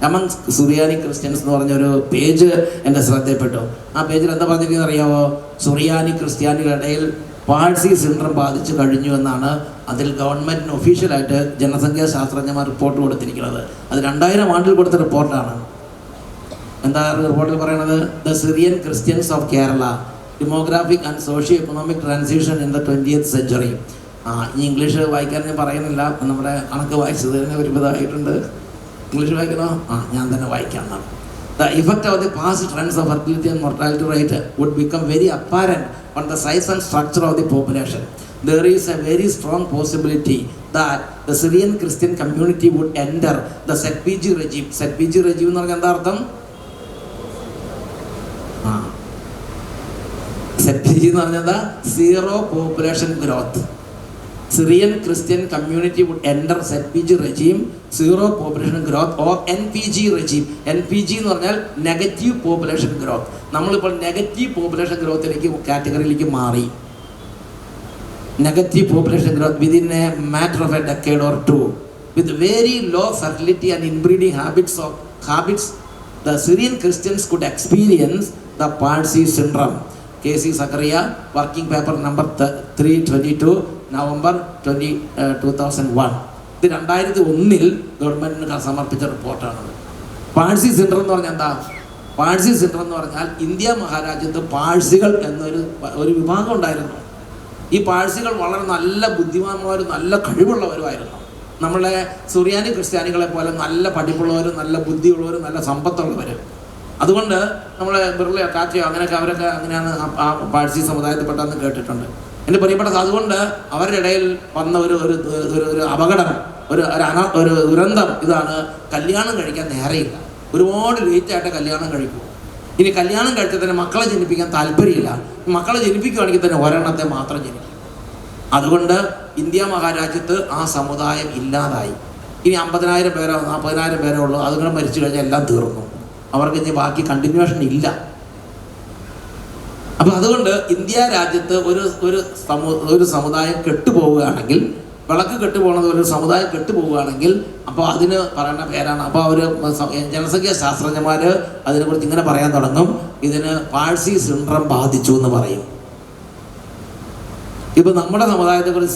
among സുറിയാനിക് ക്രിസ്ത്യൻസ് എന്ന് പറഞ്ഞൊരു പേജ് എൻ്റെ ശ്രദ്ധയിൽപ്പെട്ടു. ആ പേജിൽ എന്താ പറഞ്ഞിരിക്കുന്നത് അറിയാമോ? സുറിയാനി ക്രിസ്ത്യാനികളുടെ ഇടയിൽ പാഴ്സി സിൻഡ്രം ബാധിച്ചു കഴിഞ്ഞു എന്നാണ് അതിൽ ഗവൺമെൻറ്റിന് ഒഫീഷ്യലായിട്ട് ജനസംഖ്യാ ശാസ്ത്രജ്ഞന്മാർ റിപ്പോർട്ട് കൊടുത്തിരിക്കുന്നത്. അത് 2000 ആണ്ടിൽ കൊടുത്ത റിപ്പോർട്ടാണ്. എന്താ റിപ്പോർട്ടിൽ പറയുന്നത്? The Syrian Christians of Kerala, demographic and socio economic transition in the 20th century. ഈ ഇംഗ്ലീഷ് വായിക്കാൻ ഞാൻ പറയുന്നില്ല, നമ്മുടെ കണക്ക് വായിച്ചത് തന്നെ ഒരുപാടായിട്ടുണ്ട്. ഇംഗ്ലീഷ് വായിക്കണോ? ഞാൻ തന്നെ വായിക്കാം. The effect of the past trends of fertility and mortality rate would become very apparent on the size and structure of the population. There is a very strong possibility that the Syrian Christian community would enter the ZPG regime. ZPG regime എന്ന് പറഞ്ഞാൽ എന്താ അർത്ഥം? ZPG എന്ന് പറഞ്ഞാൽ എന്താ? Zero population growth. Syrian Christian community would enter ZPG regime, zero population growth, or NPG regime. NPG എന്ന് പറഞ്ഞാൽ നെഗറ്റീവ് പോപ്പുലേഷൻ ഗ്രോത്ത്. നമ്മളിപ്പോൾ നെഗറ്റീവ് പോപ്പുലേഷൻ ഗ്രോത്തിലേക്ക് കാറ്റഗറിയിലേക്ക് മാറി. Negative population growth within a matter of a decade or two, with very low fertility and inbreeding habits, the Syrian Christians could experience the Parsi syndrome. KC Zakaria, working paper number 322, November 2001. ഇത് 2001-ൽ ഗവൺമെൻറ്റിന് സമർപ്പിച്ച റിപ്പോർട്ടാണത്. പാഴ്സി സിൻഡ്രം എന്ന് പറഞ്ഞാൽ എന്താ? പാഴ്സി സിൻഡ്രം എന്ന് പറഞ്ഞാൽ ഇന്ത്യ മഹാരാജ്യത്ത് പാഴ്സികൾ എന്നൊരു വിഭാഗം ഉണ്ടായിരുന്നു. ഈ പാഴ്സികൾ വളരെ നല്ല ബുദ്ധിമാന്മാരും നല്ല കഴിവുള്ളവരുമായിരുന്നു. നമ്മളെ സുറിയാനി ക്രിസ്ത്യാനികളെ പോലെ നല്ല പഠിപ്പുള്ളവരും നല്ല ബുദ്ധിയുള്ളവരും നല്ല സമ്പത്തുള്ളവരും. അതുകൊണ്ട് നമ്മൾ ബിർളയോ കാറ്റയോ അങ്ങനെയൊക്കെ അവരൊക്കെ അങ്ങനെയാണ് ആ പാഴ്സി സമുദായത്തിൽപ്പെട്ടെന്ന് കേട്ടിട്ടുണ്ട്. എൻ്റെ പ്രിയപ്പെട്ട, അതുകൊണ്ട് അവരുടെ ഇടയിൽ വന്ന ഒരു അപകടം, ഒരു ദുരന്തം ഇതാണ്: കല്യാണം കഴിക്കാൻ നേരെയില്ല. ഒരുപാട് ലേറ്റായിട്ട് കല്യാണം കഴിക്കും. ഇനി കല്യാണം കഴിച്ചാൽ തന്നെ മക്കളെ ജനിപ്പിക്കാൻ താല്പര്യമില്ല. മക്കളെ ജനിപ്പിക്കുകയാണെങ്കിൽ തന്നെ ഒരെണ്ണത്തെ മാത്രം ജനിക്കും. അതുകൊണ്ട് ഇന്ത്യ മഹാരാജ്യത്ത് ആ സമുദായം ഇല്ലാതായി. ഇനി 50,000 പേരോ 40,000 പേരോ ഉള്ളൂ. അതുകൊണ്ട് മരിച്ചു കഴിഞ്ഞാൽ എല്ലാം തീർന്നു. അവർക്ക് ഇനി ബാക്കി കണ്ടിന്യൂഷൻ ഇല്ല. അപ്പം അതുകൊണ്ട് ഇന്ത്യ രാജ്യത്ത് ഒരു സമുദായം കെട്ടുപോവുകയാണെങ്കിൽ, വിളക്ക് കെട്ടുപോകുന്നത് ഒരു സമുദായം കെട്ടുപോവുകയാണെങ്കിൽ, അപ്പോൾ അതിന് പറയുന്ന പേരാണ്. അപ്പോൾ അവർ ജനസംഖ്യാ ശാസ്ത്രജ്ഞന്മാർ അതിനെക്കുറിച്ച് ഇങ്ങനെ പറയാൻ തുടങ്ങും: ഇതിന് പാഴ്സി സിൻഡ്രം ബാധിച്ചു എന്ന് പറയും. ഇപ്പം നമ്മുടെ സമുദായത്തെക്കുറിച്ച്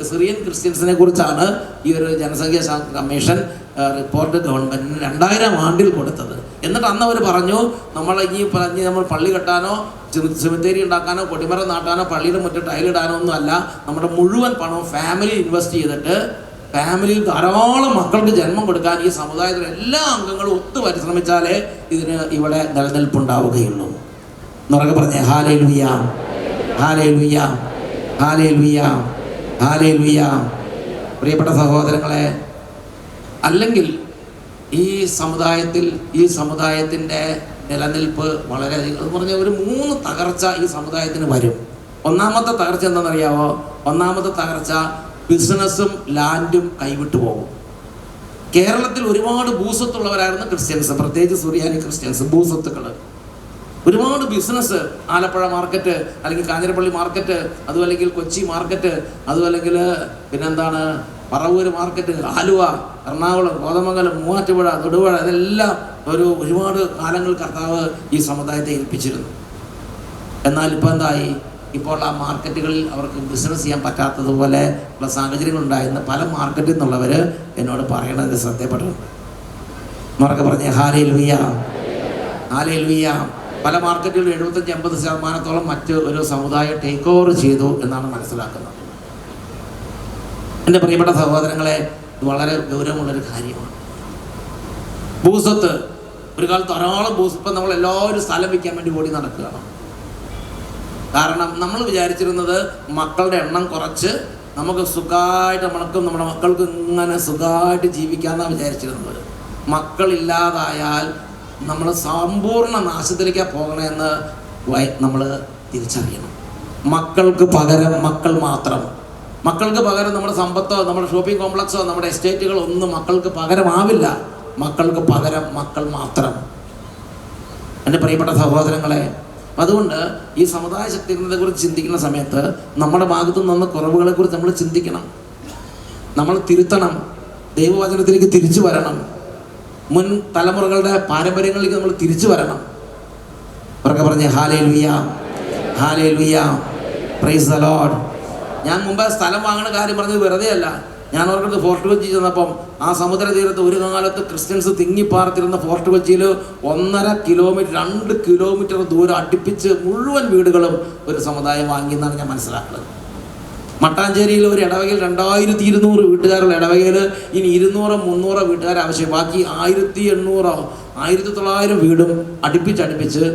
സിറിയൻ ക്രിസ്ത്യൻസിനെ കുറിച്ചാണ് ഈ ഒരു ജനസംഖ്യാ കമ്മീഷൻ റിപ്പോർട്ട് ഗവൺമെൻറ്റിന് 2000 ആണ്ടിൽ കൊടുത്തത്. എന്നിട്ട് അന്ന് അവർ പറഞ്ഞു, നമ്മൾ പള്ളി കെട്ടാനോ സെമിത്തേരി ഉണ്ടാക്കാനോ കൊടിമരം നാട്ടാനോ പള്ളിയുടെ മുറ്റം ടൈലിടാനോ ഒന്നും അല്ല, നമ്മുടെ മുഴുവൻ പണവും ഫാമിലി ഇൻവെസ്റ്റ് ചെയ്തിട്ട് ഫാമിലിയിൽ ധാരാളം മക്കൾക്ക് ജന്മം കൊടുക്കാൻ ഈ സമുദായത്തിലെ എല്ലാ അംഗങ്ങളും ഒത്തു പരിശ്രമിച്ചാലേ ഇതിന് ഇവിടെ നിലനിൽപ്പുണ്ടാവുകയുള്ളൂ. എന്നുറക്കെ പറഞ്ഞേ ഹല്ലേലൂയ, ഹല്ലേലൂയ, ഹല്ലേലൂയ, ഹല്ലേലൂയ. പ്രിയപ്പെട്ട സഹോദരങ്ങളെ, അല്ലെങ്കിൽ ഈ സമുദായത്തിൻ്റെ നിലനിൽപ്പ് വളരെയധികം, അത് പറഞ്ഞാൽ ഒരു 3 തകർച്ച ഈ സമുദായത്തിന് വരും. ഒന്നാമത്തെ തകർച്ച എന്താണെന്നറിയാമോ? ഒന്നാമത്തെ തകർച്ച ബിസിനസ്സും ലാൻഡും കൈവിട്ടു പോകും. കേരളത്തിൽ ഒരുപാട് ഭൂസ്വത്തുള്ളവരായിരുന്നു ക്രിസ്ത്യൻസ്, പ്രത്യേകിച്ച് സുറിയാനി ക്രിസ്ത്യൻസ്, ഭൂസ്വത്തുക്കൾ. ഒരുപാട് ബിസിനസ്, ആലപ്പുഴ മാർക്കറ്റ്, അല്ലെങ്കിൽ കാഞ്ഞിരപ്പള്ളി മാർക്കറ്റ്, അതും അല്ലെങ്കിൽ കൊച്ചി മാർക്കറ്റ്, അതും അല്ലെങ്കിൽ പിന്നെന്താണ് പറവൂർ മാർക്കറ്റ്, ആലുവ, എറണാകുളം, കോതമംഗലം, മൂവാറ്റുപുഴ, തൊടുപുഴ, ഇതെല്ലാം ഒരുപാട് കാലങ്ങൾ കർത്താവ് ഈ സമുദായത്തെ ഏൽപ്പിച്ചിരുന്നു. എന്നാൽ ഇപ്പോൾ എന്തായി? ഇപ്പോൾ ആ മാർക്കറ്റുകളിൽ അവർക്ക് ബിസിനസ് ചെയ്യാൻ പറ്റാത്തതുപോലെ ഉള്ള സാഹചര്യങ്ങളുണ്ടായിരുന്നു. പല മാർക്കറ്റിൽ നിന്നുള്ളവർ എന്നോട് പറയണത് ശ്രദ്ധപ്പെട്ടിട്ടുണ്ട്. എന്നൊക്കെ പറഞ്ഞേ ഹല്ലേലൂയ, ഹല്ലേലൂയ. പല മാർക്കറ്റുകളിൽ 75-80% മറ്റ് ഒരു സമുദായം ടേക്ക് ഓവർ ചെയ്തു എന്നാണ് മനസ്സിലാക്കുന്നത്. എൻ്റെ പ്രിയപ്പെട്ട സഹോദരങ്ങളെ, ഇത് വളരെ ഗൗരവമുള്ളൊരു കാര്യമാണ്. ഭൂസ്വത്ത്, ഒരു കാലത്ത് ധാരാളം ഇപ്പം നമ്മളെല്ലാവരും സ്ഥലം വയ്ക്കാൻ വേണ്ടി ഓടി നടക്കുകയാണ്. കാരണം നമ്മൾ വിചാരിച്ചിരുന്നത് മക്കളുടെ എണ്ണം കുറച്ച് നമുക്ക് സുഖമായിട്ട് നമ്മുടെ മക്കൾക്ക് ഇങ്ങനെ സുഖമായിട്ട് ജീവിക്കാമെന്നാണ് വിചാരിച്ചിരുന്നത്. മക്കളില്ലാതായാൽ നമ്മൾ സമ്പൂർണ്ണ നാശത്തിലേക്കാണ് പോകണമെന്ന് നമ്മൾ തിരിച്ചറിയണം. മക്കൾക്ക് പകരം മക്കൾ മാത്രം. മക്കൾക്ക് പകരം നമ്മുടെ സമ്പത്തോ നമ്മുടെ ഷോപ്പിംഗ് കോംപ്ലക്സോ നമ്മുടെ എസ്റ്റേറ്റുകളോ ഒന്നും മക്കൾക്ക് പകരമാവില്ല. മക്കൾക്ക് പകരം മക്കൾ മാത്രം. എൻ്റെ പ്രിയപ്പെട്ട സഹോദരങ്ങളെ, അതുകൊണ്ട് ഈ സമുദായ ശക്തീകരണത്തെക്കുറിച്ച് ചിന്തിക്കുന്ന സമയത്ത് നമ്മുടെ ഭാഗത്തു നിന്ന കുറവുകളെക്കുറിച്ച് നമ്മൾ ചിന്തിക്കണം. നമ്മൾ തിരുത്തണം. ദൈവവചനത്തിലേക്ക് തിരിച്ചു വരണം. മുൻ തലമുറകളുടെ പാരമ്പര്യങ്ങളിലേക്ക് നമ്മൾ തിരിച്ചു വരണം. അവരൊക്കെ പറഞ്ഞേ hallelujah, hallelujah, price the Lord. ഞാൻ മുമ്പ് സ്ഥലം വാങ്ങുന്ന കാര്യം പറഞ്ഞത് വെറുതെ അല്ല. ഞാൻ ഓർക്കുന്നത് ഫോർട്ട് കൊച്ചി ചെന്നപ്പം ആ സമുദ്ര തീരത്ത് ഒരു കാലത്ത് ക്രിസ്ത്യൻസ് തിങ്ങിപ്പാർത്തിരുന്ന ഫോർട്ട് കൊച്ചിയിൽ 1.5 കിലോമീറ്റർ 2 കിലോമീറ്റർ ദൂരം അടുപ്പിച്ച് മുഴുവൻ വീടുകളും ഒരു സമുദായം വാങ്ങിയെന്നാണ് ഞാൻ മനസ്സിലാക്കുന്നത്. മട്ടാഞ്ചേരിയിൽ ഒരു ഇടവകയിൽ 2200 വീട്ടുകാരുള്ള ഇടവകയിൽ ഇനി 200-300 വീട്ടുകാർ ആവശ്യം. ബാക്കി 1800-1900 വീടും അടുപ്പിച്ച്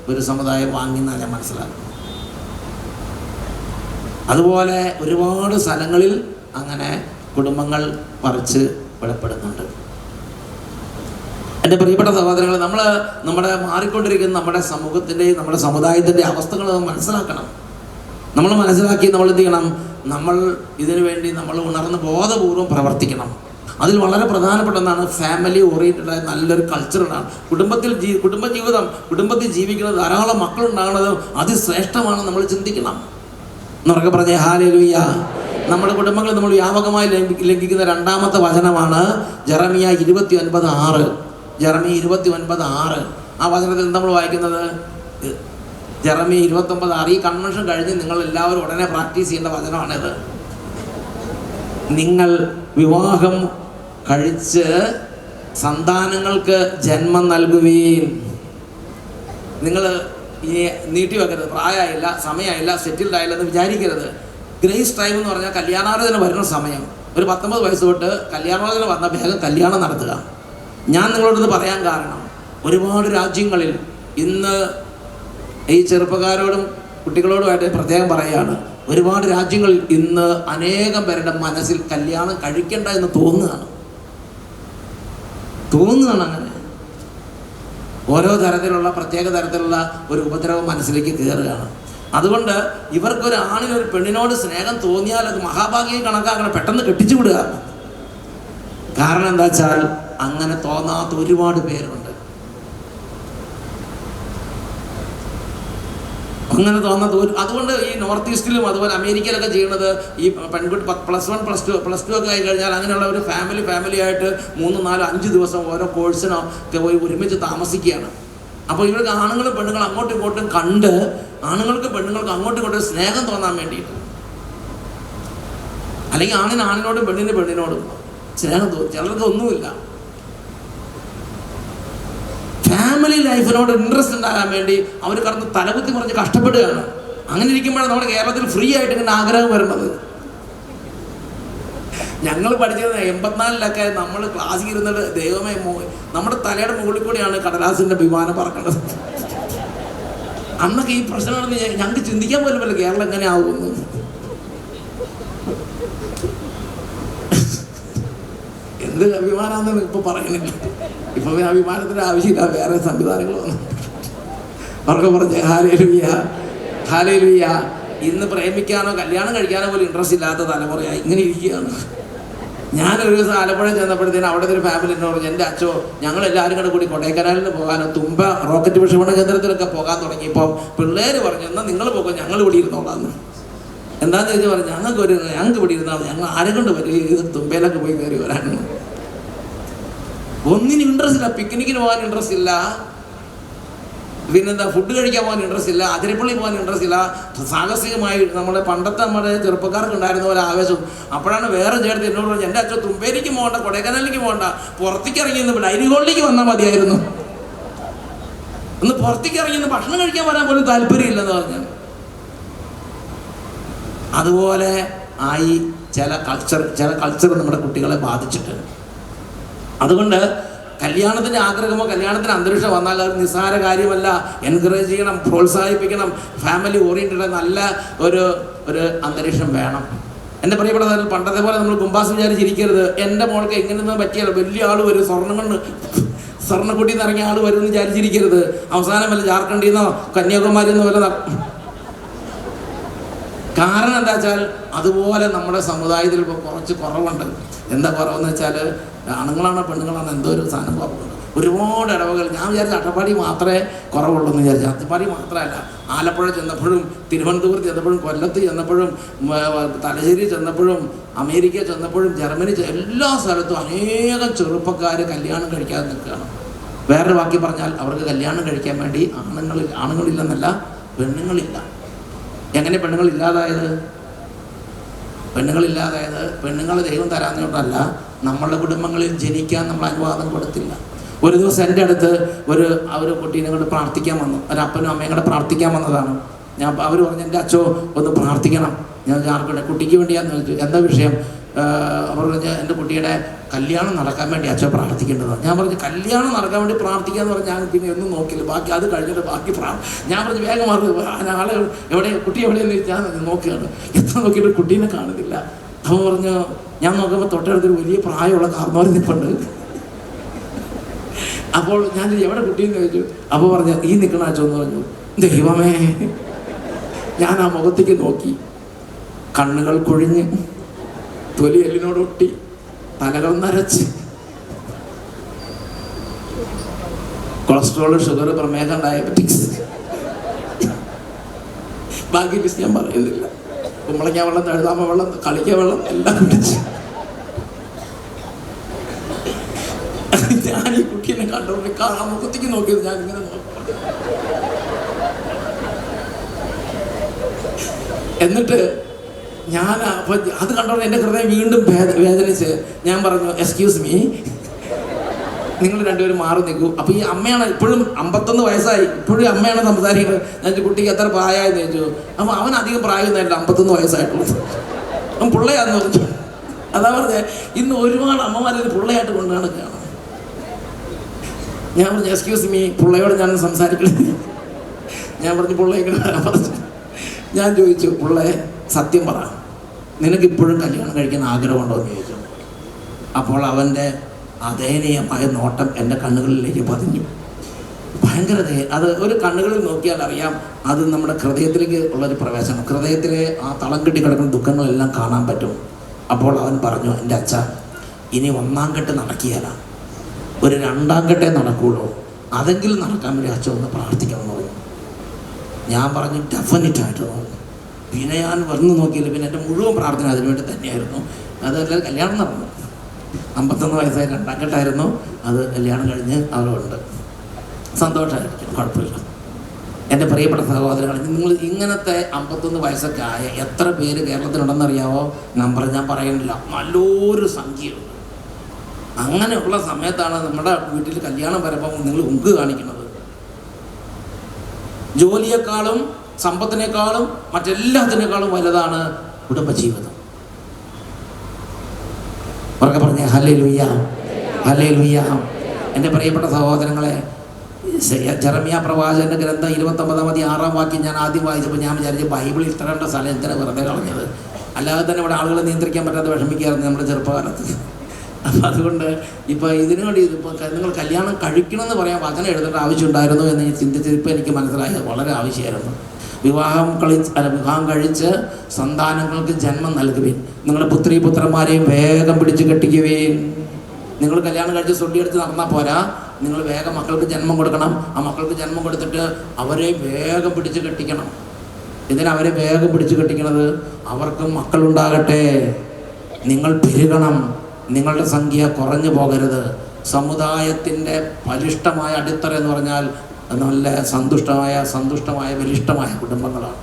ഒരു സമുദായം വാങ്ങിയെന്നാണ് ഞാൻ മനസ്സിലാക്കുന്നത്. അതുപോലെ ഒരുപാട് സ്ഥലങ്ങളിൽ അങ്ങനെ കുടുംബങ്ങൾ പറിച്ച് വെളിപ്പെടുന്നുണ്ട്. എൻ്റെ പ്രിയപ്പെട്ട സഹോദരങ്ങൾ, നമ്മുടെ മാറിക്കൊണ്ടിരിക്കുന്ന നമ്മുടെ സമൂഹത്തിൻ്റെയും നമ്മുടെ സമുദായത്തിൻ്റെ അവസ്ഥകൾ മനസ്സിലാക്കണം. നമ്മൾ മനസ്സിലാക്കി നമ്മൾ എന്ത് ചെയ്യണം? നമ്മൾ ഇതിനു വേണ്ടി നമ്മൾ ഉണർന്ന് ബോധപൂർവം പ്രവർത്തിക്കണം. അതിൽ വളരെ പ്രധാനപ്പെട്ട ഒന്നാണ് ഫാമിലി ഓറിയൻറ്റഡ് ആയ നല്ലൊരു കൾച്ചറാണ്. കുടുംബത്തിൽ ജീവിക്കുന്നത്, ധാരാളം മക്കളുണ്ടാകുന്നത് അതിശ്രേഷ്ഠമാണ്. നമ്മൾ ചിന്തിക്കണം. എന്നൊക്കെ പറഞ്ഞേ ഹല്ലേലൂയ. നമ്മുടെ കുടുംബങ്ങൾ നമ്മൾ വ്യാപകമായി ലംഘിക്കുന്ന 2ാമത്തെ വചനമാണ് ജെറമിയ 29:6. ജെറമിയ 29:6. ആ വചനത്തിൽ നമ്മൾ വായിക്കുന്നത് ജെറമിയ 29:6. ഈ കൺവെൻഷൻ കഴിഞ്ഞ് നിങ്ങൾ എല്ലാവരും ഉടനെ പ്രാക്ടീസ് ചെയ്യേണ്ട വചനമാണിത്. നിങ്ങൾ വിവാഹം കഴിച്ച് സന്താനങ്ങൾക്ക് ജന്മം നൽകുവീൻ. നിങ്ങൾ ഇനി നീട്ടി വെക്കരുത്. പ്രായമായില്ല, സമയമായില്ല, സെറ്റിൽഡ് ആയില്ല എന്ന് വിചാരിക്കരുത്. ഗ്രേസ് ടൈം എന്ന് പറഞ്ഞാൽ കല്യാണാലോചന വരുന്ന സമയം. ഒരു 19 വയസ്സ് തൊട്ട് കല്യാണാലോചന വന്ന വേഗം കല്യാണം നടത്തുക. ഞാൻ നിങ്ങളോടത് പറയാൻ കാരണം, ഒരുപാട് രാജ്യങ്ങളിൽ ഇന്ന് ഈ ചെറുപ്പക്കാരോടും കുട്ടികളോടുമായിട്ട് പ്രത്യേകം പറയുകയാണ്, ഒരുപാട് രാജ്യങ്ങളിൽ ഇന്ന് അനേകം പേരുടെ മനസ്സിൽ കല്യാണം കഴിക്കണ്ട എന്ന് തോന്നുകയാണ്. അങ്ങനെ ഓരോ തരത്തിലുള്ള പ്രത്യേക തരത്തിലുള്ള ഒരു ഉപദ്രവം മനസ്സിലേക്ക് കയറുകയാണ്. അതുകൊണ്ട് ഇവർക്കൊരു ആണിനൊരു പെണ്ണിനോട് സ്നേഹം തോന്നിയാൽ അത് മഹാഭാഗ്യം കണക്കാക്കണം, പെട്ടെന്ന് കെട്ടിച്ചു വിടുക. കാരണം എന്താ വെച്ചാൽ അങ്ങനെ തോന്നാത്ത ഒരുപാട് പേരുണ്ട്. അങ്ങനെ തോന്നാത്ത അതുകൊണ്ട് ഈ നോർത്ത് ഈസ്റ്റിലും അതുപോലെ അമേരിക്കയിലൊക്കെ ചെയ്യുന്നത്, ഈ പെൺകുട്ടി +1 +2 ഒക്കെ ആയി കഴിഞ്ഞാൽ അങ്ങനെയുള്ള ഒരു ഫാമിലി ആയിട്ട് 3, 4, 5 ദിവസം ഓരോ കോഴ്സിനോ ഒക്കെ പോയി ഒരുമിച്ച് താമസിക്കുകയാണ്. അപ്പോൾ ഇവർക്ക് ആണുങ്ങളും പെണ്ണുങ്ങളും അങ്ങോട്ടും ഇങ്ങോട്ടും കണ്ട് ആണുങ്ങൾക്ക് പെണ്ണുങ്ങൾക്ക് അങ്ങോട്ടും ഇങ്ങോട്ടും സ്നേഹം തോന്നാൻ വേണ്ടിയിട്ട്, അല്ലെങ്കിൽ ആണിനോടും പെണ്ണിനോടും സ്നേഹം തോന്നും. ചിലർക്ക് ഒന്നുമില്ല. ഫാമിലി ലൈഫിനോട് ഇൻട്രസ്റ്റ് ഉണ്ടാകാൻ വേണ്ടി അവർ കടന്ന് തലകുത്തി മറിഞ്ഞ് കഷ്ടപ്പെടുകയാണ്. അങ്ങനെ ഇരിക്കുമ്പോഴാണ് നമ്മുടെ കേരളത്തിൽ ഫ്രീ ആയിട്ട് ഇങ്ങനെ ആഗ്രഹം വരുന്നത്. ഞങ്ങൾ പഠിച്ചത് 84-ലൊക്കെ നമ്മൾ ക്ലാസ്സിൽ ഇരുന്നിട്ട് ദൈവമേ നമ്മുടെ തലയുടെ മുകളിൽ കൂടിയാണ് കടലാസിൻ്റെ വിമാനം പറക്കേണ്ടത്. അന്നൊക്കെ ഈ പ്രശ്നമാണെന്ന് ഞങ്ങൾക്ക് ചിന്തിക്കാൻ പോലും പറ്റില്ല കേരളം എങ്ങനെ ആവുമെന്ന്. എന്ത് അഭിമാനമാണെന്ന് ഇപ്പോൾ പറയുന്നില്ല. ഇപ്പം അഭിമാനത്തിൻ്റെ ആവശ്യമില്ല, വേറെ സംവിധാനങ്ങൾ വന്നു. അവർക്ക് പറഞ്ഞ് ഹല്ലേലൂയ ഹല്ലേലൂയ. ഇന്ന് പ്രേമിക്കാനോ കല്യാണം കഴിക്കാനോ പോലും ഇൻട്രസ്റ്റ് ഇല്ലാത്ത തലമുറയായി ഇങ്ങനെ ഇരിക്കുകയാണ്. ഞാനൊരു ദിവസം ആലപ്പുഴ ചെന്നപ്പോഴത്തേന് അവിടുത്തെ ഒരു ഫാമിലി എന്നോട് പറഞ്ഞു, എൻ്റെ അച്ഛോ ഞങ്ങളെല്ലാവരും കൂടി കൊടൈക്കനാലിന് പോകാനോ തുമ്പ റോക്കറ്റ് വിക്ഷേപണ കേന്ദ്രത്തിലൊക്കെ പോകാൻ തുടങ്ങിയപ്പോൾ പിള്ളേർ പറഞ്ഞു എന്നാൽ നിങ്ങൾ പോകും, ഞങ്ങൾ ഇവിടെ ഇരുന്നോളാന്ന്. എന്താണെന്ന് ചോദിച്ചാൽ പറഞ്ഞു ഞങ്ങൾക്ക് ഇവിടെ ഇരുന്നാൽ ഞങ്ങൾ ആരെ കൊണ്ട് വരും ഇത് തുമ്പയിലൊക്കെ പോയി കയറി വരാനും. ഒന്നിനും ഇൻട്രസ്റ്റ് ഇല്ല. പിക്നിക്കിന് പോകാൻ ഇൻട്രസ്റ്റ് ഇല്ല, പിന്നെന്താ ഫുഡ് കഴിക്കാൻ പോകാൻ ഇൻട്രസ്റ്റ് ഇല്ല, അതിരപ്പള്ളി പോകാൻ ഇൻട്രസ്റ്റ് ഇല്ല. സാഹസികമായി നമ്മുടെ പണ്ടത്തെ നമ്മുടെ ചെറുപ്പക്കാർക്ക് ഉണ്ടായിരുന്ന പോലെ ആവേശം. അപ്പോഴാണ് വേറെ ചേർത്ത് എന്നോട് പറഞ്ഞു എൻ്റെ അച്ഛൻ തുമ്പേരിക്ക് പോകണ്ട, കൊടൈക്കനാലിലേക്ക് പോകണ്ട, പുറത്തേക്ക് ഇറങ്ങി നിന്ന് ഡൈനിങ് ഹാളിലേക്ക് വന്നാൽ മതിയായിരുന്നു. ഒന്ന് പുറത്തേക്ക് ഇറങ്ങി നിന്ന് ഭക്ഷണം കഴിക്കാൻ വരാൻ പോലും താല്പര്യമില്ലെന്ന് പറഞ്ഞു. അതുപോലെ ആയി ചില കൾച്ചർ നമ്മുടെ കുട്ടികളെ ബാധിച്ചിട്ട്. അതുകൊണ്ട് കല്യാണത്തിൻ്റെ ആഗ്രഹമോ കല്യാണത്തിന് അന്തരീക്ഷം വന്നാൽ അത് നിസ്സാര കാര്യമല്ല. എൻകറേജ് ചെയ്യണം, പ്രോത്സാഹിപ്പിക്കണം. ഫാമിലി ഓറിയൻറ്റഡ് നല്ല ഒരു അന്തരീക്ഷം വേണം. എൻ്റെ പ്രിയപ്പെട്ട പണ്ടത്തെ പോലെ നമ്മൾ കുമ്പാസ് വിചാരിച്ചിരിക്കരുത്. എൻ്റെ മോൾക്ക് എങ്ങനെയൊന്നും പറ്റിയല്ല, വലിയ ആൾ വരും, സ്വർണ്ണക്കുട്ടിയിൽ നിന്ന് ഇറങ്ങിയ ആൾ വരും എന്ന് വിചാരിച്ചിരിക്കരുത്. അവസാനം വല്ല ജാർഖണ്ഡിൽ നിന്നോ കന്യാകുമാരിയിൽ നിന്നോ വല്ല. കാരണം എന്താ വെച്ചാൽ അതുപോലെ നമ്മുടെ സമുദായത്തിൽ ഇപ്പോൾ കുറച്ച് കുറവുണ്ട്. എന്താ കുറവെന്ന് വെച്ചാൽ ആണുങ്ങളാണോ പെണ്ണുങ്ങളാണോ എന്തോ ഒരു സാധനം കുറവുണ്ട്. ഒരുപാട് ഇടവകൾ. ഞാൻ വിചാരിച്ച അട്ടപ്പാടി മാത്രമേ കുറവുള്ളൂ എന്ന് വിചാരിച്ചു. അട്ടപ്പാടി മാത്രമല്ല, ആലപ്പുഴ ചെന്നപ്പോഴും തിരുവനന്തപുരത്ത് ചെന്നപ്പോഴും കൊല്ലത്ത് ചെന്നപ്പോഴും തലശ്ശേരി ചെന്നപ്പോഴും അമേരിക്ക ചെന്നപ്പോഴും ജർമ്മനി എല്ലാ സ്ഥലത്തും അനേകം ചെറുപ്പക്കാർ കല്യാണം കഴിക്കാതെ നിൽക്കുകയാണ്. വേറൊരു വാക്കി പറഞ്ഞാൽ അവർക്ക് കല്യാണം കഴിക്കാൻ വേണ്ടി ആണുങ്ങളില്ലെന്നല്ല, പെണ്ണുങ്ങളില്ല. എങ്ങനെ പെണ്ണുങ്ങളില്ലാതായത്? പെണ്ണുങ്ങൾ ദൈവം തരാഞ്ഞോണ്ടല്ല, നമ്മളുടെ കുടുംബങ്ങളിൽ ജനിക്കാൻ നമ്മൾ അനുവാദം കൊടുത്തില്ല. ഒരു ദിവസം എൻ്റെ അടുത്ത് ഒരു കുട്ടീനെ കൊണ്ട് പ്രാർത്ഥിക്കാൻ വന്നു. ഒരപ്പനും അമ്മയും കൂടെ പ്രാർത്ഥിക്കാൻ വന്നതാണ്. അവർ പറഞ്ഞു എൻ്റെ അച്ഛോ ഒന്ന് പ്രാർത്ഥിക്കണം. ഞാൻ ആർക്കൂടെ കുട്ടിക്ക് വേണ്ടിയാന്ന് ചോദിച്ചു. എന്താ വിഷയം? അവർ പറഞ്ഞ എൻ്റെ കുട്ടിയുടെ കല്യാണം നടക്കാൻ വേണ്ടി അച്ഛൻ പ്രാർത്ഥിക്കേണ്ടതാണ്. ഞാൻ പറഞ്ഞു കല്യാണം നടക്കാൻ വേണ്ടി പ്രാർത്ഥിക്കാന്ന് പറഞ്ഞാൽ ഞാൻ പിന്നെ ഒന്നും നോക്കില്ല. ബാക്കി അത് കഴിഞ്ഞിട്ട് ബാക്കി ഞാൻ പറഞ്ഞു വേഗം ആളെ എവിടെ കുട്ടി എവിടെയെന്ന് ഞാൻ നോക്കുകയാണ്. എത്ര നോക്കിയിട്ട് കുട്ടീനെ കാണുന്നില്ല. അവൻ പറഞ്ഞു ഞാൻ നോക്കുമ്പോൾ തൊട്ടടുത്തൊരു വലിയ പ്രായമുള്ള കാർന്നോര് നിൽപ്പുണ്ട്. അപ്പോൾ ഞാൻ എവിടെ കുട്ടീന്ന് ചോദിച്ചു. അപ്പോൾ പറഞ്ഞു ഈ നിൽക്കണ അച്ഛന്ന് പറഞ്ഞു. ദൈവമേ, ഞാൻ ആ മുഖത്തേക്ക് നോക്കി, കണ്ണുകൾ കൊഴിഞ്ഞ്, തൊലി എല്ലിനോടൊട്ടി, തലകൾ നരച്ച്, കൊളസ്ട്രോൾ, ഷുഗർ, പ്രമേഹം, ഡയബറ്റിക്സ്, ബാക്കി ലിസ്റ്റ് ഞാൻ പറയുന്നില്ല. കുമ്പളങ്ങ വെള്ളം, തഴുതാമ വെള്ളം, കളിക്ക വെള്ളം എല്ലാം കുടിച്ച് ഞാൻ ഈ കുട്ടീനെ കണ്ടോണ്ട് ആ മുഖത്തേക്ക് നോക്കിയത് ഞാൻ ഇങ്ങനെ നോക്കി. എന്നിട്ട് ഞാൻ അപ്പം അത് കണ്ടോണ്ട് എൻ്റെ ഹൃദയം വീണ്ടും വേദനിച്ച് ഞാൻ പറഞ്ഞു എക്സ്ക്യൂസ് മീ, നിങ്ങൾ രണ്ടുപേരും മാറി നിൽക്കൂ. അപ്പോൾ ഈ അമ്മയാണ് ഇപ്പോഴും 51 വയസ്സായി, ഇപ്പോഴും അമ്മയാണ് സംസാരിക്കുന്നത്. ഞാൻ കുട്ടിക്ക് എത്ര പ്രായമായെന്ന് ചോദിച്ചു. അപ്പോൾ അവൻ അധികം പ്രായമൊന്നുമില്ല, 51 വയസ്സായിട്ടുള്ളൂ. അവൻ പിള്ളയാന്ന് പറഞ്ഞു. അതാ പറഞ്ഞത്, ഇന്ന് ഒരുപാട് അമ്മമാരത് പിള്ളയായിട്ട് കൊണ്ടു നടക്കുകയാണ്. ഞാൻ പറഞ്ഞു എക്സ്ക്യൂസ് മീ, പിള്ളയോട് ഞാൻ സംസാരിക്കണേ. ഞാൻ പറഞ്ഞു പിള്ളേക്ക് പറഞ്ഞു. ഞാൻ ചോദിച്ചു പിള്ളയെ സത്യം പറ, നിനക്കിപ്പോഴും കല്യാണം കഴിക്കാൻ ആഗ്രഹമുണ്ടോ എന്ന് ചോദിച്ചു. അപ്പോൾ അവൻ്റെ അദയനീയമായ നോട്ടം എൻ്റെ കണ്ണുകളിലേക്ക് പതിഞ്ഞു. ഭയങ്കര അത് ഒരു കണ്ണുകളിൽ നോക്കിയാൽ അറിയാം, അത് നമ്മുടെ ഹൃദയത്തിലേക്ക് ഉള്ളൊരു പ്രവേശനം. ഹൃദയത്തിലെ ആ തളം കെട്ടി കിടക്കുന്ന ദുഃഖങ്ങളെല്ലാം കാണാൻ പറ്റും. അപ്പോൾ അവൻ പറഞ്ഞു, എൻ്റെ അച്ഛ, ഇനി 1-ാം കെട്ട് നടക്കിയല്ല, ഒരു 2-ാം കെട്ടേ നടക്കുകയുള്ളൂ. അതെങ്കിലും നടക്കാൻ വേണ്ടി അച്ഛൻ ഒന്ന് പ്രാർത്ഥിക്കണമെന്ന് പറഞ്ഞു. ഞാൻ പറഞ്ഞു ഡെഫിനറ്റായിട്ട് നോക്കും. പിന്നെ ഞാൻ വന്ന് നോക്കിയില്ല. പിന്നെ എൻ്റെ മുഴുവൻ പ്രാർത്ഥന അതിനുവേണ്ടി തന്നെയായിരുന്നു. അതല്ല കല്യാണം നടന്നു. 51 വയസ്സായി 2-ാം കെട്ടായിരുന്നു. അത് കല്യാണം കഴിഞ്ഞ് അവരുണ്ട്, സന്തോഷമായിരിക്കും, കുഴപ്പമില്ല. എൻ്റെ പ്രിയപ്പെട്ട സഹോദരങ്ങൾ, നിങ്ങൾ ഇങ്ങനത്തെ 51 വയസ്സൊക്കെ ആയ എത്ര പേര് കേരളത്തിലുണ്ടെന്നറിയാവോ? നമ്പർ ഞാൻ പറയുന്നില്ല, നല്ലൊരു സംഖ്യയുണ്ട്. അങ്ങനെയുള്ള സമയത്താണ് നമ്മുടെ വീട്ടിൽ കല്യാണം വരുമ്പോൾ നിങ്ങൾ ഉങ്ക് കാണിക്കുന്നത്. ജോലിയെക്കാളും സമ്പത്തിനേക്കാളും മറ്റെല്ലാത്തിനേക്കാളും വലുതാണ് കുടുംബജീവിതം. ഉറക്കെ പറഞ്ഞേ ഹല്ലേലൂയ, ഹല്ലേലൂയ. എൻ്റെ പ്രിയപ്പെട്ട സഹോദരങ്ങളെ, ജെറമ്യാ പ്രവാചകന്റെ ഗ്രന്ഥം 29-6 ഞാൻ ആദ്യം വായിച്ചപ്പോൾ ഞാൻ വിചാരിച്ചു ബൈബിളിൽ ഇത്രേണ്ട സ്ഥലം എന്തിനാണ് വെറുതെ കളഞ്ഞത്. അല്ലാതെ തന്നെ ഇവിടെ ആളുകളെ നിയന്ത്രിക്കാൻ പറ്റാതെ വിഷമിക്കാറുണ്ട് നമ്മുടെ ചെറുപ്പകാലത്ത്. അപ്പം അതുകൊണ്ട് ഇപ്പോൾ ഇതിനു വേണ്ടി ഇപ്പോൾ നിങ്ങൾ കല്യാണം കഴിക്കണമെന്ന് പറയാൻ വചനം എഴുതേണ്ട ആവശ്യമുണ്ടായിരുന്നു എന്ന് ചിന്തിച്ചത് ഇപ്പോൾ എനിക്ക് മനസ്സിലായത് വളരെ ആവശ്യമായിരുന്നു. വിവാഹം കഴിച്ച് സന്താനങ്ങൾക്ക് ജന്മം നൽകുവിൻ. നിങ്ങളുടെ പുത്രീപുത്രന്മാരെയും വേഗം പിടിച്ച് കെട്ടിക്കുവേൻ. നിങ്ങൾ കല്യാണം കഴിച്ച് സൊണ്ടിയെടുത്ത് നടന്നാൽ പോരാ, നിങ്ങൾ വേഗം മക്കൾക്ക് ജന്മം കൊടുക്കണം. ആ മക്കൾക്ക് ജന്മം കൊടുത്തിട്ട് അവരെ വേഗം പിടിച്ച് കെട്ടിക്കണം. ഇതിനവരെ വേഗം പിടിച്ച് കെട്ടിക്കണത് അവർക്ക് മക്കളുണ്ടാകട്ടെ, നിങ്ങൾ പെരുകണം, നിങ്ങളുടെ സംഖ്യ കുറഞ്ഞു പോകരുത്. സമുദായത്തിൻ്റെ ബലിഷ്ഠമായ അടിത്തറ എന്ന് പറഞ്ഞാൽ നല്ല സന്തുഷ്ടമായ ബലിഷ്ഠമായ കുടുംബങ്ങളാണ്.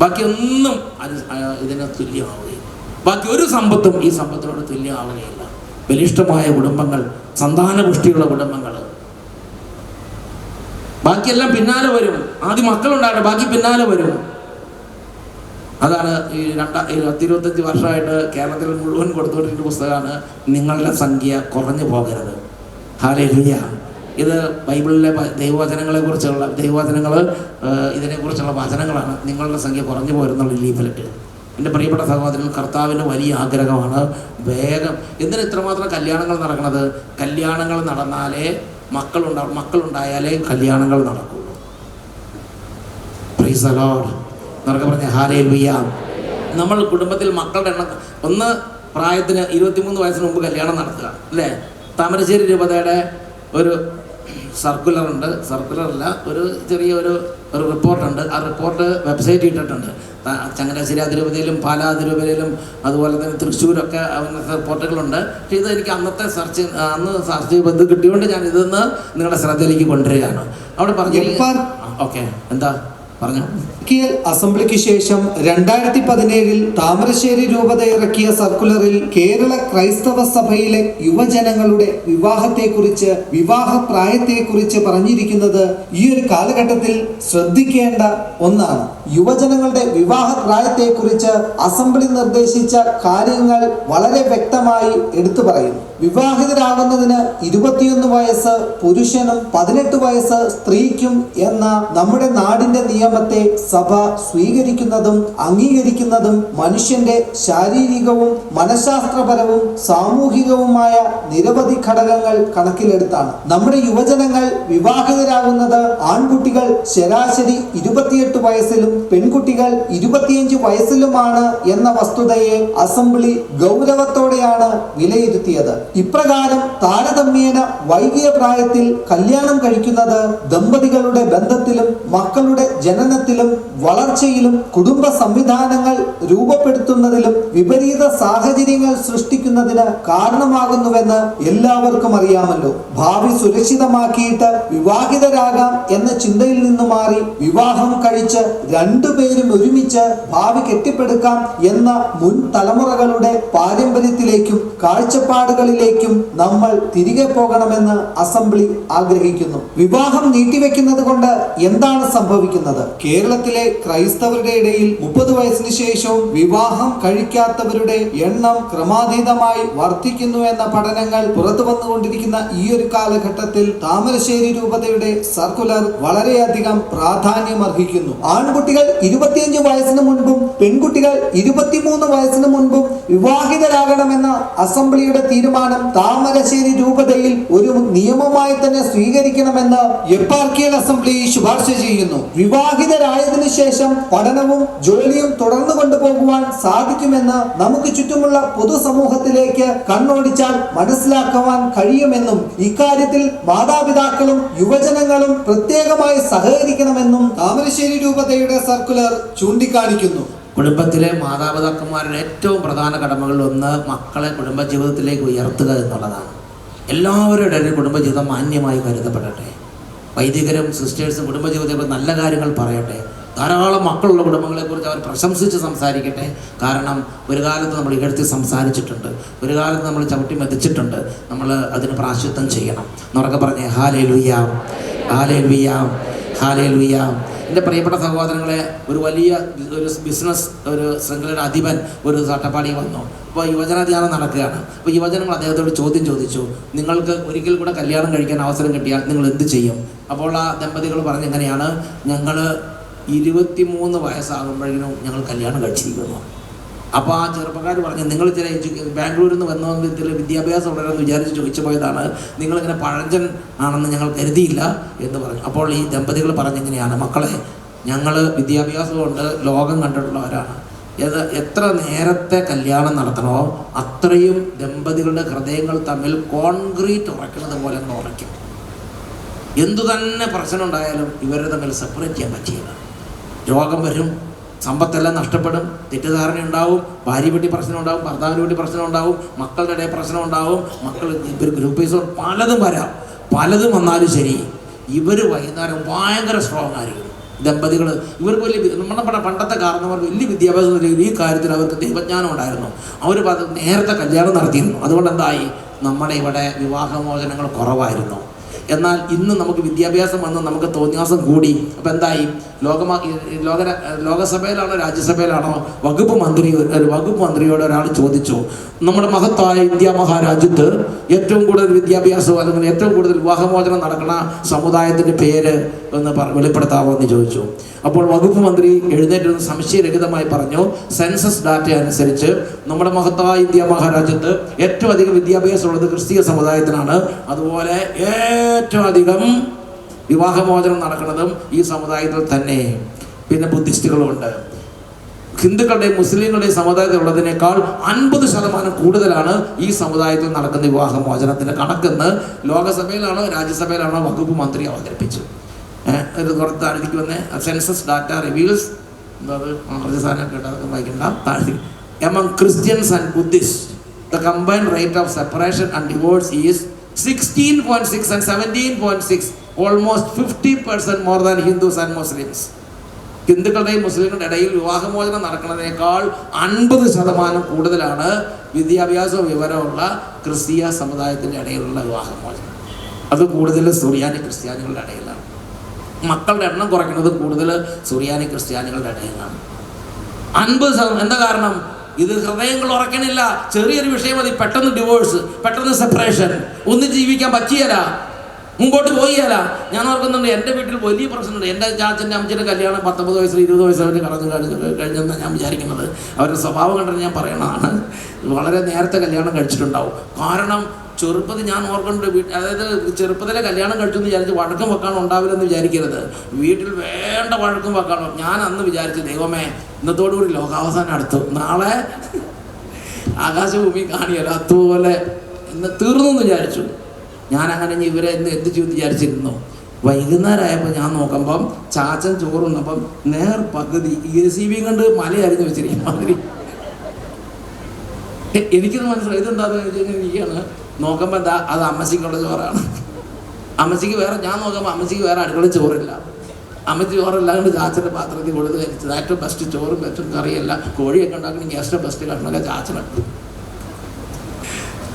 ബാക്കിയൊന്നും ഇതിന് തുല്യമാവുകയില്ല. ബാക്കി ഒരു സമ്പത്തും ഈ സമ്പത്തിനോട് തുല്യമാവുകയില്ല. ബലിഷ്ഠമായ കുടുംബങ്ങൾ, സന്താനപുഷ്ടിയുള്ള കുടുംബങ്ങൾ. ബാക്കിയെല്ലാം പിന്നാലെ വരും. ആദ്യം മക്കളുണ്ടാകട്ടെ, ബാക്കി പിന്നാലെ വരും. അതാണ് ഈ 25 വർഷമായിട്ട് കേരളത്തിൽ മുഴുവൻ കൊടുത്തുകൊണ്ടിരിക്കുന്ന പുസ്തകമാണ് നിങ്ങളുടെ സംഖ്യ കുറഞ്ഞു പോകരുത്. ഹല്ലേലൂയ. ഇത് ബൈബിളിലെ ദൈവവചനങ്ങൾ ഇതിനെക്കുറിച്ചുള്ള വചനങ്ങളാണ്. നിങ്ങളുടെ സംഖ്യ കുറഞ്ഞു പോരുന്നുള്ള ലീഫലറ്റ്. എൻ്റെ പ്രിയപ്പെട്ട സഹോദരൻ, കർത്താവിൻ്റെ വലിയ ആഗ്രഹമാണ് വേഗം. എന്തിനാ ഇത്രമാത്രം കല്യാണങ്ങൾ നടക്കുന്നത്? കല്യാണങ്ങൾ നടന്നാലേ മക്കളുണ്ടായാലേ കല്യാണങ്ങൾ നടക്കുള്ളൂ. Price the Lord. എന്നൊക്കെ പറഞ്ഞ ഹല്ലേലൂയ. നമ്മൾ കുടുംബത്തിൽ മക്കളുടെ എണ്ണം ഒന്ന് പ്രായത്തിന് 23 വയസ്സിന് മുമ്പ് കല്യാണം നടത്തുക അല്ലേ? താമരശ്ശേരി രൂപതയുടെ ഒരു സർക്കുലറുണ്ട്, സർക്കുലറല്ല, ഒരു ചെറിയൊരു റിപ്പോർട്ടുണ്ട്. ആ റിപ്പോർട്ട് വെബ്സൈറ്റ് ഇട്ടിട്ടുണ്ട്. ചങ്ങനാശ്ശേരി അതിരൂപതയിലും പാലാ അതിരൂപതയിലും അതുപോലെ തന്നെ തൃശ്ശൂരൊക്കെ അങ്ങനത്തെ റിപ്പോർട്ടുകളുണ്ട്. പക്ഷേ ഇത് എനിക്ക് അന്ന് സെർച്ച് ചെയ്ത് കിട്ടിയോണ്ട് ഞാൻ ഇതൊന്ന് നിങ്ങളുടെ ശ്രദ്ധയിലേക്ക് കൊണ്ടുവരികയാണ്. അവിടെ പറഞ്ഞു. ഓക്കെ, എന്താ പറഞ്ഞു? അസംബ്ലിക്ക് ശേഷം 2017 താമരശ്ശേരി രൂപത ഇറക്കിയ സർക്കുലറിൽ കേരള ക്രൈസ്തവ സഭയിലെ യുവജനങ്ങളുടെ വിവാഹത്തെക്കുറിച്ച്, വിവാഹപ്രായത്തെക്കുറിച്ച് പറഞ്ഞിരിക്കുന്നത് ഈ ഒരു കാലഘട്ടത്തിൽ ശ്രദ്ധിക്കേണ്ട ഒന്നാണ്. യുവജനങ്ങളുടെ വിവാഹപ്രായത്തെക്കുറിച്ച് അസംബ്ലി നിർദ്ദേശിച്ച കാര്യങ്ങൾ വളരെ വ്യക്തമായി എടുത്തു പറയുന്നു. വിവാഹിതരാകുന്നതിന് 21 വയസ്സ് പുരുഷനും 18 വയസ്സ് സ്ത്രീക്കും എന്ന നമ്മുടെ നാടിന്റെ നിയമത്തെ സഭ സ്വീകരിക്കുന്നതും അംഗീകരിക്കുന്നതും മനുഷ്യന്റെ ശാരീരികവും മനഃശാസ്ത്രപരവും സാമൂഹികവുമായ നിരവധി ഘടകങ്ങൾ കണക്കിലെടുത്താണ്. നമ്മുടെ യുവജനങ്ങൾ വിവാഹിതരാകുന്നത് ആൺകുട്ടികൾ ശരാശരി 28 വയസ്സിലും പെൺകുട്ടികൾ 25 വയസ്സിലുമാണ് എന്ന വസ്തുതയെ അസംബ്ലി ഗൗരവത്തോടെയാണ് വിലയിരുത്തിയത്. ഇപ്രകാരം താരതമ്യേന വൈകിയ പ്രായത്തിൽ കല്യാണം കഴിക്കുന്നത് ദമ്പതികളുടെ ബന്ധത്തിലും മക്കളുടെ ജനനത്തിലും വളർച്ചയിലും കുടുംബ സംവിധാനങ്ങൾ രൂപപ്പെടുത്തുന്നതിലും വിപരീത സാഹചര്യങ്ങൾ സൃഷ്ടിക്കുന്നതിന് കാരണമാകുന്നുവെന്ന് എല്ലാവർക്കും അറിയാമല്ലോ. ഭാവി സുരക്ഷിതമാക്കിയിട്ട് വിവാഹിതരാകാം എന്ന ചിന്തയിൽ നിന്ന് മാറി വിവാഹം കഴിച്ച് രണ്ടുപേരും ഒരുമിച്ച് ഭാവി കെട്ടിപ്പടുക്കാം എന്ന മുൻ തലമുറകളുടെ പാരമ്പര്യത്തിലേക്കും കാഴ്ചപ്പാടുകളിലേക്കും നമ്മൾ തിരികെ പോകണമെന്ന് അസംബ്ലി ആഗ്രഹിക്കുന്നു. വിവാഹം നീട്ടിവെക്കുന്നത് കൊണ്ട് എന്താണ് സംഭവിക്കുന്നത്? കേരളത്തിലെ ക്രൈസ്തവരുടെ ഇടയിൽ 30 വയസ്സിന് ശേഷവും വിവാഹം കഴിക്കാത്തവരുടെ എണ്ണം ക്രമാതീതമായി വർദ്ധിക്കുന്നു എന്ന പഠനങ്ങൾ പുറത്തു വന്നുകൊണ്ടിരിക്കുന്ന ഈ ഒരു കാലഘട്ടത്തിൽ താമരശ്ശേരി രൂപതയുടെ സർക്കുലർ വളരെയധികം പ്രാധാന്യമർഹിക്കുന്നു. ആൺകുട്ടികൾ 25 വയസ്സിന് മുൻപും പെൺകുട്ടികൾ 23 വയസ്സിന് മുൻപും വിവാഹിതരാകണമെന്ന അസംബ്ലിയുടെ തീരുമാനം താമരശ്ശേരി രൂപതയിൽ ഒരു നിയമമായി തന്നെ സ്വീകരിക്കണമെന്ന് എപ്പാർക്കിയൽ അസംബ്ലി ശുപാർശ ചെയ്യുന്നു. വിവാഹിതരായതിനു ശേഷം പഠനവും ജോലിയും തുടർന്നു കൊണ്ടുപോകുവാൻ സാധിക്കുമെന്ന് നമുക്ക് ചുറ്റുമുള്ള പൊതുസമൂഹത്തിലേക്ക് കണ്ണോടിച്ചാൽ മനസ്സിലാക്കുവാൻ കഴിയുമെന്നും ഇക്കാര്യത്തിൽ മാതാപിതാക്കളും യുവജനങ്ങളും പ്രത്യേകമായി സഹകരിക്കണമെന്നും താമരശ്ശേരി രൂപതയുടെ സർക്കുലർ ചൂണ്ടിക്കാണിക്കുന്നു. കുടുംബത്തിലെ മാതാപിതാക്കന്മാരുടെ ഏറ്റവും പ്രധാന കടമകളിൽ ഒന്ന് മക്കളെ കുടുംബജീവിതത്തിലേക്ക് ഉയർത്തുക എന്നുള്ളതാണ്. എല്ലാവരുടെ കുടുംബജീവിതം മാന്യമായി കരുതപ്പെടട്ടെ. വൈദികരും സിസ്റ്റേഴ്സും കുടുംബജീവിതത്തിൽ നല്ല കാര്യങ്ങൾ പറയട്ടെ. ധാരാളം മക്കളുള്ള കുടുംബങ്ങളെക്കുറിച്ച് അവർ പ്രശംസിച്ച് സംസാരിക്കട്ടെ. കാരണം ഒരു കാലത്ത് നമ്മൾ ഇകഴ്ത്തി സംസാരിച്ചിട്ടുണ്ട്, ഒരു കാലത്ത് നമ്മൾ ചവിട്ടി മെതിച്ചിട്ടുണ്ട്. നമ്മൾ അതിന് പ്രായശ്ചിത്തം ചെയ്യണം. എന്നുറക്കെ പറഞ്ഞേ ഹല്ലേലൂയ, ഹല്ലേലൂയ. ഹല്ലേലൂയ. എൻ്റെ പ്രിയപ്പെട്ട സഹോദരങ്ങളെ, ഒരു വലിയ ഒരു ബിസിനസ് ഒരു ശൃംഖലയുടെ അധിപൻ ഒരു ചട്ടപ്പാടി വന്നു. അപ്പോൾ യുവജന ധ്യാനം നടക്കുകയാണ്. അപ്പോൾ യുവജനങ്ങൾ അദ്ദേഹത്തോട് ചോദ്യം ചോദിച്ചു, നിങ്ങൾക്ക് ഒരിക്കൽ കൂടെ കല്യാണം കഴിക്കാൻ അവസരം കിട്ടിയാൽ നിങ്ങൾ എന്ത് ചെയ്യും? അപ്പോൾ ആ ദമ്പതികൾ പറഞ്ഞെങ്ങനെയാണ്, ഞങ്ങൾ 23 വയസ്സാകുമ്പോഴേക്കും ഞങ്ങൾ കല്യാണം കഴിച്ചിരിക്കുന്നു. അപ്പോൾ ആ ചെറുപ്പക്കാർ പറഞ്ഞു, നിങ്ങൾ ചില ബാംഗ്ലൂരിൽ നിന്ന് വന്ന ഇതിൽ വിദ്യാഭ്യാസം ഉള്ളവരെന്ന് വിചാരിച്ച് ചോദിച്ചു പോയതാണ്, നിങ്ങളിങ്ങനെ പഴഞ്ചൻ ആണെന്ന് ഞങ്ങൾ കരുതിയില്ല എന്ന് പറഞ്ഞു. അപ്പോൾ ഈ ദമ്പതികൾ പറഞ്ഞെങ്ങനെയാണ്, മക്കളെ ഞങ്ങൾ വിദ്യാഭ്യാസം കൊണ്ട് ലോകം കണ്ടിട്ടുള്ളവരാണ്. എത്ര നേരത്തെ കല്യാണം നടത്തണോ അത്രയും ദമ്പതികളുടെ ഹൃദയങ്ങൾ തമ്മിൽ കോൺക്രീറ്റ് ഉറയ്ക്കുന്നത് പോലെ ഉറയ്ക്കും. എന്തു തന്നെ പ്രശ്നം ഉണ്ടായാലും ഇവരെ തമ്മിൽ സെപ്പറേറ്റ് ചെയ്യാൻ പറ്റിയില്ല. രോഗം വരും, സമ്പത്തെല്ലാം നഷ്ടപ്പെടും, തെറ്റിദ്ധാരണ ഉണ്ടാവും, ഭാര്യ വീട്ടിൽ പ്രശ്നം ഉണ്ടാവും, ഭർത്താവിൻ്റെ വീട്ടിൽ പ്രശ്നം ഉണ്ടാവും, മക്കളുടെ ഇടയിൽ പ്രശ്നം ഉണ്ടാവും, മക്കൾ ഇവർ ഗ്രൂപ്പീസ് പലതും വരാം. പലതും വന്നാലും ശരി, ഇവർ വൈകുന്നേരം ഭയങ്കര സ്ട്രോങ് ആയിരിക്കും ദമ്പതികൾ. ഇവർക്ക് വലിയ നമ്മുടെ പണ്ടത്തെ കാരണവർ വലിയ വിദ്യാഭ്യാസം ഈ കാര്യത്തിൽ അവർക്ക് ദൈവജ്ഞാനം ഉണ്ടായിരുന്നു. അവർ നേരത്തെ കല്യാണം നടത്തിയിരുന്നു. അതുകൊണ്ട് എന്തായി, നമ്മുടെ ഇവിടെ വിവാഹമോചനങ്ങൾ കുറവായിരുന്നു. എന്നാൽ ഇന്ന് നമുക്ക് വിദ്യാഭ്യാസം വന്ന് നമുക്ക് തോന്നിയാസം കൂടി. അപ്പം എന്തായി, ലോകസഭയിലാണോ രാജ്യസഭയിലാണോ വകുപ്പ് മന്ത്രിയോട് ഒരാൾ ചോദിച്ചു, നമ്മുടെ മഹത്തായ ഇന്ത്യ മഹാരാജ്യത്ത് ഏറ്റവും കൂടുതൽ വിദ്യാഭ്യാസം അല്ലെങ്കിൽ ഏറ്റവും കൂടുതൽ വിവാഹമോചനം നടക്കുന്ന സമുദായത്തിൻ്റെ പേര് ഒന്ന് വെളിപ്പെടുത്താമോ എന്ന് ചോദിച്ചു. അപ്പോൾ വകുപ്പ് മന്ത്രി എഴുന്നേറ്റ് സംശയരഹിതമായി പറഞ്ഞു, സെൻസസ് ഡാറ്റ അനുസരിച്ച് നമ്മുടെ മഹത്തായ ഇന്ത്യ മഹാരാജ്യത്ത് ഏറ്റവും അധികം വിദ്യാഭ്യാസമുള്ളത് ക്രിസ്തീയ സമുദായത്തിനാണ്. അതുപോലെ ഏറ്റവും അധികം വിവാഹമോചനം നടക്കുന്നതും ഈ സമുദായത്തിൽ തന്നെ. പിന്നെ ബുദ്ധിസ്റ്റുകളുമുണ്ട്. ഹിന്ദുക്കളുടെയും മുസ്ലിങ്ങളുടെയും സമുദായത്തിലുള്ളതിനേക്കാൾ 50% കൂടുതലാണ് ഈ സമുദായത്തിൽ നടക്കുന്ന വിവാഹമോചനത്തിൻ്റെ കണക്കെന്ന് ലോകസഭയിലാണോ രാജ്യസഭയിലാണോ വകുപ്പ് മന്ത്രി അവതരിപ്പിച്ചു. ഇത് കുറച്ച് താഴ്ത്തിക്ക് വന്ന് census data reveals among Christians and Buddhists the combined rate of separation and divorce is 16.6 and 17.6, almost 50% more than Hindus and Muslims. ഹിന്ദുക്കളുടെയും മുസ്ലിങ്ങളുടെ ഇടയിൽ വിവാഹമോചനം നടക്കുന്നതിനേക്കാൾ 50% കൂടുതലാണ് വിദ്യാഭ്യാസ വിവരമുള്ള ക്രിസ്തീയ സമുദായത്തിൻ്റെ ഇടയിലുള്ള വിവാഹമോചനം. അത് കൂടുതൽ സുറിയാനി ക്രിസ്ത്യാനികളുടെ ഇടയിലാണ്. മക്കളുടെ എണ്ണം കുറയ്ക്കുന്നത് കൂടുതൽ സുറിയാനി ക്രിസ്ത്യാനികളുടെ ഇടയിലാണ്. 50%. എന്താ കാരണം? ഇത് ഹൃദയങ്ങൾ ഉറക്കണില്ല. ചെറിയൊരു വിഷയം മതി, പെട്ടെന്ന് ഡിവോഴ്സ്, പെട്ടെന്ന് സെപ്പറേഷൻ, ഒന്നും ജീവിക്കാൻ പറ്റിയല്ല, മുമ്പോട്ട് പോയില്ല. ഞാൻ ഓർക്കുന്നുണ്ട്, എൻ്റെ വീട്ടിൽ വലിയ പ്രശ്നമുണ്ട്. എൻ്റെ ചാച്ചൻ്റെ അമ്മച്ചിൻ്റെ കല്യാണം 19 വയസ്സിൽ 20 വയസ്സ് അവർ കഴിഞ്ഞെന്നാണ് ഞാൻ വിചാരിക്കുന്നത്. അവരുടെ സ്വഭാവം കണ്ടിട്ട് ഞാൻ പറയണതാണ്. വളരെ നേരത്തെ കല്യാണം കഴിച്ചിട്ടുണ്ടാവും. കാരണം ചെറുപ്പത്തിൽ ഞാൻ ഓർക്കുന്നുണ്ട്, അതായത് ചെറുപ്പത്തിലെ കല്യാണം കഴിച്ചെന്ന് വിചാരിച്ച് വഴക്കം വെക്കാനോ ഉണ്ടാവില്ലെന്ന് വിചാരിക്കരുത്. വീട്ടിൽ വേണ്ട വഴക്കം വെക്കാനോ. ഞാൻ അന്ന് വിചാരിച്ചു, ദൈവമേ ഇന്നത്തോടുകൂടി ലോകാവസാനം അടുത്തു, നാളെ ആകാശഭൂമി കാണിയല്ല, അതുപോലെ ഇന്ന് തീർന്നു എന്ന് വിചാരിച്ചു. ഞാൻ അങ്ങനെ ഇവരെ ഇന്ന് എന്ത് ചെയ്യുമെന്ന് വിചാരിച്ചിരുന്നു. വൈകുന്നേരമായപ്പോൾ ഞാൻ നോക്കുമ്പം ചാച്ചൻ ചോറുണ്ടപ്പം നേർ പകുതി AC കണ്ട് മലയരിഞ്ഞ് വെച്ചിരിക്കും മാതിരി. എനിക്കത് മനസ്സിലായി, ഇതെന്താണെന്ന് ഇരിക്കുകയാണ്. നോക്കുമ്പോൾ എന്താ, അത് അമ്മച്ചിക്കുള്ള ചോറാണ്. അമ്മച്ചിക്ക് വേറെ, ഞാൻ നോക്കുമ്പോൾ അമ്മച്ചിക്ക് വേറെ അടുക്കള ചോറില്ല. അമ്മച്ചി ചോറില്ലാണ്ട് ചാച്ചൻ്റെ പാത്രത്തിൽ കൊടുത്ത് കഴിച്ചത്. ഏറ്റവും ബെസ്റ്റ് ചോറും ബെസ്റ്റ് കറിയല്ല, കോഴിയൊക്കെ ഉണ്ടാക്കണമെങ്കിൽ ഏറ്റവും ബെസ്റ്റ് കഷ്ണമൊക്കെ ചാച്ചനുണ്ട്.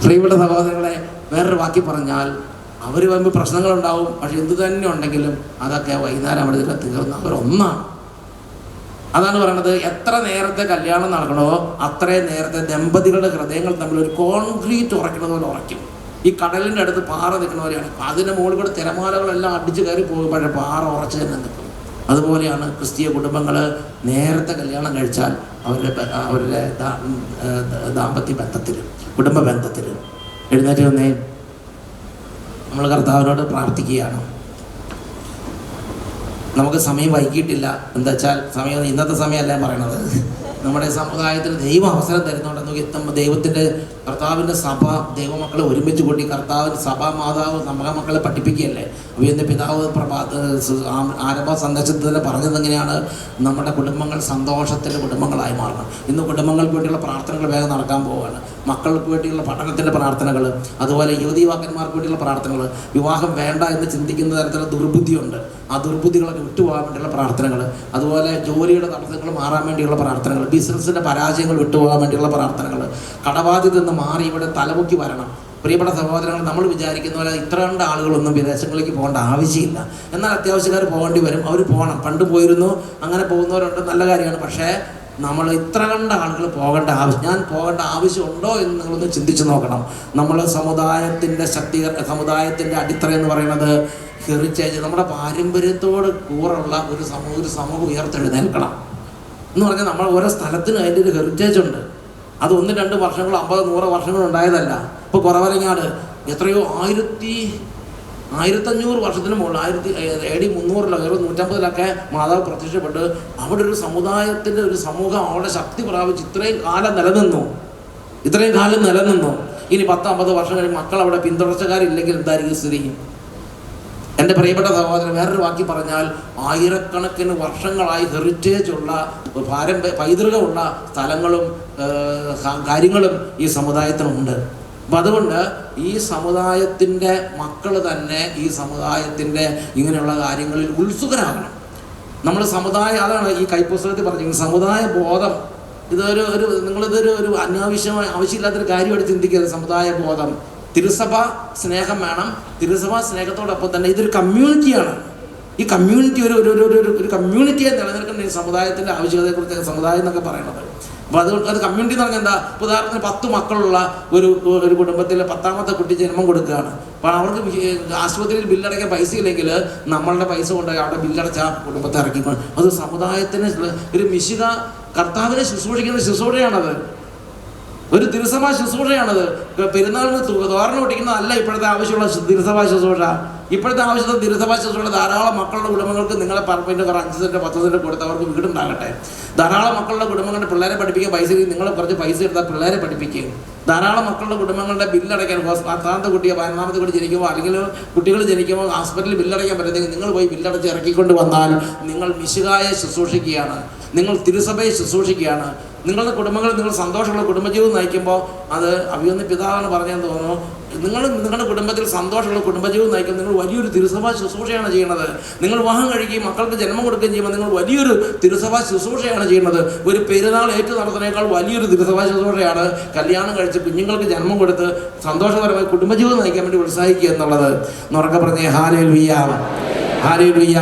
പ്രിയപ്പെട്ട സഹോദരങ്ങളെ, വേറൊരു വാക്കി പറഞ്ഞാൽ അവർ വരുമ്പോൾ പ്രശ്നങ്ങളുണ്ടാവും. പക്ഷെ എന്തു തന്നെ ഉണ്ടെങ്കിലും അതൊക്കെ വൈകുന്നേരം അവിടെ തീർന്ന് അവരൊന്നാണ്. അതാണ് പറയണത്, എത്ര നേരത്തെ കല്യാണം നടക്കണോ അത്രയും നേരത്തെ ദമ്പതികളുടെ ഹൃദയങ്ങൾ തമ്മിൽ ഒരു കോൺക്രീറ്റ് ഉറയ്ക്കുന്നത് പോലെ ഉറയ്ക്കും. ഈ കടലിൻ്റെ അടുത്ത് പാറ നിൽക്കുന്ന പോലെയാണ്. അതിൻ്റെ മുകളിൽ കൂടെ തിരമാലകളെല്ലാം അടിച്ചു കയറി പോകുമ്പോഴേ പാറ ഉറച്ചു തന്നെ നിൽക്കും. അതുപോലെയാണ് ക്രിസ്തീയ കുടുംബങ്ങൾ നേരത്തെ കല്യാണം കഴിച്ചാൽ അവരുടെ ദാമ്പത്യ ബന്ധത്തിൽ, കുടുംബ ബന്ധത്തിൽ. എഴുന്നേറ്റ് വന്നേ, നമ്മൾ കർത്താവിനോട് പ്രാർത്ഥിക്കുകയാണ്. നമുക്ക് സമയം വൈകിട്ടില്ല. എന്താ വെച്ചാൽ സമയം ഇന്നത്തെ സമയമല്ല പറയണത്. നമ്മുടെ സമുദായത്തിൽ ദൈവം അവസരം തരുന്നുണ്ടെന്ന് ദൈവത്തിൻ്റെ കർത്താവിൻ്റെ സഭ ദൈവമക്കളെ ഒരുമിച്ച് കൂട്ടി കർത്താവിൻ്റെ സഭാ മാതാവ് മക്കളെ പഠിപ്പിക്കുകയല്ലേ. വീണ്ടും പിതാവ് ആരംഭ സന്ദേശത്തിൽ തന്നെ പറഞ്ഞത് എങ്ങനെയാണ്, നമ്മുടെ കുടുംബങ്ങൾ സന്തോഷത്തിൻ്റെ കുടുംബങ്ങളായി മാറണം. ഇന്ന് കുടുംബങ്ങൾക്ക് വേണ്ടിയുള്ള പ്രാർത്ഥനകൾ വേഗം നടക്കാൻ പോവുകയാണ്. മക്കൾക്ക് വേണ്ടിയുള്ള പഠനത്തിൻ്റെ പ്രാർത്ഥനകൾ, അതുപോലെ യുവതീവാക്കന്മാർക്ക് വേണ്ടിയുള്ള പ്രാർത്ഥനകൾ. വിവാഹം വേണ്ട എന്ന് ചിന്തിക്കുന്ന തരത്തിലുള്ള ദുർബുദ്ധിയുണ്ട്. ആ ദുർബുദ്ധികളൊക്കെ വിട്ടുപോകാൻ വേണ്ടിയുള്ള പ്രാർത്ഥനകൾ, അതുപോലെ ജോലിയുടെ തടസ്സങ്ങൾ മാറാൻ വേണ്ടിയുള്ള പ്രാർത്ഥനകൾ, ബിസിനസ്സിൻ്റെ പരാജയങ്ങൾ വിട്ടുപോകാൻ വേണ്ടിയുള്ള പ്രാർത്ഥനകൾ, കടബാധ്യത നിന്ന് മാറി ഇവിടെ തലമുക്കി വരണം. പ്രിയപ്പെട്ട സഹോദരങ്ങൾ, നമ്മൾ വിചാരിക്കുന്ന പോലെ ഇത്ര കണ്ട ആളുകളൊന്നും വിദേശങ്ങളിലേക്ക് പോകേണ്ട ആവശ്യമില്ല. എന്നാൽ അത്യാവശ്യക്കാർ പോകേണ്ടി വരും, അവർ പോകണം. പണ്ട് പോയിരുന്നു, അങ്ങനെ പോകുന്നവരുണ്ട്, നല്ല കാര്യമാണ്. പക്ഷേ നമ്മൾ ഇത്ര കണ്ട ആളുകൾ പോകേണ്ട ഞാൻ പോകേണ്ട ആവശ്യമുണ്ടോ എന്ന് നിങ്ങളൊന്ന് ചിന്തിച്ച് നോക്കണം. നമ്മൾ സമുദായത്തിൻ്റെ സമുദായത്തിൻ്റെ അടിത്തറ എന്ന് പറയുന്നത് ഹെറിറ്റേജ്, നമ്മുടെ പാരമ്പര്യത്തോട് കൂറുള്ള ഒരു സമൂഹം ഉയർത്തെഴുന്നേൽക്കണം എന്ന് പറഞ്ഞാൽ നമ്മൾ ഓരോ സ്ഥലത്തിനും അതിൻ്റെ ഒരു ഹെറിറ്റേജ് ഉണ്ട്. അത് 1-2 വർഷങ്ങൾ 50-100 വർഷങ്ങൾ ഉണ്ടായതല്ല. ഇപ്പോൾ കുറവരങ്ങാട് എത്രയോ 1500 വർഷത്തിന് മുകളിൽ 1300 150 മാതാവ് പ്രത്യക്ഷപ്പെട്ട് അവിടെ ഒരു സമുദായത്തിൻ്റെ ഒരു സമൂഹം അവിടെ ശക്തി പ്രാപിച്ച് ഇത്രയും കാലം നിലനിന്നു. ഇനി 10-50 വർഷം കഴിഞ്ഞ് മക്കൾ അവിടെ പിന്തുടർച്ചക്കാരില്ലെങ്കിൽ എന്തായിരിക്കും സ്ഥിതി? എൻ്റെ പ്രിയപ്പെട്ട സഹോദരൻ, വേറൊരു വാക്കി പറഞ്ഞാൽ ആയിരക്കണക്കിന് വർഷങ്ങളായി ഹെറിറ്റേജ് ഉള്ള പൈതൃകമുള്ള സ്ഥലങ്ങളും കാര്യങ്ങളും ഈ സമുദായത്തിനുണ്ട്. അപ്പം അതുകൊണ്ട് ഈ സമുദായത്തിൻ്റെ മക്കൾ തന്നെ ഈ സമുദായത്തിൻ്റെ ഇങ്ങനെയുള്ള കാര്യങ്ങളിൽ ഉത്സുകരാകണം. നമ്മൾ അതാണ് ഈ കൈപ്പുസ്തകത്തിൽ പറഞ്ഞിരിക്കുന്നത്, സമുദായ ബോധം. നിങ്ങളിതൊരു ആവശ്യമില്ലാത്തൊരു കാര്യമായിട്ട് ചിന്തിക്കരുത്. സമുദായ ബോധം, തിരുസഭ സ്നേഹം വേണം. തിരുസഭ സ്നേഹത്തോടൊപ്പം തന്നെ ഇതൊരു കമ്മ്യൂണിറ്റിയാണ്. ഈ കമ്മ്യൂണിറ്റി ഒരു കമ്മ്യൂണിറ്റിയെ നിലനിൽക്കുന്ന ഈ സമുദായത്തിൻ്റെ ആവശ്യകതയെക്കുറിച്ച് സമുദായം എന്നൊക്കെ പറയുന്നത്. അപ്പോൾ അത് കമ്മ്യൂണിറ്റി എന്ന് പറഞ്ഞാൽ എന്താ? ഉദാഹരണത്തിന് 10 മക്കളുള്ള ഒരു കുടുംബത്തിൽ 10ാമത്തെ കുട്ടി ജന്മം കൊടുക്കുകയാണ്. അപ്പോൾ അവർക്ക് ആശുപത്രിയിൽ ബില്ലടയ്ക്കാൻ പൈസ ഇല്ലെങ്കിൽ നമ്മളുടെ പൈസ കൊണ്ടുപോയി അവിടെ ബില്ലടച്ച കുടുംബത്തെ ഇറക്കിക്കൊണ്ട് അത് സമുദായത്തിന് ഒരു മിശിക കർത്താവിനെ ശുശ്രൂഷിക്കുന്ന ശുശ്രൂഷയാണത്. ഒരു തിരുസഭാ ശുശ്രൂഷയാണത്. പെരുന്നാളിന് തോരണം ഒട്ടിക്കുന്നതല്ല ഇപ്പോഴത്തെ ആവശ്യമുള്ള തിരുസഭാ ശുശ്രൂഷ. ഇപ്പോഴത്തെ ആവശ്യമുള്ള തിരുസഭാ ശുശ്രൂഷ ധാരാളം മക്കളുടെ കുടുംബങ്ങൾക്ക് നിങ്ങളെ പറമ്പിൻ്റെ 5 സെൻറ്റ് 10 സെൻറ്റ് കൊടുത്ത് അവർക്ക് വീടുണ്ടാകട്ടെ. ധാരാളം മക്കളുടെ കുടുംബങ്ങളുടെ പിള്ളേരെ പഠിപ്പിക്കാൻ പൈസ നിങ്ങൾ കുറച്ച് പൈസ എടുത്താൽ പിള്ളേരെ പഠിപ്പിക്കുകയും ധാരാളം മക്കളുടെ കുടുംബങ്ങളുടെ ബില്ലടയ്ക്കാൻ 10ാമത്തെ കുട്ടിയോ 15ാമത്തെ കുട്ടി ജനിക്കുമ്പോൾ അല്ലെങ്കിൽ കുട്ടികൾ ജനിക്കുമ്പോൾ ഹോസ്പിറ്റലിൽ ബില്ലടയ്ക്കാൻ പറ്റുന്നെങ്കിൽ നിങ്ങൾ പോയി ബില്ലടച്ച് ഇറക്കിക്കൊണ്ട് വന്നാൽ നിങ്ങൾ മിശിഹായെ ശുശ്രൂഷിക്കുകയാണ്, നിങ്ങൾ തിരുസഭയെ ശുശ്രൂഷിക്കുകയാണ്. നിങ്ങളുടെ കുടുംബങ്ങൾ നിങ്ങൾ സന്തോഷമുള്ള കുടുംബജീവിതം നയിക്കുമ്പോൾ അത് അഭിയൊന്ന് പിതാവാണ് പറഞ്ഞതെന്ന് തോന്നുന്നു. നിങ്ങളുടെ കുടുംബത്തിൽ സന്തോഷമുള്ള കുടുംബജീവിതം നയിക്കുമ്പോൾ നിങ്ങൾ വലിയൊരു തിരുസഭാ ശുശ്രൂഷയാണ് ചെയ്യുന്നത്. നിങ്ങൾ വിവാഹം കഴിക്കുകയും മക്കൾക്ക് ജന്മം കൊടുക്കുകയും ചെയ്യുമ്പോൾ നിങ്ങൾ വലിയൊരു തിരുസഭാ ശുശ്രൂഷയാണ് ചെയ്യുന്നത്. ഒരു പെരുന്നാൾ നടത്തുന്നതിനേക്കാൾ വലിയൊരു തിരുസഭാ ശുശ്രൂഷയാണ് കല്യാണം കഴിച്ച് കുഞ്ഞുങ്ങൾക്ക് ജന്മം കൊടുത്ത് സന്തോഷപരമായി കുടുംബജീവിതം നയിക്കാൻ വേണ്ടി ഉത്സാഹിക്കുക എന്നുള്ളത്. എന്നുറക്കെ പറഞ്ഞേ ഹല്ലേലൂയ, ഹല്ലേലൂയ.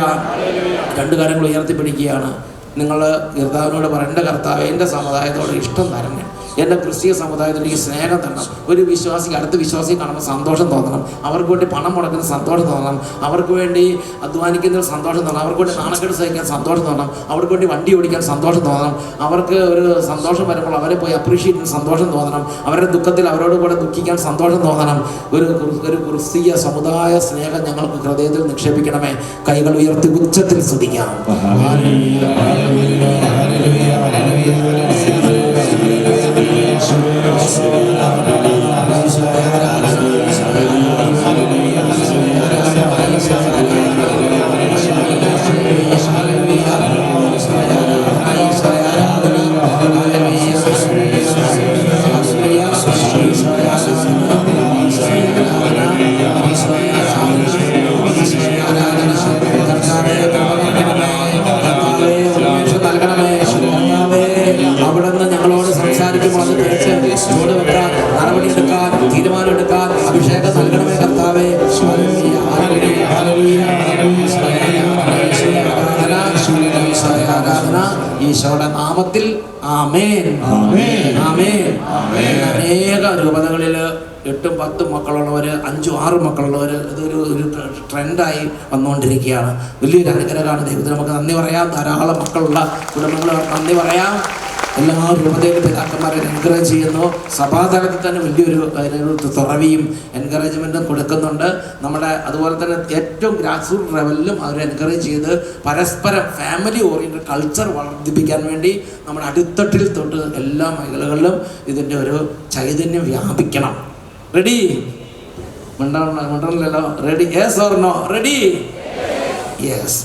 2 കാര്യങ്ങൾ ഉയർത്തിപ്പിടിക്കുകയാണ്. നിങ്ങൾ കർത്താവിനോട് പറയേണ്ട, കർത്താവ് എൻ്റെ സമുദായത്തോട് ഇഷ്ടം തരണം, എൻ്റെ ക്രിസ്തീയ സമുദായത്തോട് എനിക്ക് സ്നേഹം തരണം. ഒരു വിശ്വാസിക്ക് അടുത്ത വിശ്വാസിയെ കാണുമ്പോൾ സന്തോഷം തോന്നണം, അവർക്ക് വേണ്ടി പണം മുടക്കുന്ന സന്തോഷം തോന്നണം, അവർക്ക് വേണ്ടി അധ്വാനിക്കുന്നതിൽ സന്തോഷം തോന്നണം, അവർക്ക് വേണ്ടി നാണക്കേട് സഹിക്കാൻ സന്തോഷം തോന്നണം, അവർക്ക് വേണ്ടി വണ്ടി ഓടിക്കാൻ സന്തോഷം തോന്നണം, അവർക്ക് ഒരു സന്തോഷം വരുമ്പോൾ അവരെ പോയി അപ്രീഷിയേറ്റ് ചെയ്യാൻ സന്തോഷം തോന്നണം, അവരുടെ ദുഃഖത്തിൽ അവരോട് കൂടെ ദുഃഖിക്കാൻ സന്തോഷം തോന്നണം. ഒരു ക്രിസ്തീയ സമുദായ സ്നേഹം ഞങ്ങൾക്ക് ഹൃദയത്തിൽ നിക്ഷേപിക്കണമേ. കൈകൾ ഉയർത്തി ഉച്ചത്തിൽ സ്തുതിക്കാം. അവിടുന്ന് ഞങ്ങളോട് സംസാരിക്കുമ്പോൾ അത് കേട്ട് ചുവടുവെക്കാൻ, നടപടിയെടുക്കാൻ, തീരുമാനമെടുക്കാൻ അഭിഷേകം നൽകണമേ കർത്താവേ. ഈശോയുടെ നാമത്തിൽ ആമേൻ, ആമേൻ. അനേക രൂപതകളിൽ 8-10 മക്കളുള്ളവർ, 5-6 മക്കളുള്ളവർ ഇതൊരു ട്രെൻഡായി വന്നുകൊണ്ടിരിക്കുകയാണ്. വലിയൊരു അനുഗ്രഹമാണ്. ദൈവത്തിന് നമുക്ക് നന്ദി പറയാം. ധാരാളം മക്കളുള്ള കുടുംബങ്ങൾ നന്ദി പറയാം. എല്ലാ രൂപതയിലും പിതാക്കന്മാരെ എൻകറേജ് ചെയ്യുന്നു. സഭാതലത്തിൽ തന്നെ വലിയൊരു തുറവിയും എൻകറേജ്മെൻറ്റും കൊടുക്കുന്നുണ്ട്. അതുപോലെ തന്നെ ഏറ്റവും ഗ്രാസ് റൂട്ട് ലെവലിലും അവർ എൻകറേജ് ചെയ്ത് പരസ്പരം ഫാമിലി ഓറിയൻറ്റഡ് കൾച്ചർ വർദ്ധിപ്പിക്കാൻ വേണ്ടി നമ്മുടെ അടിത്തട്ടിൽ തൊട്ട് എല്ലാ മേഖലകളിലും ഇതിൻ്റെ ഒരു ചൈതന്യം വ്യാപിക്കണം. റെഡി? മിണ്ടണല്ലോ. Ready? Yes or no? Ready? Yes.